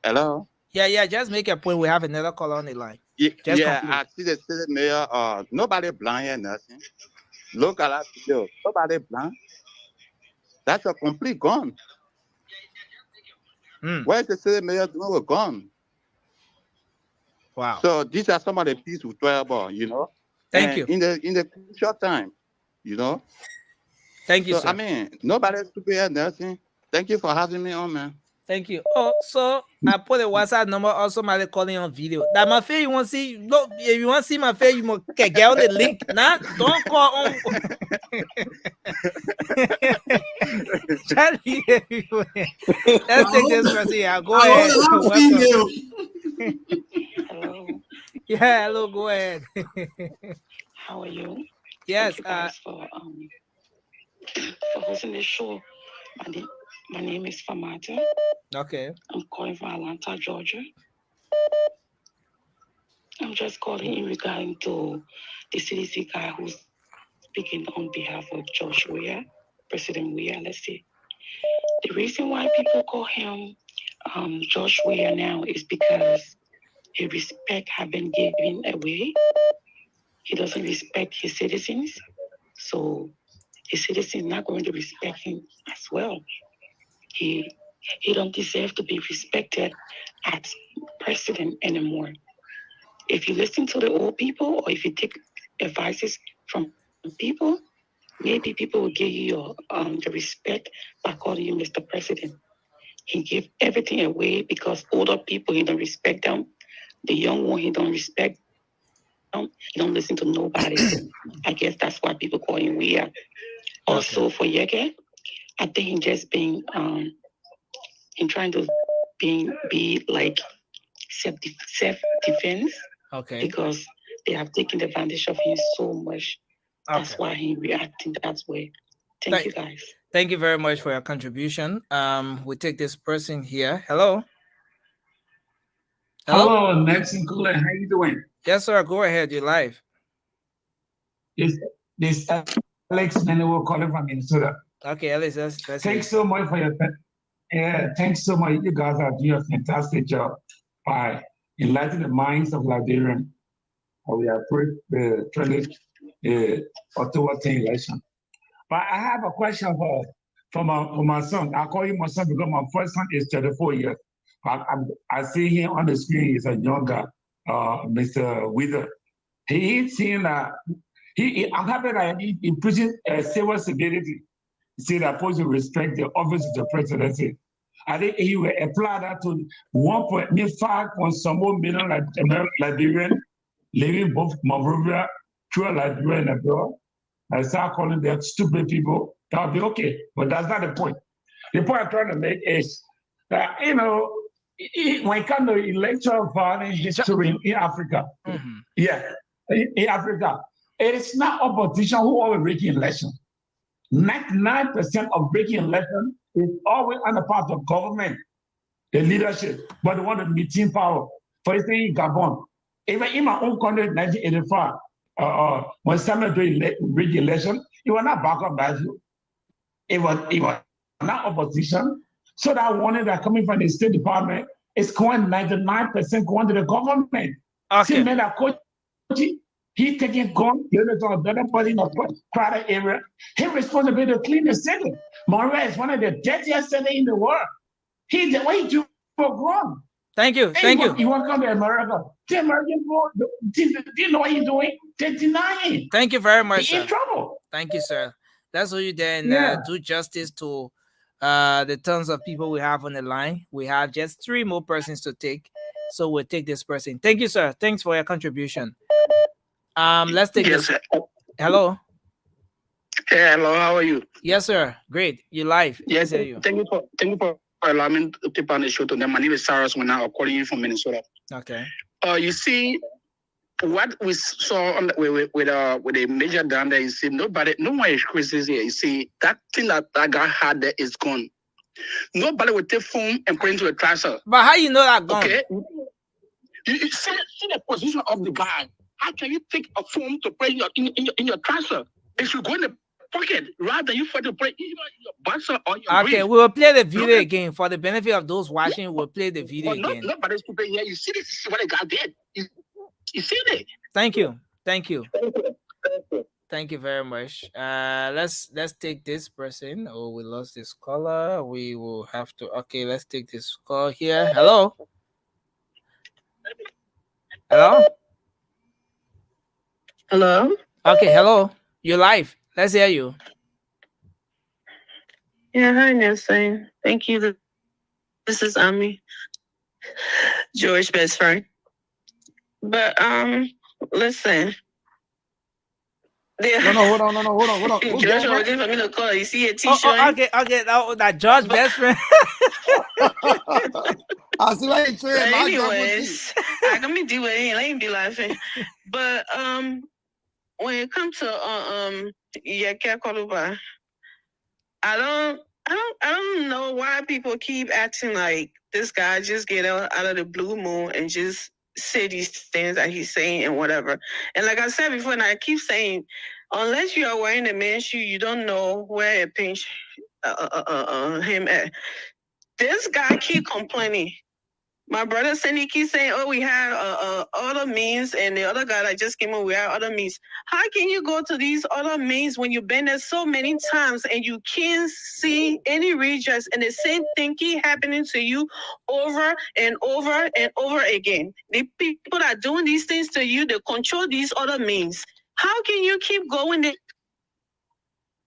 Hello. Yeah. Just make a point. We have another caller on the line. Just Yeah, complete. I see the city mayor. Nobody blind here, Nelson. Look at that video. Nobody blind. That's a complete gun. Where's the city mayor doing with gun? Wow. So these are some of the pieces we talk about, you know. Thank And you. in the crucial time, you know. Thank you, so, sir. I mean, nobody's prepared nothing. Thank you for having me on, man. Thank you. Oh, so I put a WhatsApp number also somebody calling on video. That my face, you want to see? Look, if you want to see my face, you must get on the link. Nah, don't call on. Charlie, let's take this person here. Go ahead. Hello. Yeah, hello. Go ahead. How are you? Yes. Thank you guys for hosting this show. My name is Famata. Okay. I'm calling from Atlanta, Georgia. I'm just calling in regarding to the CDC guy who's speaking on behalf of George Weah, President Weah, let's say. The reason why people call him George Weah now is because his respect has been given away. He doesn't respect his citizens, so his citizens not going to respect him as well. He don't deserve to be respected as president anymore. If you listen to the old people or if you take advices from people, maybe people will give you the respect by calling you Mr. President. He give everything away because older people, he don't respect them. The young one, he don't respect them. He don't listen to nobody. So I guess that's why people call him Weah. Also for Yeke, I think he just being in trying to be like self-defense. Okay. Because they have taken advantage of him so much. That's why he reacting that way. Thank you guys. Thank you very much for your contribution. We take this person here. Hello. Hello, Nelson Cooler. How you doing? Yes, sir. Go ahead. You're live. This Alex Manuel calling from Minnesota. Okay, Alex. Thanks so much for your thanks so much. You guys are doing a fantastic job by enlightening the minds of Liberians. We are trying October 10 election. But I have a question for my son. I call him my son because my first son is 34 years. I see him on the screen. He's a younger Mr. Wither. He's seeing that I'm happy that he preaches civil civility. He said that supposed to respect the office of the presidency. I think he will apply that to 1.5 some more million Liberians living both Monrovia, through Liberia and abroad. I start calling them stupid people. That'll be okay, but that's not the point. The point I'm trying to make is that, you know, when it comes to electoral violence history in Africa, in Africa, it is not opposition who always breaking election. 99% of breaking election is always on the part of government, the leadership, but they want to maintain power. For instance, in Gabon, even in my own country in 1985, when Samuel rigged election, it was not back up by you. It was not opposition. So that money that coming from the State Department is going 99% going to the government. Okay. See, man, that coach, he taking gun, giving it to another person in a crowded area. His responsibility to clean the city. Monroe is one of the dirtiest cities in the world. He did what he do for grown. Thank you. Thank you. You want to come to America? The American people, do you know what he's doing? They're denying. Thank you very much, He's sir. in trouble. Thank you, sir. Let's hold you there and Yeah. do justice to the tons of people we have on the line. We have just 3 more persons to take, so we'll take this person. Thank you, sir. Thanks for your contribution. Let's take this. Hello. Hey, hello. How are you? Yes, sir. Great. You live. Yes, Yes, you. thank you for allowing me to take on the show today. My name is Cyrus when I'm calling you from Minnesota. Okay. You see, what we saw on the, with a major down there, you see, no one is crazy here. You see, that thing that guy had there is gone. Nobody will take phone and put into a tracer. But how you know that gone? Okay. You see the position of the guy. How can you take a phone to put in your tracer? It should go in the pocket rather than you try to put it in your boxer or your Okay, brief. we will play the video again for the benefit of those watching. We'll play the video again. Nobody's stupid here. You see this is what the guy did. You see it. Thank you. Thank you. Thank you very much. Let's take this person. Oh, we lost this caller. We will have to. Okay, let's take this call here. Hello. Hello. Hello. Okay. Hello. You're live. Let's hear you. Yeah. Hi, Nelson. Thank you. This is Ami, George's best friend. But listen. No, hold on. George waiting for me to call. You see a T-shirt? Okay. That George best friend. I see what you saying. Anyways, I can be do it. Let me be laughing. But when it comes to Yeke Koluba, I don't know why people keep acting like this guy just get out of the blue moon and just say these things that he's saying and whatever. And like I said before, and I keep saying, unless you are wearing a man's shoe, you don't know where it pinch him at. This guy keep complaining. My brother Cindy keeps saying, "Oh, we had other means," and the other guy that just came in, we had other means. How can you go to these other means when you've been there so many times and you can't see any redress, and the same thing keep happening to you over and over and over again? The people that are doing these things to you, they control these other means. How can you keep going there?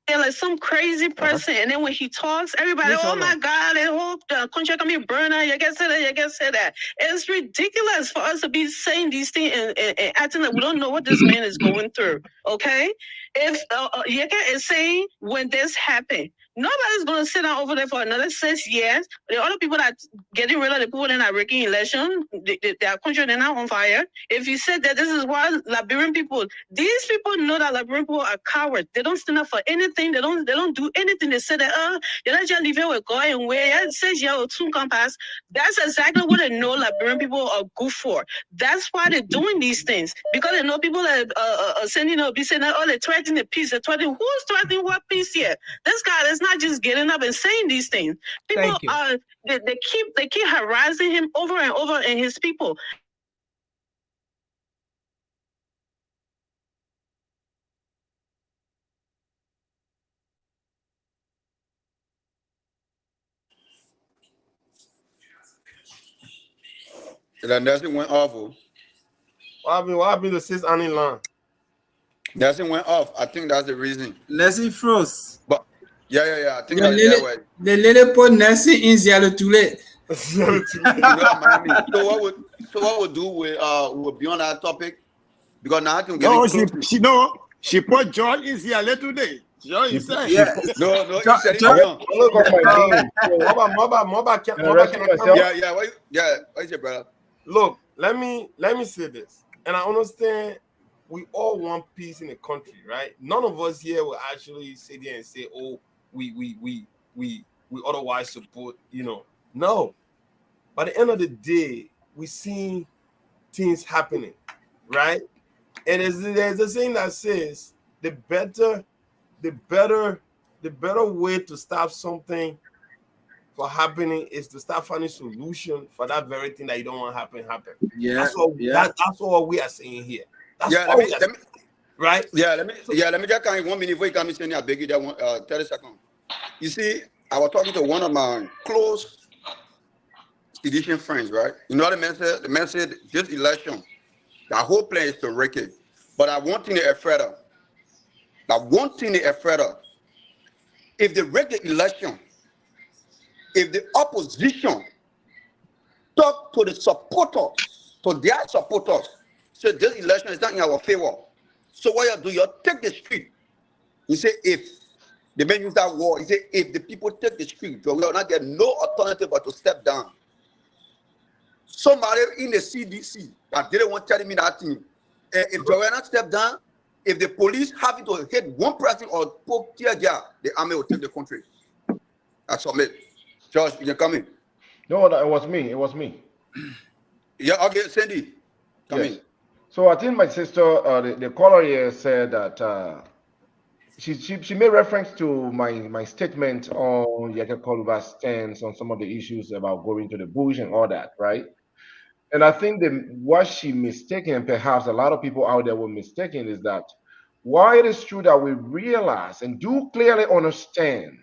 Like some crazy person, and then when he talks, everybody, oh my God, I hope the country can be burned out. You can say that, you can say that. It's ridiculous for us to be saying these things and acting like we don't know what this man is going through. Okay, if Yeka is saying when this happened, nobody's gonna sit down over there for another 6 years. The other people that getting rid of the people that are rigging election, their country they're not on fire. If you said that this is why Liberian people, these people know that Liberian people are cowards. They don't stand up for anything. They don't do anything. They say that you're not just living with God and where it says you're soon come pass. That's exactly what they know Liberian people are good for. That's why they're doing these things, because they know people that are sending up, be saying that they're threatening the peace. They're threatening who's threatening what peace here? This guy is not just getting up and saying these things. People are they keep harassing him over and over and his people. That Nelson went awful. What happened to sis Annie Lan? Nelson went off. I think that's the reason. Nelson froze. But yeah. I think that's that way. The little put Nelson in Zia Tule. So what would do with be on that topic? Because now I can get she put George in here today. George is saying. Yeah. No, he said it's young. Yeah. What is it, brother? Look, let me say this, and I understand we all want peace in the country, right? None of us here will actually sit there and say, "Oh, we otherwise support," No. By the end of the day, we see things happening, right? And there's a saying that says the better way to stop something for happening is to start finding solution for that very thing that you don't want to happen. Yeah, That's all. yeah. That's all we are saying here. That's Yeah, all we are saying, right? let me just kind of 1 minute before you come in, I beg you that 30 seconds. You see, I was talking to one of my close sedition friends, right? You know what the man said? The man said this election, the whole plan is to wreck it. But I want thing to afraid of. If they wreck the election, if the opposition talk to the supporters, to their supporters, say this election is not in our favor. So what you do, you take the street. You say if the men use that word, he say if the people take the street, we will not get no alternative but to step down. Somebody in the CDC that didn't want to tell me that thing. If they will not step down, if the police have to hit one person or poke tear gas, the army will take the country. That's all, mate. Josh, you're coming. No, it was me. It was me. Yeah, okay, Sandy. Come Yes. in. So I think my sister, the caller here said that she made reference to my statement on Yaka Koluba's stance on some of the issues about going to the bush and all that, right? And I think what she mistaken, perhaps a lot of people out there were mistaken, is that while it is true that we realize and do clearly understand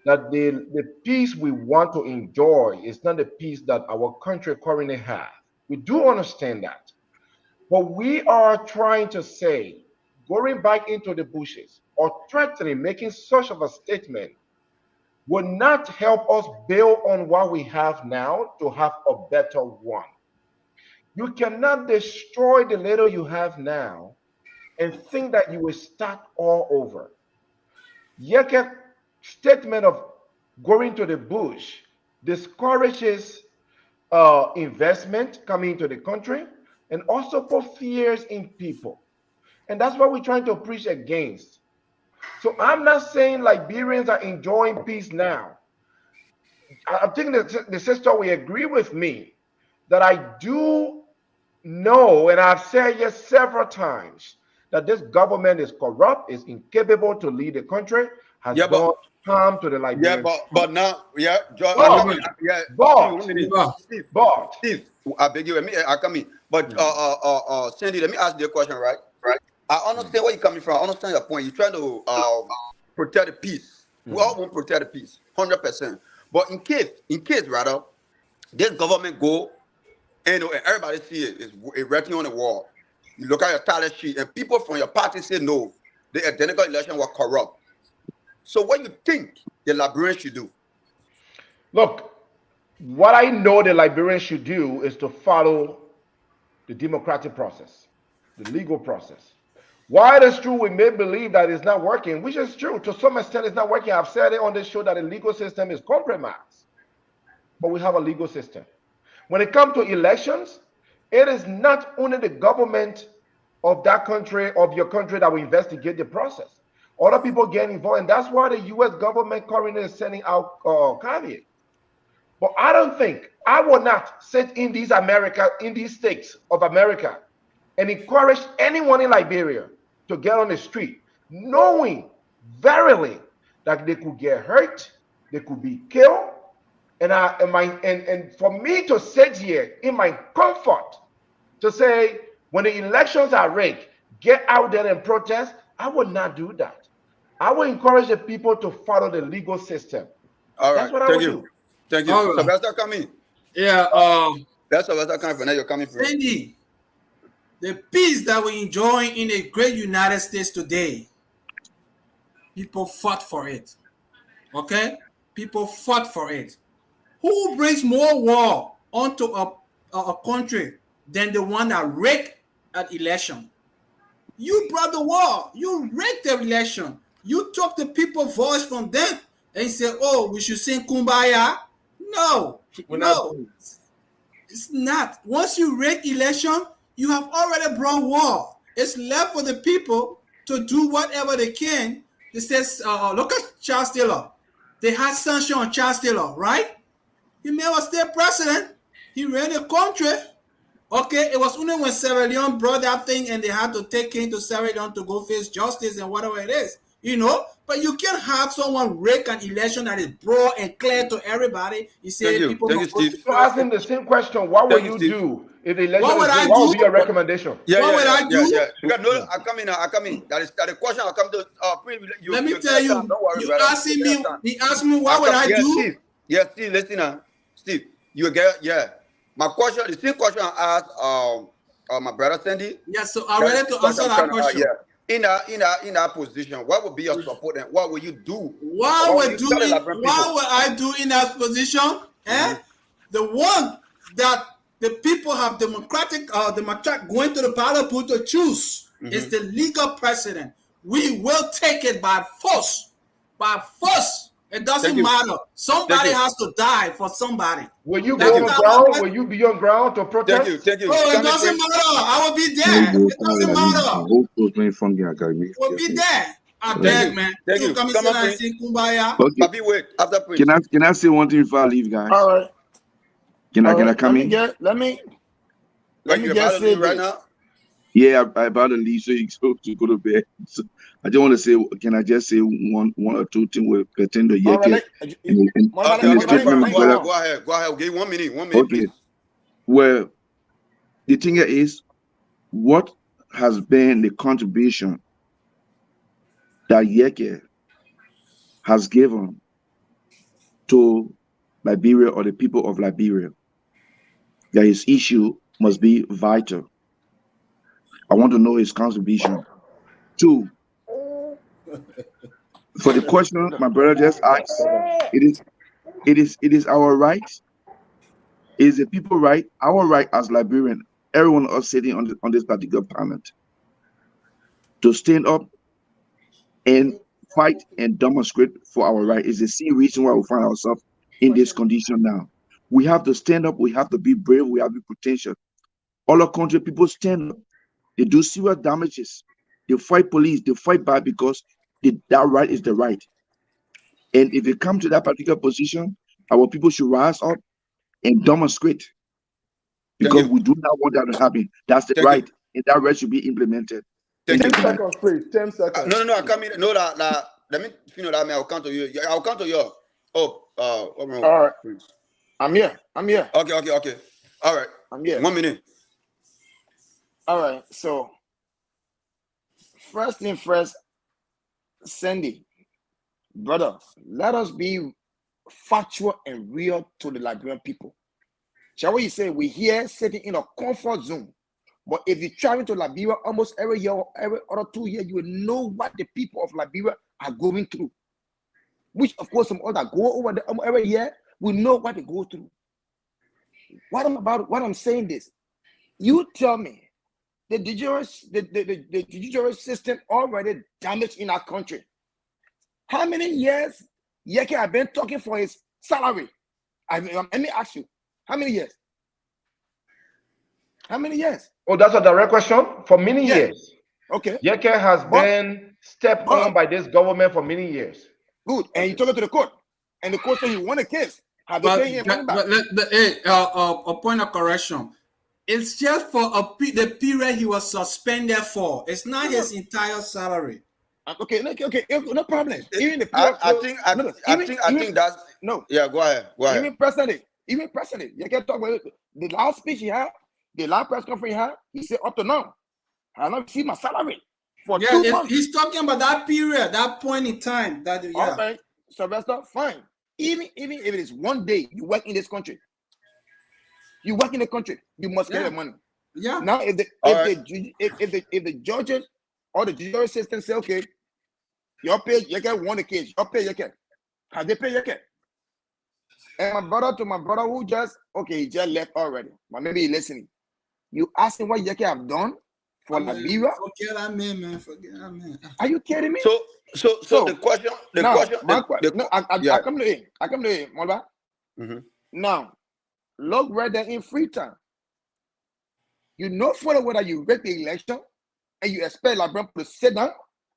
that the peace we want to enjoy is not the peace that our country currently has. We do understand that. But we are trying to say, going back into the bushes or threatening, making such of a statement will not help us build on what we have now to have a better one. You cannot destroy the little you have now and think that you will start all over. Yeke statement of going to the bush discourages investment coming into the country and also put fears in people. And that's what we're trying to preach against. So I'm not saying Liberians are enjoying peace now. I think that the sister will agree with me that I do know, and I've said yes several times, that this government is corrupt, is incapable to lead the country, has done harm to the Liberian. But now, George, Steve, I beg you, I come in. But Sandy, let me ask you a question, right? I understand where you're coming from. I understand your point. You're trying to protect the peace. We all want to protect the peace, 100%. But in case, rather, this government go and everybody see it's writing on the wall. You look at your talent sheet, and people from your party say no, the identical election was corrupt. So what you think the Liberians should do? Look, what I know the Liberians should do is to follow the democratic process, the legal process. While it is true we may believe that it's not working, which is true, to some extent it's not working. I've said it on this show that the legal system is compromised. But we have a legal system. When it comes to elections, it is not only the government of that country, of your country, that will investigate the process. Other people get involved, and that's why the U.S. government currently is sending out caveats. But I will not sit in these states of America and encourage anyone in Liberia to get on the street, knowing verily that they could get hurt, they could be killed, and for me to sit here in my comfort to say when the elections are rigged, get out there and protest, I would not do that. I will encourage the people to follow the legal system. All right, that's what I would do. Thank you. All right. Sylvester, come in. Yeah. That's Sylvester coming from now. You're coming from. Sandy, the peace that we enjoy in the great United States today, people fought for it. Okay? People fought for it. Who brings more war onto a country than the one that rigged an election? You brought the war. You rigged the election. You took the people's voice from them and said, oh, we should sing Kumbaya. No. It's not. Once you rig election, you have already brought war. It's left for the people to do whatever they can. It says, look at Charles Taylor. They had sanction on Charles Taylor, right? He made a state president. He ran the country. Okay, it was only when Sierra Leone brought that thing and they had to take him to Sierra Leone to go face justice and whatever it is. you know. But you can't have someone rig an election that is broad and clear to everybody. You say people must vote Steve. to So ask him the same question. What will you do if the election What would is I rigged? What would be your do? recommendation? What would I do? Because no, I come in. That is the question. I come to. Let me you tell get time. you, Don't worry, you brother. You asking get me, time. he asked me what would I Yeah, do? Steve. Yeah, Steve. Listen, Steve. You get My question, the same question I asked my brother Sandy. Yes, so I'm That is ready the to question answer I'm that trying to question. In that position, what would be your support and what will you do? What What will you tell the Liberian people? would I do in that position? The one that the people have democratic going to the ballot booth to choose is the legal president. We will take it by force. By force. It doesn't matter. Somebody has to die for somebody. Will you go on ground? Will you be on ground to protest? Thank you. Oh, it doesn't matter. I will be there. It doesn't matter. We'll be there. I beg, man. You come and sit and sing Kumbaya. Okay. Papi, wait. After Prince. Can I say one thing before I leave, guys? All right. Can I come in? Let me You're about to say leave right this. now? Yeah, I about to leave, so you to go to bed. So I just want to say, can I just say one or two things with pertain to Yeke and the statement my brother? Go ahead. Give 1 minute. 1 minute, Okay. please. Well, the thing is, what has been the contribution that Yeke has given to Liberia or the people of Liberia? That his issue must be vital. I want to know his contribution. Two, for the question my brother just asked, it is our right. Is the people right? Our right as Liberian, everyone else sitting on this particular planet, to stand up and fight and demonstrate for our right is the same reason why we find ourselves in this condition now. We have to stand up. We have to be brave. We have to be potential. All our country people stand up. They do serious damages. They fight police. They fight back because that right is the right. And if it comes to that particular position, our people should rise up and demonstrate, because we do not want that to happen. That's the right, and that right should be implemented. 10 seconds, please. 10 seconds. No, I come in. No, let me finish that. I'll count to you. I'll count to you. All right. I'm here. Okay. All right. I'm here. 1 minute. All right. So, first thing first, Sandy, brother, let us be factual and real to the Liberian people. Shall we say we're here sitting in a comfort zone? But if you travel to Liberia almost every year or every other 2 years, you will know what the people of Liberia are going through. Which, of course, some other go over there every year, we know what they go through. What I'm saying this, you tell me, the judicial system already damaged in our country. How many years Yeke have been talking for his salary? Let me ask you, how many years? How many years? Oh, that's a direct question. For many years. Okay. Yeke has been stepped on by this government for many years. Good. And he took it to the court. And the court said he won a case. Have they paid him money back? A point of correction. It's just for the period he was suspended for. It's not his entire salary. Okay, no problem. Even the I think that's no. Yeah, go ahead. Even president, you can talk about the last speech he had, the last press conference he had. He said up to now, I not see my salary for 2 months. He's talking about that period, that point in time. All right, Sylvester, fine. Even if it is 1 day you work in this country, you work in the country, you must get the money. Yeah. Now, if the judges or the judicial system say, okay, your pay, you get one case, your pay, you get. Have they pay, you get? And my brother who he just left already, but maybe he's listening. You ask him what Yeke have done for Liberia? Forget that man, man. Forget that man. Are you kidding me? So the question, I come to him. Molba. Mm-hmm. Now, look right there in Freetown. You know for whether you rig the election and you expect Liberian to sit down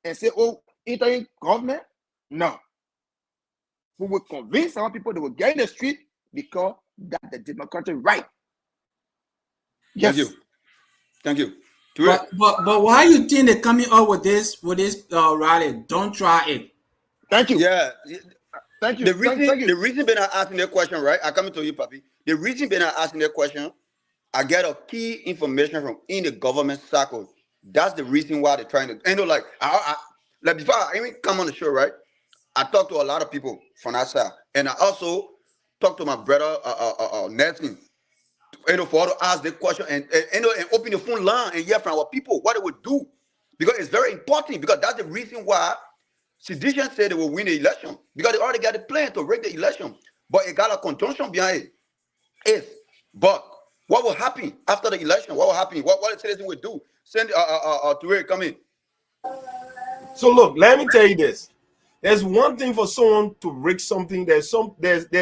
and say, oh, interim government? No. We will convince our people they will get in the street because that's the democratic right. Yes. Thank you. But why you think they're coming up with this rally? Don't try it. Thank you. Yeah. Thank you. The reason Thank you. the reason being I asking that question, right? I coming to you, Papi. The reason being I asking that question, I get a key information from in the government circle. That's the reason why they're trying to. Like like before I even come on the show, right? I talk to a lot of people from that side, and I also talk to my brother Nelson. For all to ask the question and open the phone line and hear from our people what they would do, because it's very important. Because that's the reason why sedition said they will win the election, because they already got a plan to rig the election, but it got a conjunction behind it. But what will happen after the election? What will happen? What the citizen will do? Send to come in. So look, let me tell you this. There's one thing for someone to rig something. There's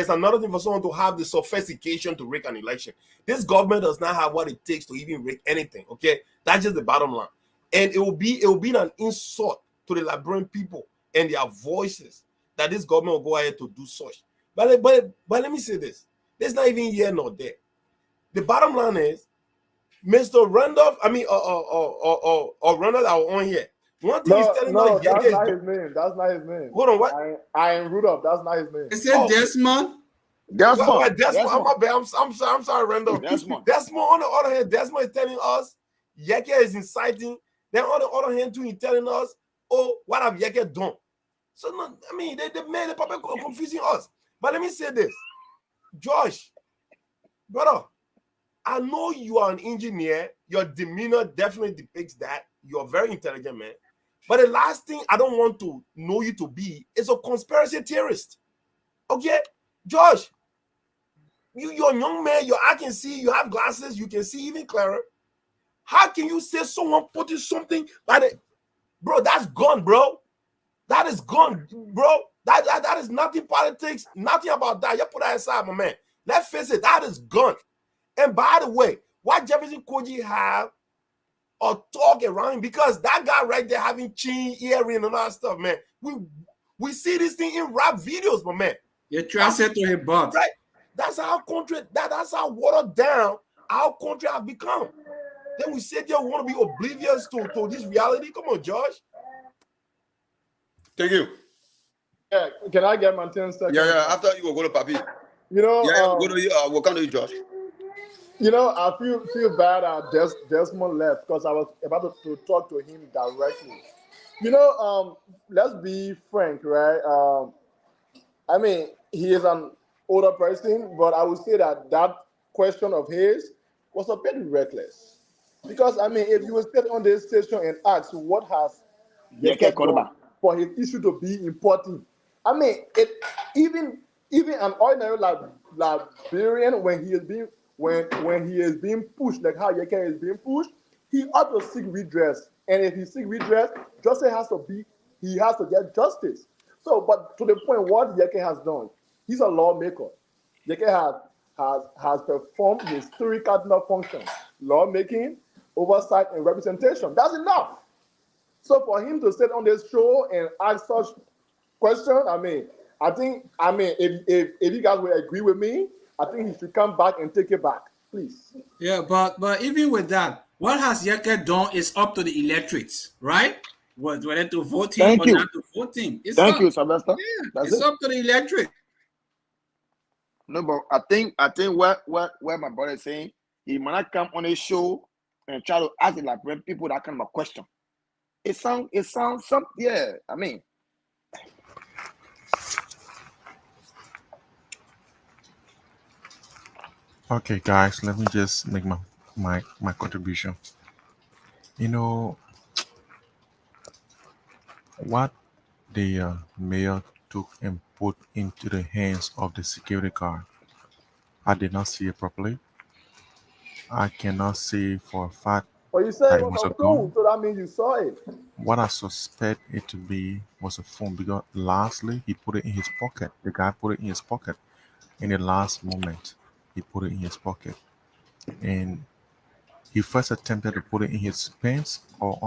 another thing for someone to have the sophistication to rig an election. This government does not have what it takes to even rig anything. Okay, that's just the bottom line. And it will be an insult to the Liberian people and their voices that this government will go ahead to do such. But let me say this. There's not even here nor there. The bottom line is, Mr. Randolph, Randolph that are on here. One thing he's telling us, that's not his name. That's not his name. Hold on, what? I am Rudolph. That's not his name. Is it Desmond? Desmond. I'm sorry, Randolph. Desmond. On the other hand, Desmond is telling us Yeke is inciting. Then on the other hand, too, he's telling us, oh, what have Yeke done? So no, I mean, they made the public confusing us. But let me say this, Josh, brother, I know you are an engineer. Your demeanor definitely depicts that. You're a very intelligent man. But the last thing I don't want to know you to be is a conspiracy theorist. Okay? Josh, you're a young man. I can see you have glasses. You can see even clearer. How can you say someone putting something by the... Bro, that's gone, bro. That is gone, bro. That is nothing politics. Nothing about that. You put that aside, my man. Let's face it. That is gone. And by the way, why Jefferson Koji have a talk around him? Because that guy right there having chin, earring, and all that stuff, man. We see this thing in rap videos, my man. You translate to his butt. Right. That's how country, that's how watered down our country have become. Then we sit there, we want to be oblivious to this reality. Come on, Josh. Thank you. Yeah, can I get my 10 seconds? Yeah. After you will go to Papi. You know, go to you. We'll come to you, Josh. You know, I feel bad that Desmond left, because I was about to talk to him directly. You know, let's be frank, right? I mean, he is an older person, but I would say that question of his was a bit reckless. Because, I mean, if you would sit on this station and ask what has Yeke done for his issue to be important, I mean, even an ordinary Liberian, when he is being pushed, like how Yeke is being pushed, he ought to seek redress. And if he seeks redress, justice he has to get justice. So, but to the point, what Yeke has done, he's a lawmaker. Yeke has performed his three cardinal functions: lawmaking, oversight, and representation. That's enough. So for him to sit on this show and ask such questions, if you guys will agree with me, I think he should come back and take it back, please. Yeah, but even with that, what has Yeke done is up to the electorates, right? Whether to vote him or not to vote him. Thank you, Sylvester. Yeah, it's up to the electorate. No, but I think where my brother is saying, he might not come on a show and try to ask the people that kind of question. It sounds something. Yeah, I mean. Okay, guys, let me just make my contribution. You know what the mayor took and put into the hands of the security guard, I did not see it properly. I cannot say for a fact But you said that it was a phone, so that means you saw it. What I suspect it to be was a phone, because lastly he put it in his pocket. The guy put it in his pocket. In the last moment, he put it in his pocket. And he first attempted to put it in his pants or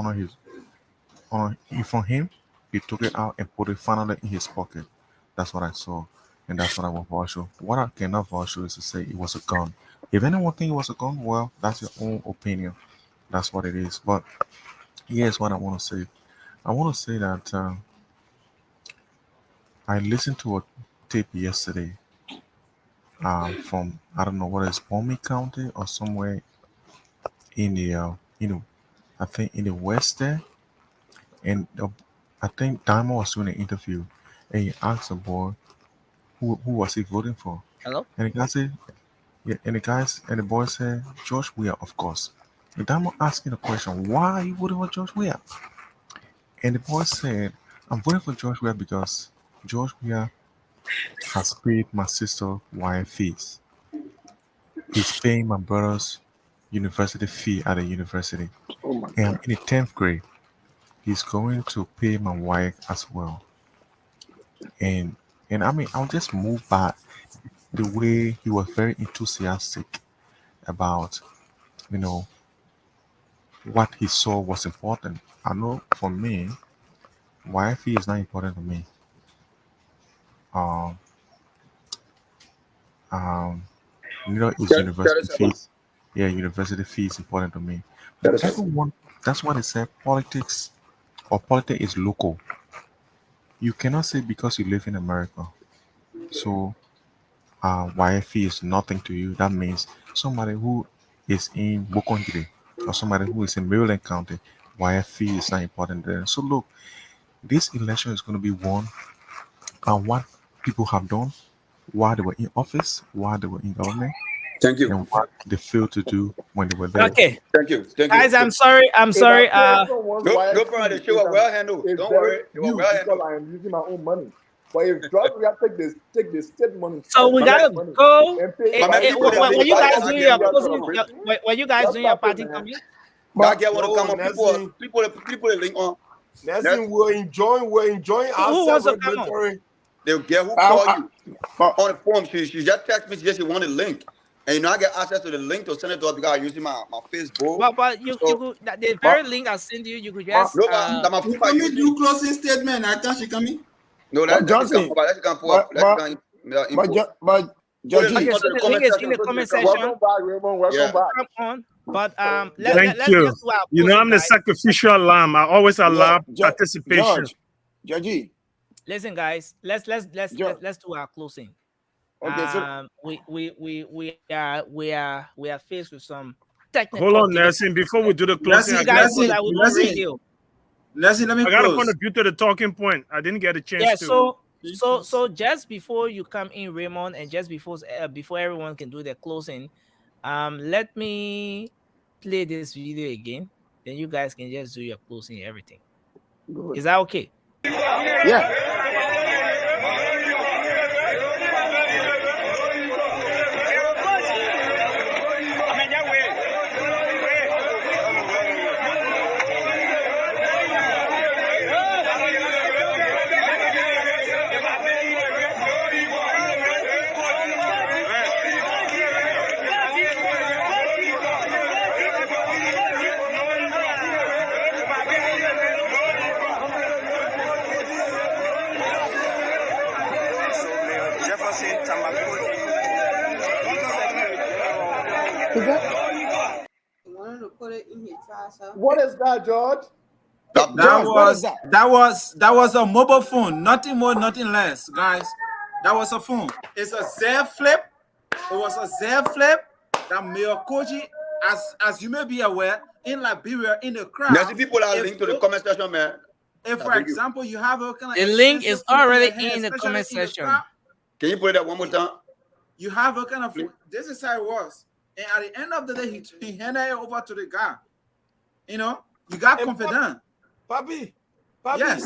in front of him. He took it out and put it finally in his pocket. That's what I saw. And that's what I want for sure. What I cannot for sure is to say it was a gun. If anyone think it was a gun, well, that's your own opinion. That's what it is. But here's what I want to say. I want to say that I listened to a tape yesterday from, I don't know what is Palmy County or somewhere in the I think in the west there, and I think Diamond was doing an interview, and he asked the boy who was he voting for, Hello? and the guy said, yeah, and the boy said George Weah, of course. And Diamond asking the question, why are you voting for George Weah? And the boy said, I'm voting for George Weah because George Weah has paid my sister wire fees. He's paying my brother's university fee at the university. Oh my And I'm God. in the 10th grade. He's going to pay my wife as well. And I mean, I was just moved by the way he was very enthusiastic about, you know, what he saw was important. I know for me, wife fee is not important to me. Um, um, is university 37. fees. Yeah, university fees important to me. But 37. everyone, that's why they say politics or politics is local. You cannot say because you live in America, so YFE is nothing to you. That means somebody who is in Bokongile or somebody who is in Maryland County, YFE is not important there. So look, this election is going to be won on what people have done while they were in office, while they were in government, Thank you. and what they failed to do when they were there. Okay. Thank you. Thank you. Guys, I'm sorry. I'm If sorry. I pay someone's No YFC, problem. The show was well handled. it's Don't very worry. It was few well because handled. I am using my own money. But if George we have take the state money, So we gotta money, go. and pay My man, YFC you put the like link Were you back guys and I doing get your one. closing? celebration. Were you guys Just doing your stop it, party man. coming? God get one to No, come on. Nelson. People the link on. Nelson, we're enjoying Who ourselves wants to with come on? mentoring. They'll get who call you on the form. She just text me. She just want the link, and you know I get access to the link to send it to her because I'm using my Facebook. But you So, could the very link I send you could just no, that my You phone by coming using. do closing statement. I thought she coming. No, But let you come Johnson, up. Let you come pull up. but Let you but come but input. but Put the Georgie, link okay. under So the the link comment is in section the so she can comment come up. section. Welcome back, Raymond. Welcome Yeah. back. Come on. But Thank let's you. just do our You know, closing, I'm the guys. sacrificial lamb. I always allow participation. Georgie. Listen, guys. Let's do our closing. Okay, so We are faced with some technical Hold on, difficulties. Nelson. Before we do the closing, You guys know that we don't radio. Leslie, let me I gotta close. contribute to the talking point. I didn't get a chance Yeah, to. so just before you come in, Raymond, and just before everyone can do their closing, let me play this video again. Then you guys can just do your closing and everything. good. Is that okay? Yeah. What is that, George? That was a mobile phone, nothing more, nothing less, guys. That was a phone. It's a Z Flip. It was a Z Flip that Mayor Koji, as you may be aware, in Liberia, in the crowd. There's people that link to the comment section, man. If, for example, you have a kind of the link is already in the especially comment in the section. crowd, Can you put it up one more time? you have a kind of, this is how it was. And at the end of the day, he handed it over to the guy. You know, you got confident. Papi, Yes.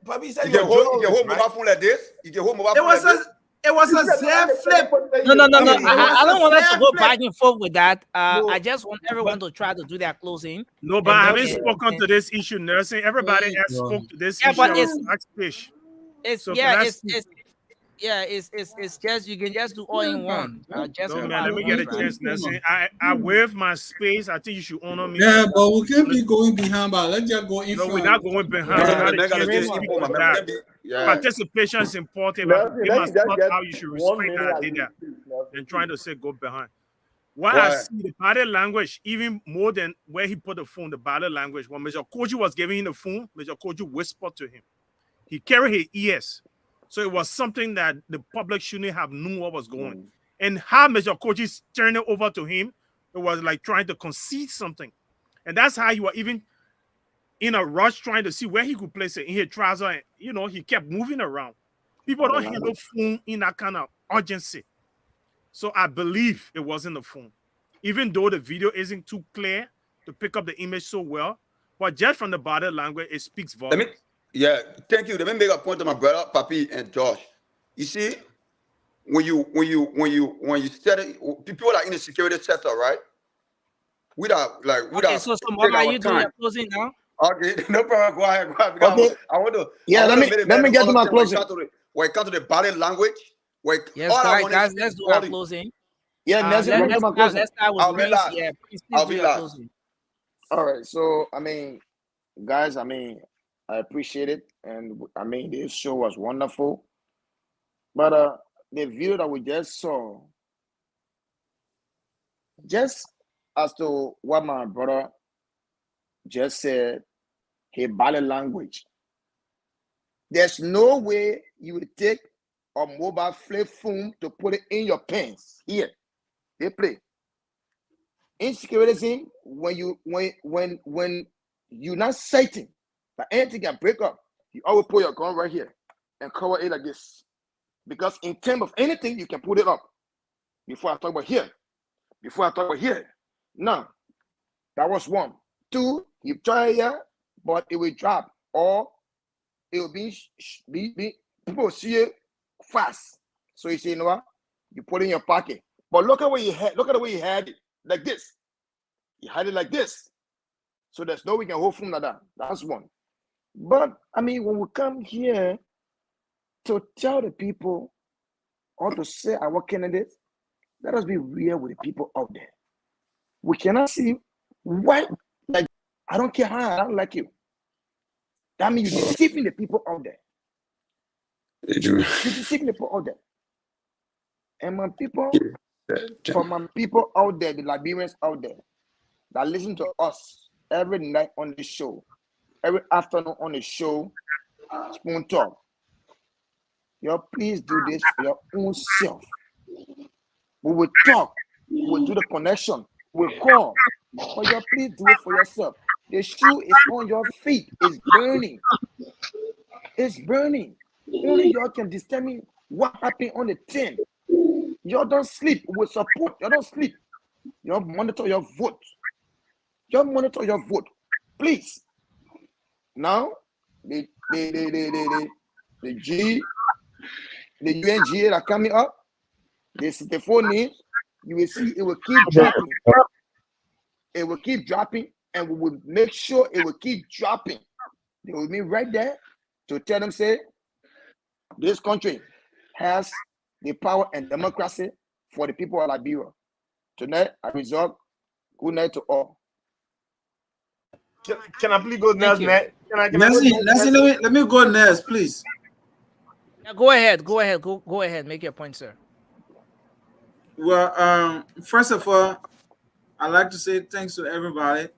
Papi said You can hold mobile phone like this. You can hold mobile phone like this. It was a Z Flip. No. I don't want us to go flip. back and forth with that. I just want everyone to try to do their closing. No, but I haven't spoken to this issue, Nursing. Everybody has spoke to this issue. But it's just you can just do all in one. Just no, man, let me get a chance, Nursing. I waive my space. I think you should honor me. Yeah, but we can't be going behind, but let's just go in front. No, we're not going behind. Participation is important. If I give my spot how you should respect that I did that. Than trying to say go behind. What I see, the body language, even more than where he put the phone, the body language. When Mr. Koji was giving him the phone, Mr. Koji whispered to him. He carried his ears. So it was something that the public shouldn't have known what was going. And how Mr. Koji turned it over to him, it was like trying to concede something. And that's how you were even in a rush trying to see where he could place it in his trouser. And, you know, he kept moving around. People don't handle phone in that kind of urgency. So I believe it wasn't the phone. Even though the video isn't too clear to pick up the image so well, but just from the body language, it speaks volumes. Thank you. Let me make a point to my brother, Papi, and Josh. You see, when you study, people are in the security sector, right? We So what are you doing? You're closing now? Okay, no problem. Go ahead. Okay. I want to. Yeah, let me get to my closing. When it comes to the body language, yes, guys, let's do our closing. Yeah, let's start with Prince. Yeah, please do your closing. All right. So, guys, I appreciate it, and this show was wonderful. But the video that we just saw, just as to what my brother just said, his body language. There's no way you would take a mobile flip phone to put it in your pants. Here, they play. Insecurity, when you're not certain that anything can break up, you always put your gun right here and cover it like this. Because in terms of anything, you can put it up. Before I talk about here. Now, that was one. Two, you try here, but it will drop. Or it will be people see it fast. So you say, you know what? You put it in your pocket. But look at where you had. Look at the way you had it, like this. You had it like this. So there's no way we can hold from like that. That's one. But when we come here to tell the people or to say our candidates, let us be real with the people out there. We cannot see why. Like, I don't care how I don't like you. That means you're deceiving the people out there. You're deceiving the people out there. And my people, for my people out there, the Liberians out there, that listen to us every night on the show, every afternoon on the show, Spoon Talk. Y'all please do this for your own self. We will talk, we will do the connection, we'll call. But y'all please do it for yourself. The shoe is on your feet, it's burning. It's burning. Only y'all can determine what happened on the 10th. Y'all don't sleep. We support. Y'all don't sleep. Y'all monitor your vote. Please. Now, the UNGA that coming up, the 4 names, you will see it will keep dropping. It will keep dropping, and we will make sure it will keep dropping. They will be right there to tell them, say, this country has the power and democracy for the people of Liberia. Tonight, I resolve. Good night to all. Can I please go next, man? Let me go next, please. Yeah, go ahead. Go ahead. Make your point, sir. Well, first of all, I'd like to say thanks to everybody.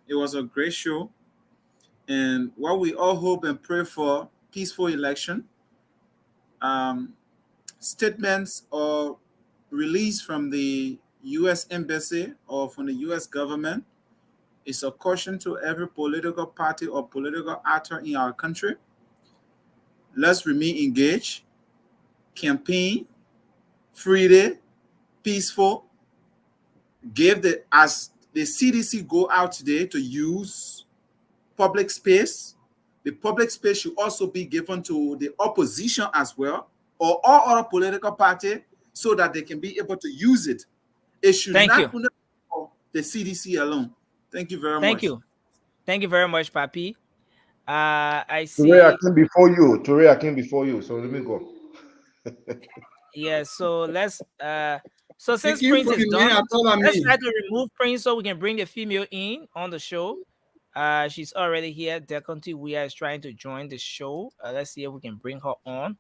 It was a great show. And what we all hope and pray for, peaceful election. Statements or release from the U.S. Embassy or from the U.S. government is a caution to every political party or political actor in our country. Let's remain engaged, campaign, freely, peaceful. As the CDC go out today to use public space, the public space should also be given to the opposition as well, or all other political party, so that they can be able to use it. It should not be for the CDC alone. Thank you very much. Thank you very much, Papi. I see. Today I came before you. So let me go. Yeah. So let's. So since Prince is done, let's try to remove Prince so we can bring the female in on the show. She's already here. Deconti Wea is trying to join the show. Let's see if we can bring her on.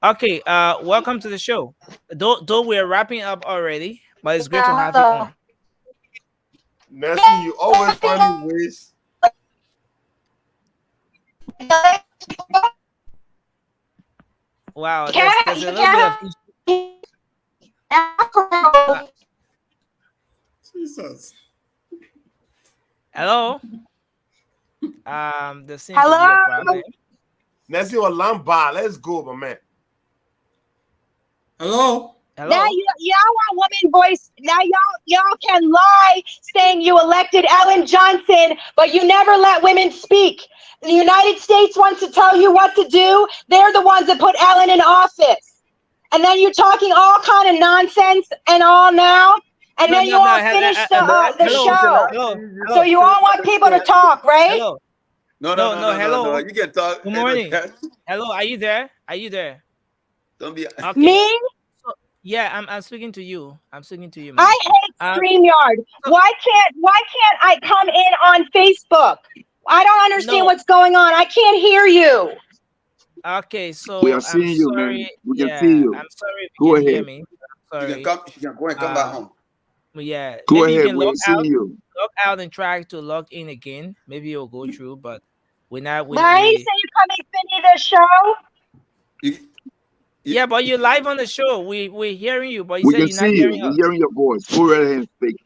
Okay. Welcome to the show. Though we're wrapping up already, But it's great to have you on. Nelson, you always finding ways. Wow, there's a little bit of issue. Jesus. Hello. There seems to be a problem. Nelson or Lamba, let's go, my man. Hello. Hello. Now y'all want woman voice. Now y'all can lie saying you elected Ellen Johnson, but you never let women speak. The United States wants to tell you what to do. They're the ones that put Ellen in office. And then you're talking all kind of nonsense and all now. And then you all finish the show. So you all want people to talk, right? Hello. No. Hello. You can talk. Good morning. Hello, are you there? Are you there? Don't be okay. Me? Yeah, I'm speaking to you. I'm speaking to you, man. I hate StreamYard. Why can't I come in on Facebook? I don't understand what's going on. I can't hear you. Okay, so we are seeing you, man. We can see you. I'm sorry if Go you ahead. can hear me. Sorry. You can go and come back home. Yeah. Go maybe ahead. you can We're seeing you. log out and try to log in again. Maybe it'll go through, but we're not. But I ain't say you come and finish the show. Yeah, but you're live on the show. We're hearing you, but you We said can you're not see hearing you. us. We're hearing your voice. Go right ahead and speak.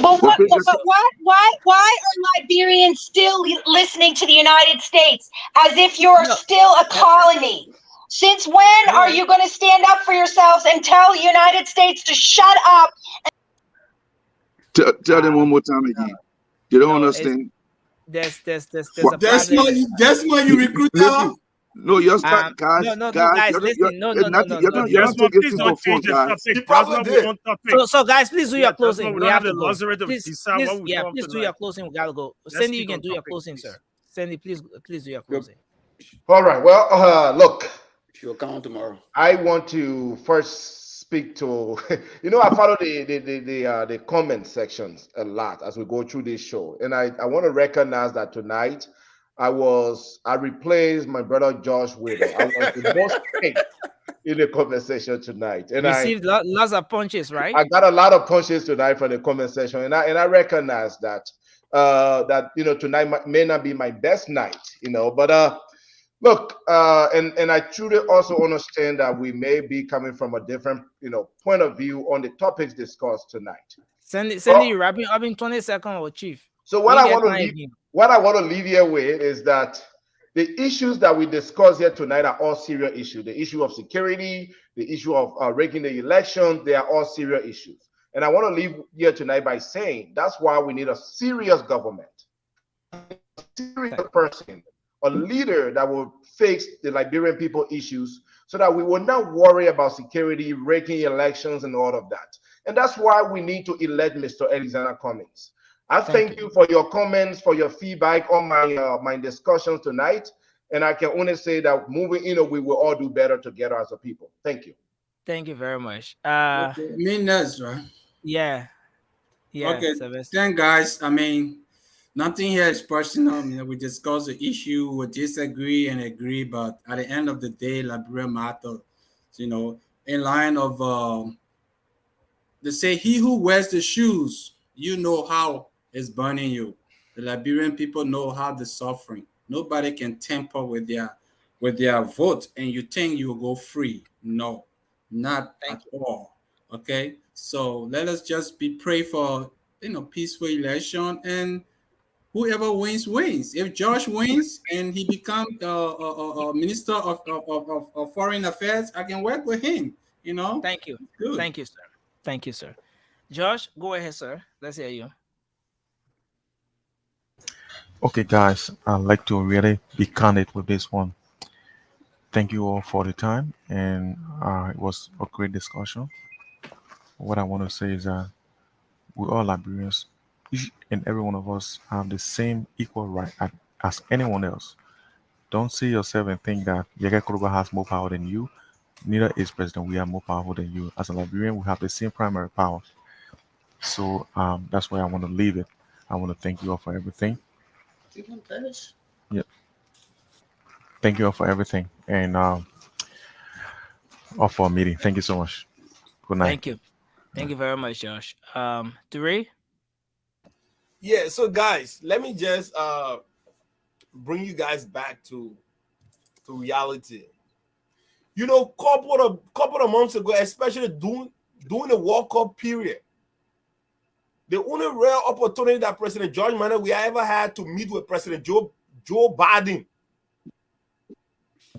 But why are Liberians still listening to the United States as if you're still a colony? Since when are you going to stand up for yourselves and tell the United States to shut up? Tell them one more time again. You don't understand. There's a problem. That's why you recruit Listen. No, you're stuck, guys. No, guys, listen. No. You're not taking things for fun, guys. So guys, please do your closing. We have to go. Please do your closing. We gotta go. Sandy, you can do your closing, sir. Sandy, please do your closing. All right. Well, look. She'll come tomorrow. I want to first speak to, I follow the comment sections a lot as we go through this show. And I want to recognize that tonight I replaced my brother Josh Widow. I was the most picked in the conversation tonight. And received lots of punches, right? I got a lot of punches tonight from the comment section. And I recognize that tonight may not be my best night, but look, and I truly also understand that we may be coming from a different, point of view on the topics discussed tonight. Sandy, you're wrapping up in 20 seconds, or Chief. So what I want to leave here with is that the issues that we discuss here tonight are all serious issues. The issue of security, the issue of rigging the election, they are all serious issues. And I want to leave here tonight by saying that's why we need a serious government, a serious person, a leader that will fix the Liberian people issues so that we will not worry about security, rigging elections, and all of that. And that's why we need to elect Mr. Alexander Cummings. I thank you for your comments, for your feedback on my discussions tonight. And I can only say that moving in, we will all do better together as a people. Thank you. Thank you very much. Me next, right? Yeah. Okay. Then, guys, nothing here is personal. We discuss the issue, we disagree and agree, but at the end of the day, Liberia matter. In line of they say, he who wears the shoes, how it's burning you. The Liberian people know how the suffering. Nobody can tamper with their vote, and you think you will go free. No, not at all. Okay, so let us just pray for peaceful election, and whoever wins wins. If Josh wins and he becomes a minister of foreign affairs, I can work with him. Thank you. Good. Thank you, sir. Josh, go ahead, sir. Let's hear you. Okay, guys, I'd like to really be candid with this one. Thank you all for the time, and it was a great discussion. What I want to say is that we're all Liberians. Each and every one of us have the same equal right as anyone else. Don't see yourself and think that Yeke Kuruba has more power than you. Neither is President We are more powerful than you. As a Liberian, we have the same primary power. So that's where I want to leave it. I want to thank you all for everything. Yep. Thank you all for everything, and all for a meeting. Thank you so much. Good night. Thank you. Thank you very much, Josh. Three. Yeah, so guys, let me just bring you guys back to reality. You know, couple of months ago, especially during the World Cup period, the only rare opportunity that President George Manuel we ever had to meet with President Joe Biden.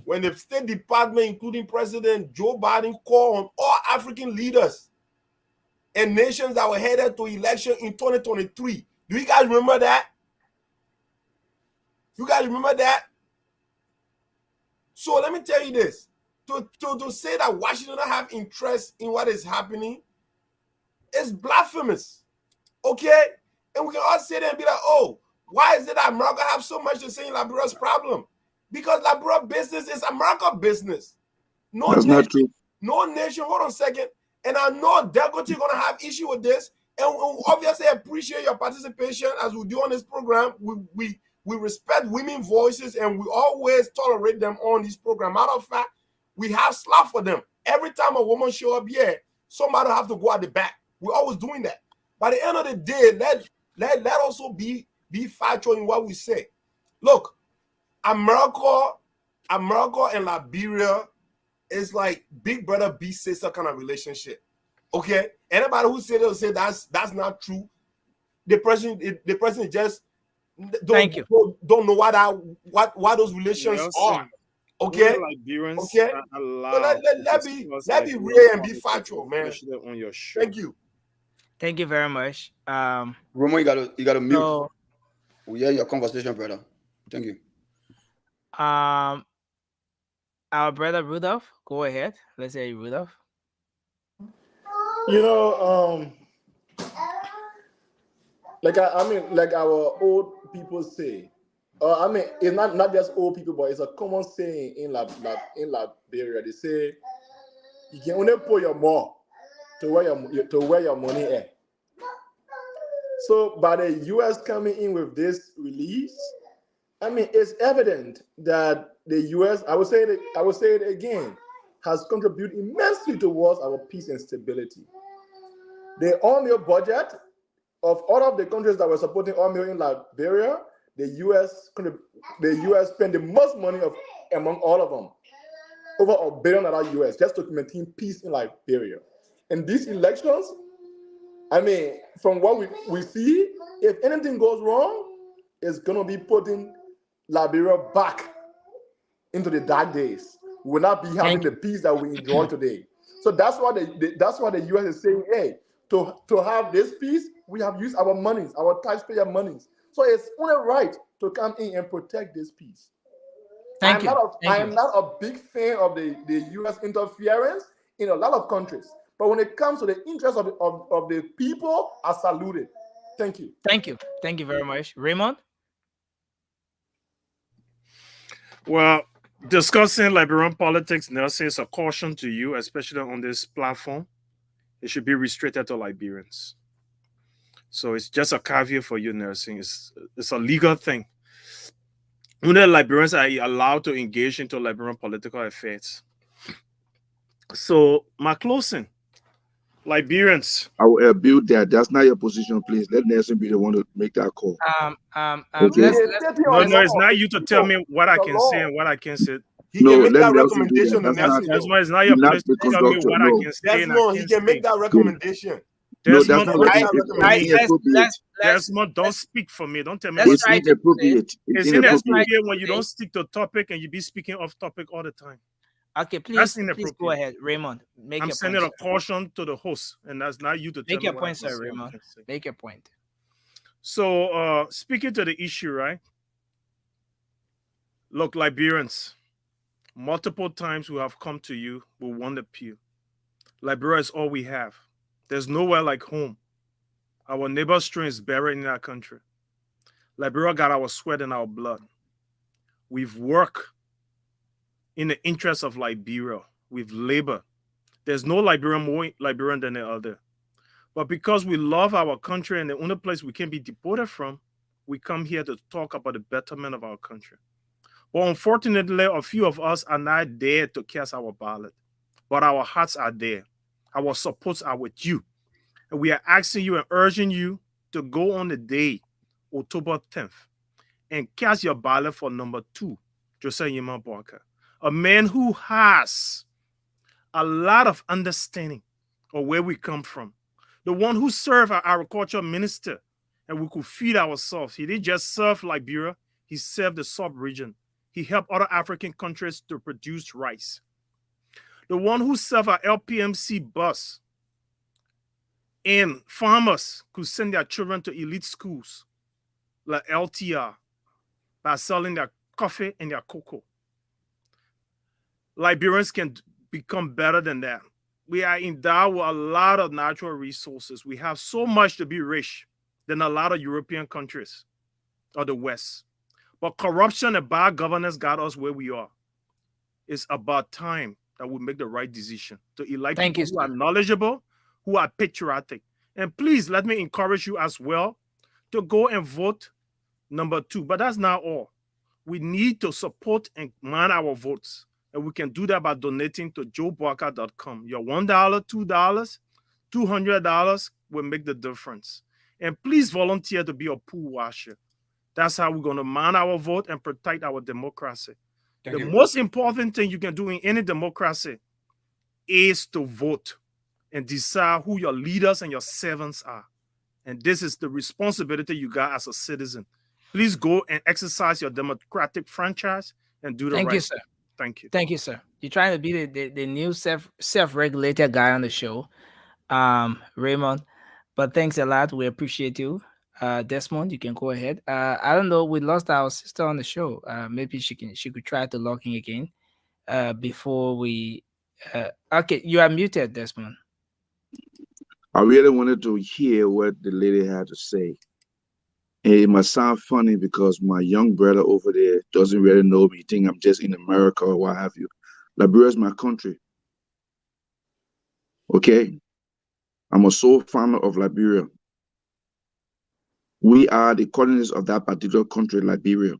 When the State Department, including President Joe Biden, called on all African leaders and nations that were headed to election in 2023. Do you guys remember that? You guys remember that? So let me tell you this. To say that Washington don't have interest in what is happening is blasphemous. Okay? And we can all sit there and be like, oh, why is it that America have so much to say in Liberia's problem? Because Liberia business is America business. That's not true. No nation, hold on a second. And I know Delgoti gonna have issue with this. And we obviously appreciate your participation as we do on this program. We respect women's voices and we always tolerate them on this program. Matter of fact, we have slap for them. Every time a woman show up here, somebody have to go at the back. We're always doing that. By the end of the day, let also be factual in what we say. Look, America and Liberia is like big brother, big sister kind of relationship. Okay? Anybody who say they'll say that's not true. The person just don't know what those relations are. Okay? Okay? So let be real and be factual, man. On your show. Thank you. Thank you very much. Roman, you gotta mute. So, we hear your conversation, brother. Thank you. Our brother Rudolph, go ahead. Let's hear you, Rudolph. You know, like like our old people say. I mean, it's not just old people, but it's a common saying in Liberia. They say you can only put your more to where your money is. So, by the U.S. coming in with this release, I mean, it's evident that the U.S. I will say it again, has contributed immensely towards our peace and stability. The oil budget of all of the countries that were supporting oil in Liberia, the U.S. spent the most money among all of them, over $1 billion U.S. just to maintain peace in Liberia. And these elections, I mean, from what we see, if anything goes wrong, it's gonna be putting Liberia back into the dark days. We will not be having the peace that we enjoy today. So that's why the U.S. is saying, hey, to have this peace, we have used our monies, our taxpayer monies. So it's only right to come in and protect this peace. I am not a big fan of the U.S. interference in a lot of countries. But when it comes to the interest of the people, I salute it. Thank you. Thank you. Thank you very much. Raymond? Well, discussing Liberian politics, Nelson, is a caution to you, especially on this platform. It should be restricted to Liberians. So it's just a caveat for you, Nelson. It's a legal thing. Only Liberians are allowed to engage into Liberian political affairs. So, my closing. Liberians. I will build that. That's not your position, please. Let Nelson be the one to make that call. Okay. No, it's not you to tell me what I can say and what I can't say. He can make that recommendation. That's why it's not your place to tell me what I can say. He can make that recommendation. Desmond, Desmond, don't speak for me. Don't tell me. It's inappropriate. It's inappropriate when you don't stick to topic and you be speaking off topic all the time. Okay, please go ahead, Raymond. I'm sending a caution to the host, and that's not you to tell me. Make your point, sir, Raymond. Make your point. So, speaking to the issue, right? Look, Liberians, multiple times we have come to you with one appeal. Liberia is all we have. There's nowhere like home. Our neighbor's strain is buried in our country. Liberia got our sweat and our blood. We've worked in the interest of Liberia. We've labored. There's no Liberian more Liberian than the other. But because we love our country and the only place we can be deported from, we come here to talk about the betterment of our country. But unfortunately, a few of us are not there to cast our ballot. But our hearts are there. Our supports are with you. And we are asking you and urging you to go on the day, October 10th, and cast your ballot for number 2, Joseph Yema Barker, a man who has a lot of understanding of where we come from. The one who served our agriculture minister and we could feed ourselves. He didn't just serve Liberia, he served the sub-region. He helped other African countries to produce rice. The one who served our LPMC bus and farmers could send their children to elite schools like LTR by selling their coffee and their cocoa. Liberians can become better than that. We are endowed with a lot of natural resources. We have so much to be rich than a lot of European countries or the West. But corruption and bad governance got us where we are. It's about time that we make the right decision to elect people who are knowledgeable, who are patriotic. And please let me encourage you as well to go and vote number 2. But that's not all. We need to support and man our votes. And we can do that by donating to joebarker.com. Your $1, $2, $200 will make the difference. And please volunteer to be a pool washer. That's how we're going to man our vote and protect our democracy. The most important thing you can do in any democracy is to vote and decide who your leaders and your servants are. And this is the responsibility you got as a citizen. Please go and exercise your democratic franchise and do the right thing. Thank you, sir. Thank you. Thank you, sir. You're trying to be the new self-regulated guy on the show, Raymond. But thanks a lot. We appreciate you. Desmond, you can go ahead. I don't know. We lost our sister on the show. Maybe she could try to log in again before we. Okay, you are muted, Desmond. I really wanted to hear what the lady had to say. It must sound funny because my young brother over there doesn't really know me. Think I'm just in America or what have you. Liberia is my country. Okay? I'm a sole farmer of Liberia. We are the colonists of that particular country, Liberia.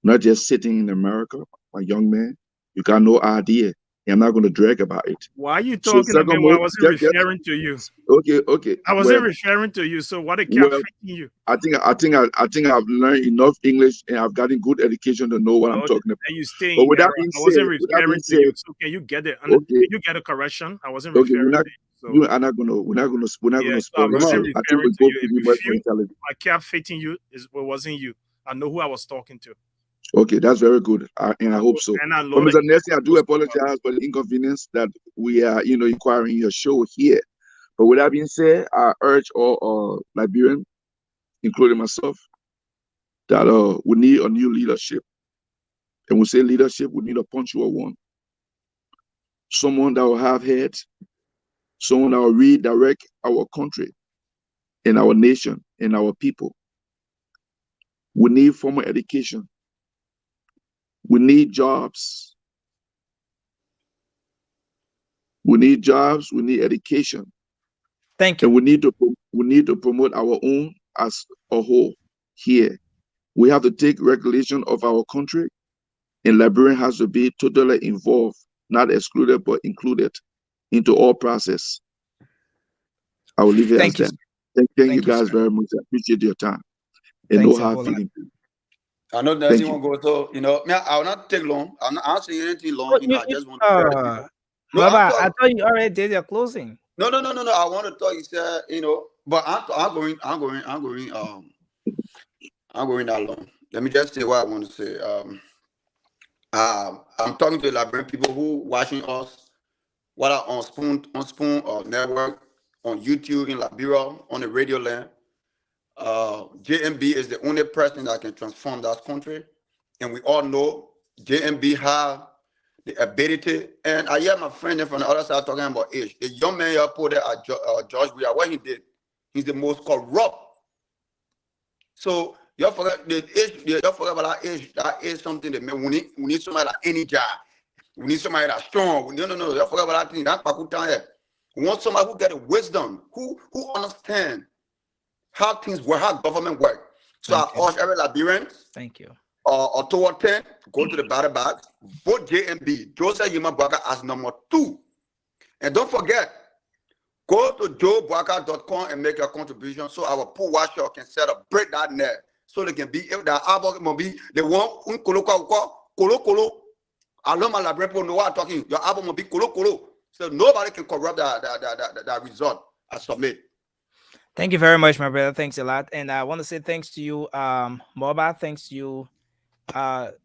Not just sitting in America, my young man. You got no idea. I'm not going to drag about it. Why are you talking to me when I wasn't referring to you? Okay. I wasn't referring to you, so what they kept feeding you? I think I've learned enough English and I've gotten good education to know what I'm talking about. And you stay But in with that error. being I wasn't said, referring to you. So can you get it? Can you get a correction? I wasn't referring to you. So. We're not gonna spoil it. I wasn't I think we referring to both you. to be If much you more intelligent. I kept fitting you, it wasn't you. I know who I was talking to. Okay, that's very good, and I hope so. And I know But Mr. that Nessie, I do apologize for the inconvenience that we are, inquiring your show here. But with that being said, I urge all Liberians, including myself, that we need a new leadership. And we say leadership, we need a punctual one. Someone that will have head, someone that will redirect our country and our nation and our people. We need formal education. We need jobs. We need jobs. We need education. Thank you. And we need to promote our own as a whole here. We have to take regulation of our country, and Liberian has to be totally involved, not excluded but included into all process. I will leave it as that. Thank you guys very much. I appreciate your time. And no hard feelings. I know that you won't go so I will not take long. I'm not saying anything long. I just want to Baba, I thought you already did your closing. No. I want to talk. You said, but I'm going that long. Let me just say what I want to say. I'm talking to Liberian people who watching us, what are on Spoon Network, on YouTube in Liberia, on the radio land. JMB is the only person that can transform that country, and we all know JMB have the ability. And I hear my friend from the other side talking about age. The young man you put there at George Weah, what he did, he's the most corrupt. So you forget the age. You forget about that age. That is something that we need somebody like any job. We need somebody that's strong. No. You forget about that thing. That's Pakutan here. We want somebody who get the wisdom, who understand how things work, how government work. So I urge every Liberian. Thank you. October 10, go to the ballot box, vote JMB, Joseph Yema Barker as number 2. And don't forget, Go to joeboaka.com and make your contribution so our poor watcher can set up, break that net so they can be able to album be the one kolo. I love my library people know what I'm talking. Your album will be kolo. So nobody can corrupt that result I submit. Thank you very much, my brother. Thanks a lot. And I want to say thanks to you, Moba. Thanks to you,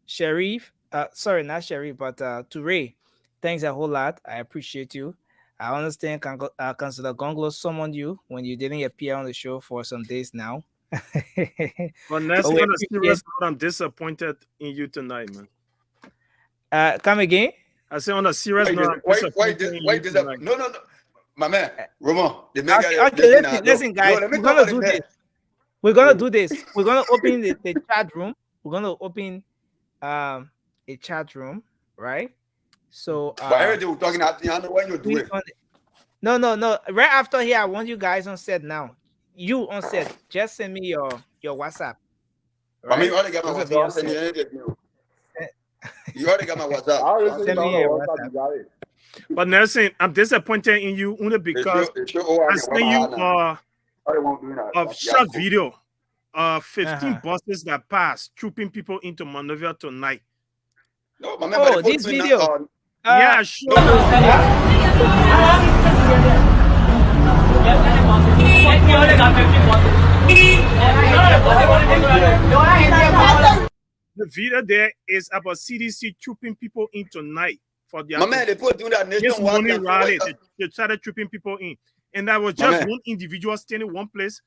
Sharif. Sorry, not Sharif, but to Ray. Thanks a whole lot. I appreciate you. I understand Councilor Gonglo summoned you when you didn't appear on the show for some days now. But Nancy, on a serious note, I'm disappointed in you tonight, man. Come again? I say on a serious note, No, my man, Roman. Listen, guys. We're gonna do this. We're gonna do this. We're gonna open the chat room. We're gonna open a chat room, right? So but everything we're talking about, I know when you do it. No. Right after here, I want you guys on set now. You on set, just send me your WhatsApp. Right? I mean, you already got my WhatsApp. You already got my WhatsApp. I already sent you your WhatsApp. You got it. But Nelson, I'm disappointed in you only because I sent you a short video. 15 buses that passed, trooping people into Monrovia tonight. No, man, this video. Yeah, sure. The video there is about CDC trooping people in tonight for their they put doing that nationwide rally. They started trooping people in, and that was just one individual standing one place.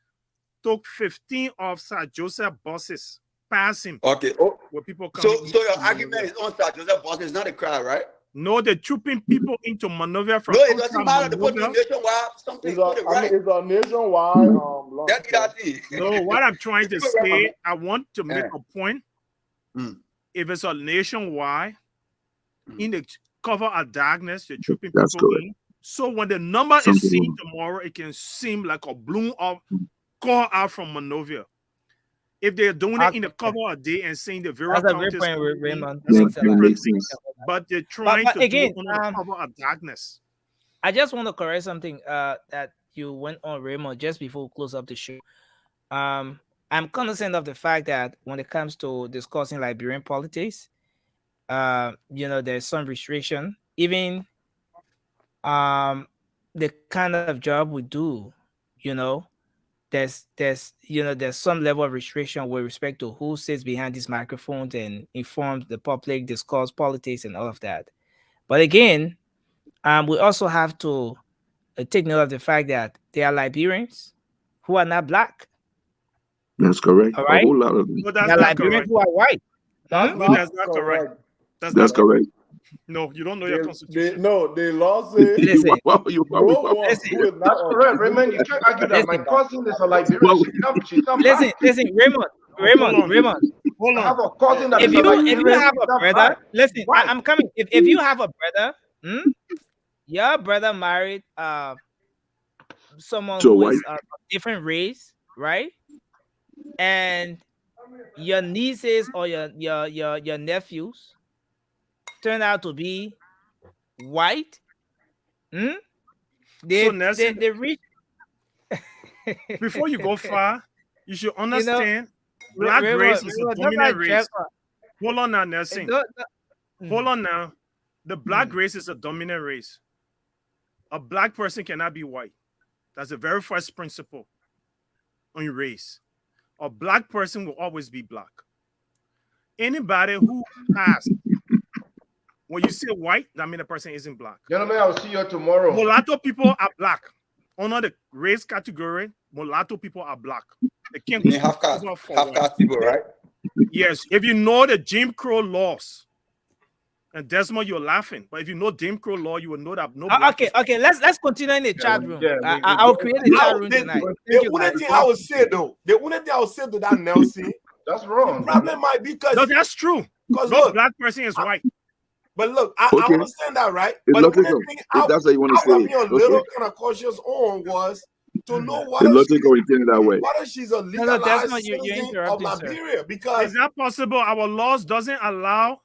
Took 15 of Sir Joseph buses passing. Okay. Where people come. So your argument is on Sir Joseph buses, it's not a crowd, right? No, they're trooping people into Monrovia from. No, it doesn't matter. They put nationwide something. It's a nationwide. No, what I'm trying to say, I want to make a point. If it's a nationwide, in the cover of darkness, they're trooping people in. So when the number is seen tomorrow, it can seem like a bloom of call out from Monrovia. If they're doing it in the cover of day and saying the very great point, Raymond. But they're trying to do it under the cover of darkness. I just want to correct something that you went on, Raymond, just before we close up the show. I'm cognizant of the fact that when it comes to discussing Liberian politics, there's some restriction. Even the kind of job we do, there's some level of restriction with respect to who sits behind these microphones and informs the public, discuss politics and all of that. But again, we also have to take note of the fact that there are Liberians who are not black. That's correct. All right. A whole lot of them. No, there are Liberians who are white. That's not correct. That's correct. No, you don't know your constitution. The law says listen. That's correct, Raymond. You can't argue that. My cousin is a Liberian. Listen, Raymond. Hold on. I have a cousin that if you have a brother, listen, I'm coming. If you have a brother, your brother married someone who is of different race, right? And your nieces or your nephews turn out to be white. They reach. Before you go far, you should understand black race is a dominant race. Hold on now, Nelson. Hold on now. The black race is a dominant race. A black person cannot be white. That's the very first principle on race. A black person will always be black. Anybody who has, when you say white, that means the person isn't black. Gentlemen, I'll see you tomorrow. Mulatto people are black. Under the race category, mulatto people are black. They can't be half caste people, right? Yes. If you know the Jim Crow laws, and Desmond, you're laughing, but if you know Jim Crow law, you will know that no. Okay. Let's continue in the chat room. I'll create a chat room tonight. The only thing I would say though, to that Nelson, that's wrong. The problem might be because no, that's true. Because no black person is white. But look, I understand that, right? But the only thing that's what you want to say. I was a little kind of cautious on was to know what if she's a legalized citizen of Liberia. Because is that possible? Our laws doesn't allow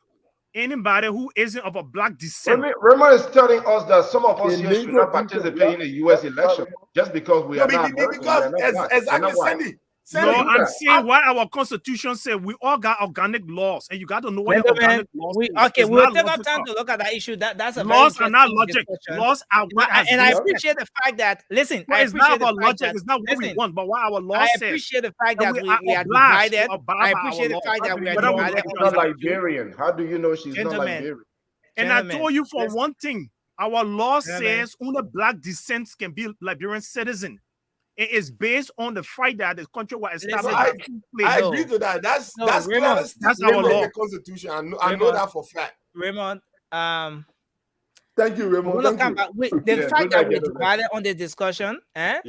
anybody who isn't of a black descent. Raymond is telling us that some of us The here should Negro not people, participate in the U.S. election just because we are not American, we because are not black, we are exactly, not white. No, do I'm that. saying what our constitution said. We all got organic laws, and you got to know what your Gentlemen, organic laws is. okay, It's we'll not take our logical. time to look at that issue. That's a very Laws are not interesting logic. discussion. Laws are what has And been I said. appreciate the fact that, listen, So I it's not appreciate the about fact logic. that, It's not what we listen, want, but what our law I says. appreciate the fact And that we we are are obliged divided. to abide I by our appreciate the laws. fact How that do we you are Whether know we divided she's on not this issue. Liberian? How do you know she's not Gentlemen, Liberian? And I told you for one thing, our law Gentlemen. says only black descent can be Liberian citizen. It is based on the fact that the country was established by two I slaves. agree to that. That's Raymond, clearly that's stated our in law. the Constitution. I know Raymond, that for fact. Raymond, Thank you, we're Raymond. gonna Thank come you. back. The Yeah, fact good that night, we're gentlemen. divided on the discussion, Yeah,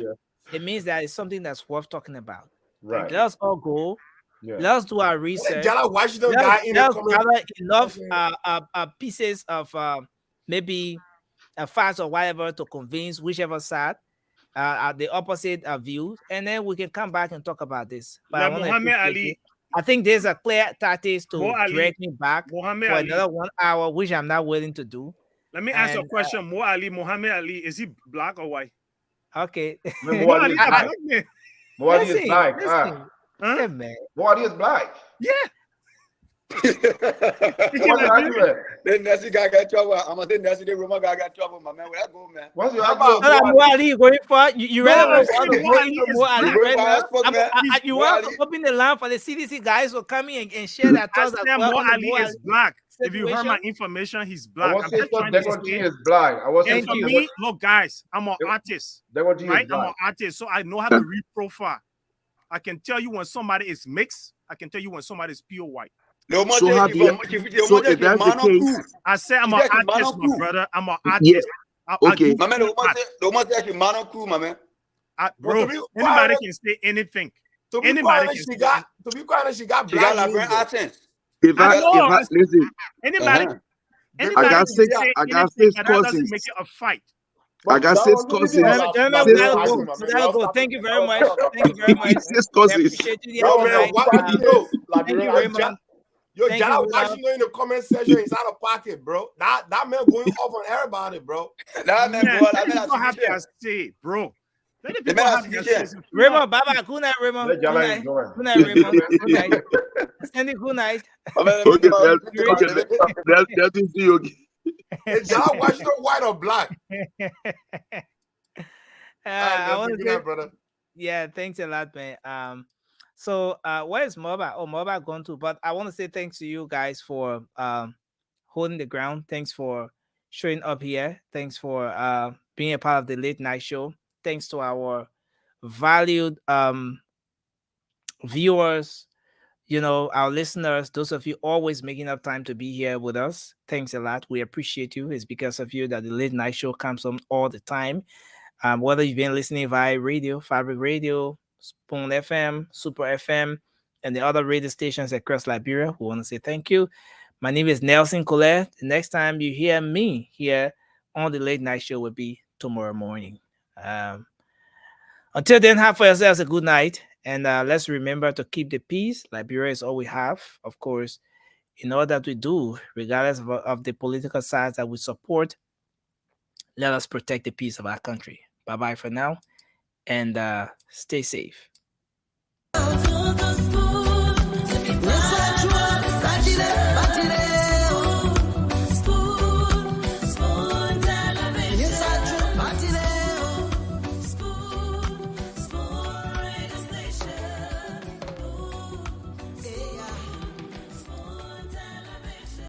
it means that it's something that's worth talking about. right. Let us all go. Yeah. Let us do our research. Jala Washington Let guy in the us comment. gather enough pieces of maybe facts or whatever to convince whichever side the opposite views, and then we can come back and talk about this. But I want to Muhammad appreciate Ali. it. I think there's a clear tactics to Mo Ali. drag me back Muhammad for Ali. another 1 hour, which I'm not willing to do. Let me ask you a question. Muhammad Ali, is he black or white? Okay. Mo Ali is black. Mo Ali is black. Yeah, man. Mo Ali is black. Yeah. Then Nessie guy got trouble. I'm gonna say Nessie, the Roman guy got trouble, my man. Where that go, man? What's your So that Mo Ali going for you ready No, for I'm saying Mo Ali black. right now? Fuck, man. You Mo want Ali. to open the line for the CDC guys to come in and share their I thoughts said as well Mo on the Ali Mo is black. If you heard my situation? information, he's I black. was I'm saying just trying to Degonti say. is black. I was saying And for me, look, guys, I'm an artist. Degonti is Right? I'm black. an artist, so I know how to read profile. I can tell you when somebody is mixed. I can tell you when somebody is pure white. So if that's the case, I say I'm she an said she artist, man my on brother. I'm an Yeah. artist. Okay. My man, the woman say she man on crew, my man. Bro, to be anybody quiet- can say anything. To be Anybody quiet, can she say got anything. to be quiet. She got She black got Liberian names, accent. I know. Listen, Anybody, Uh-huh. anybody got can six- say I got anything, six but that doesn't cousins. make it a fight. I got That 6 was really cousins. good. Gentlemen, we gotta go. We gotta go. Thank you very much. Thank you very much. 6 We cousins. appreciate you Yo, here man, tonight. what? Thank you very much. Yo, Thank you, Jala Roland. Washington in the comment section is out of pocket, bro. That man going off on everybody, bro. That man, Man, boy, let that the man people has have to their say, bro. Let the The people man have has their to say. teach So free up. Raymond, bye-bye. Good night, Raymond. Let Good Jala night. enjoy. Good night, Raymond. Good night. Sandy, good night. Okay, that is you. Okay. Is Jala Washington white or black? I want to good say, night, brother. yeah, thanks a lot, man. So where is Moba? Oh, Moba gone too. But I want to say thanks to you guys for holding the ground. Thanks for showing up here. Thanks for being a part of the late night show. Thanks to our valued viewers, our listeners, those of you always making up time to be here with us. Thanks a lot. We appreciate you. It's because of you that the late night show comes on all the time. Whether you've been listening via radio, Fabric Radio, Spoon FM, Super FM, and the other radio stations across Liberia, we want to say thank you. My name is Nelson Colette. The next time you hear me here on the late night show will be tomorrow morning. Until then, have for yourselves a good night. And let's remember to keep the peace. Liberia is all we have, of course, in all that we do, regardless of the political sides that we support. Let us protect the peace of our country. Bye-bye for now, and stay safe.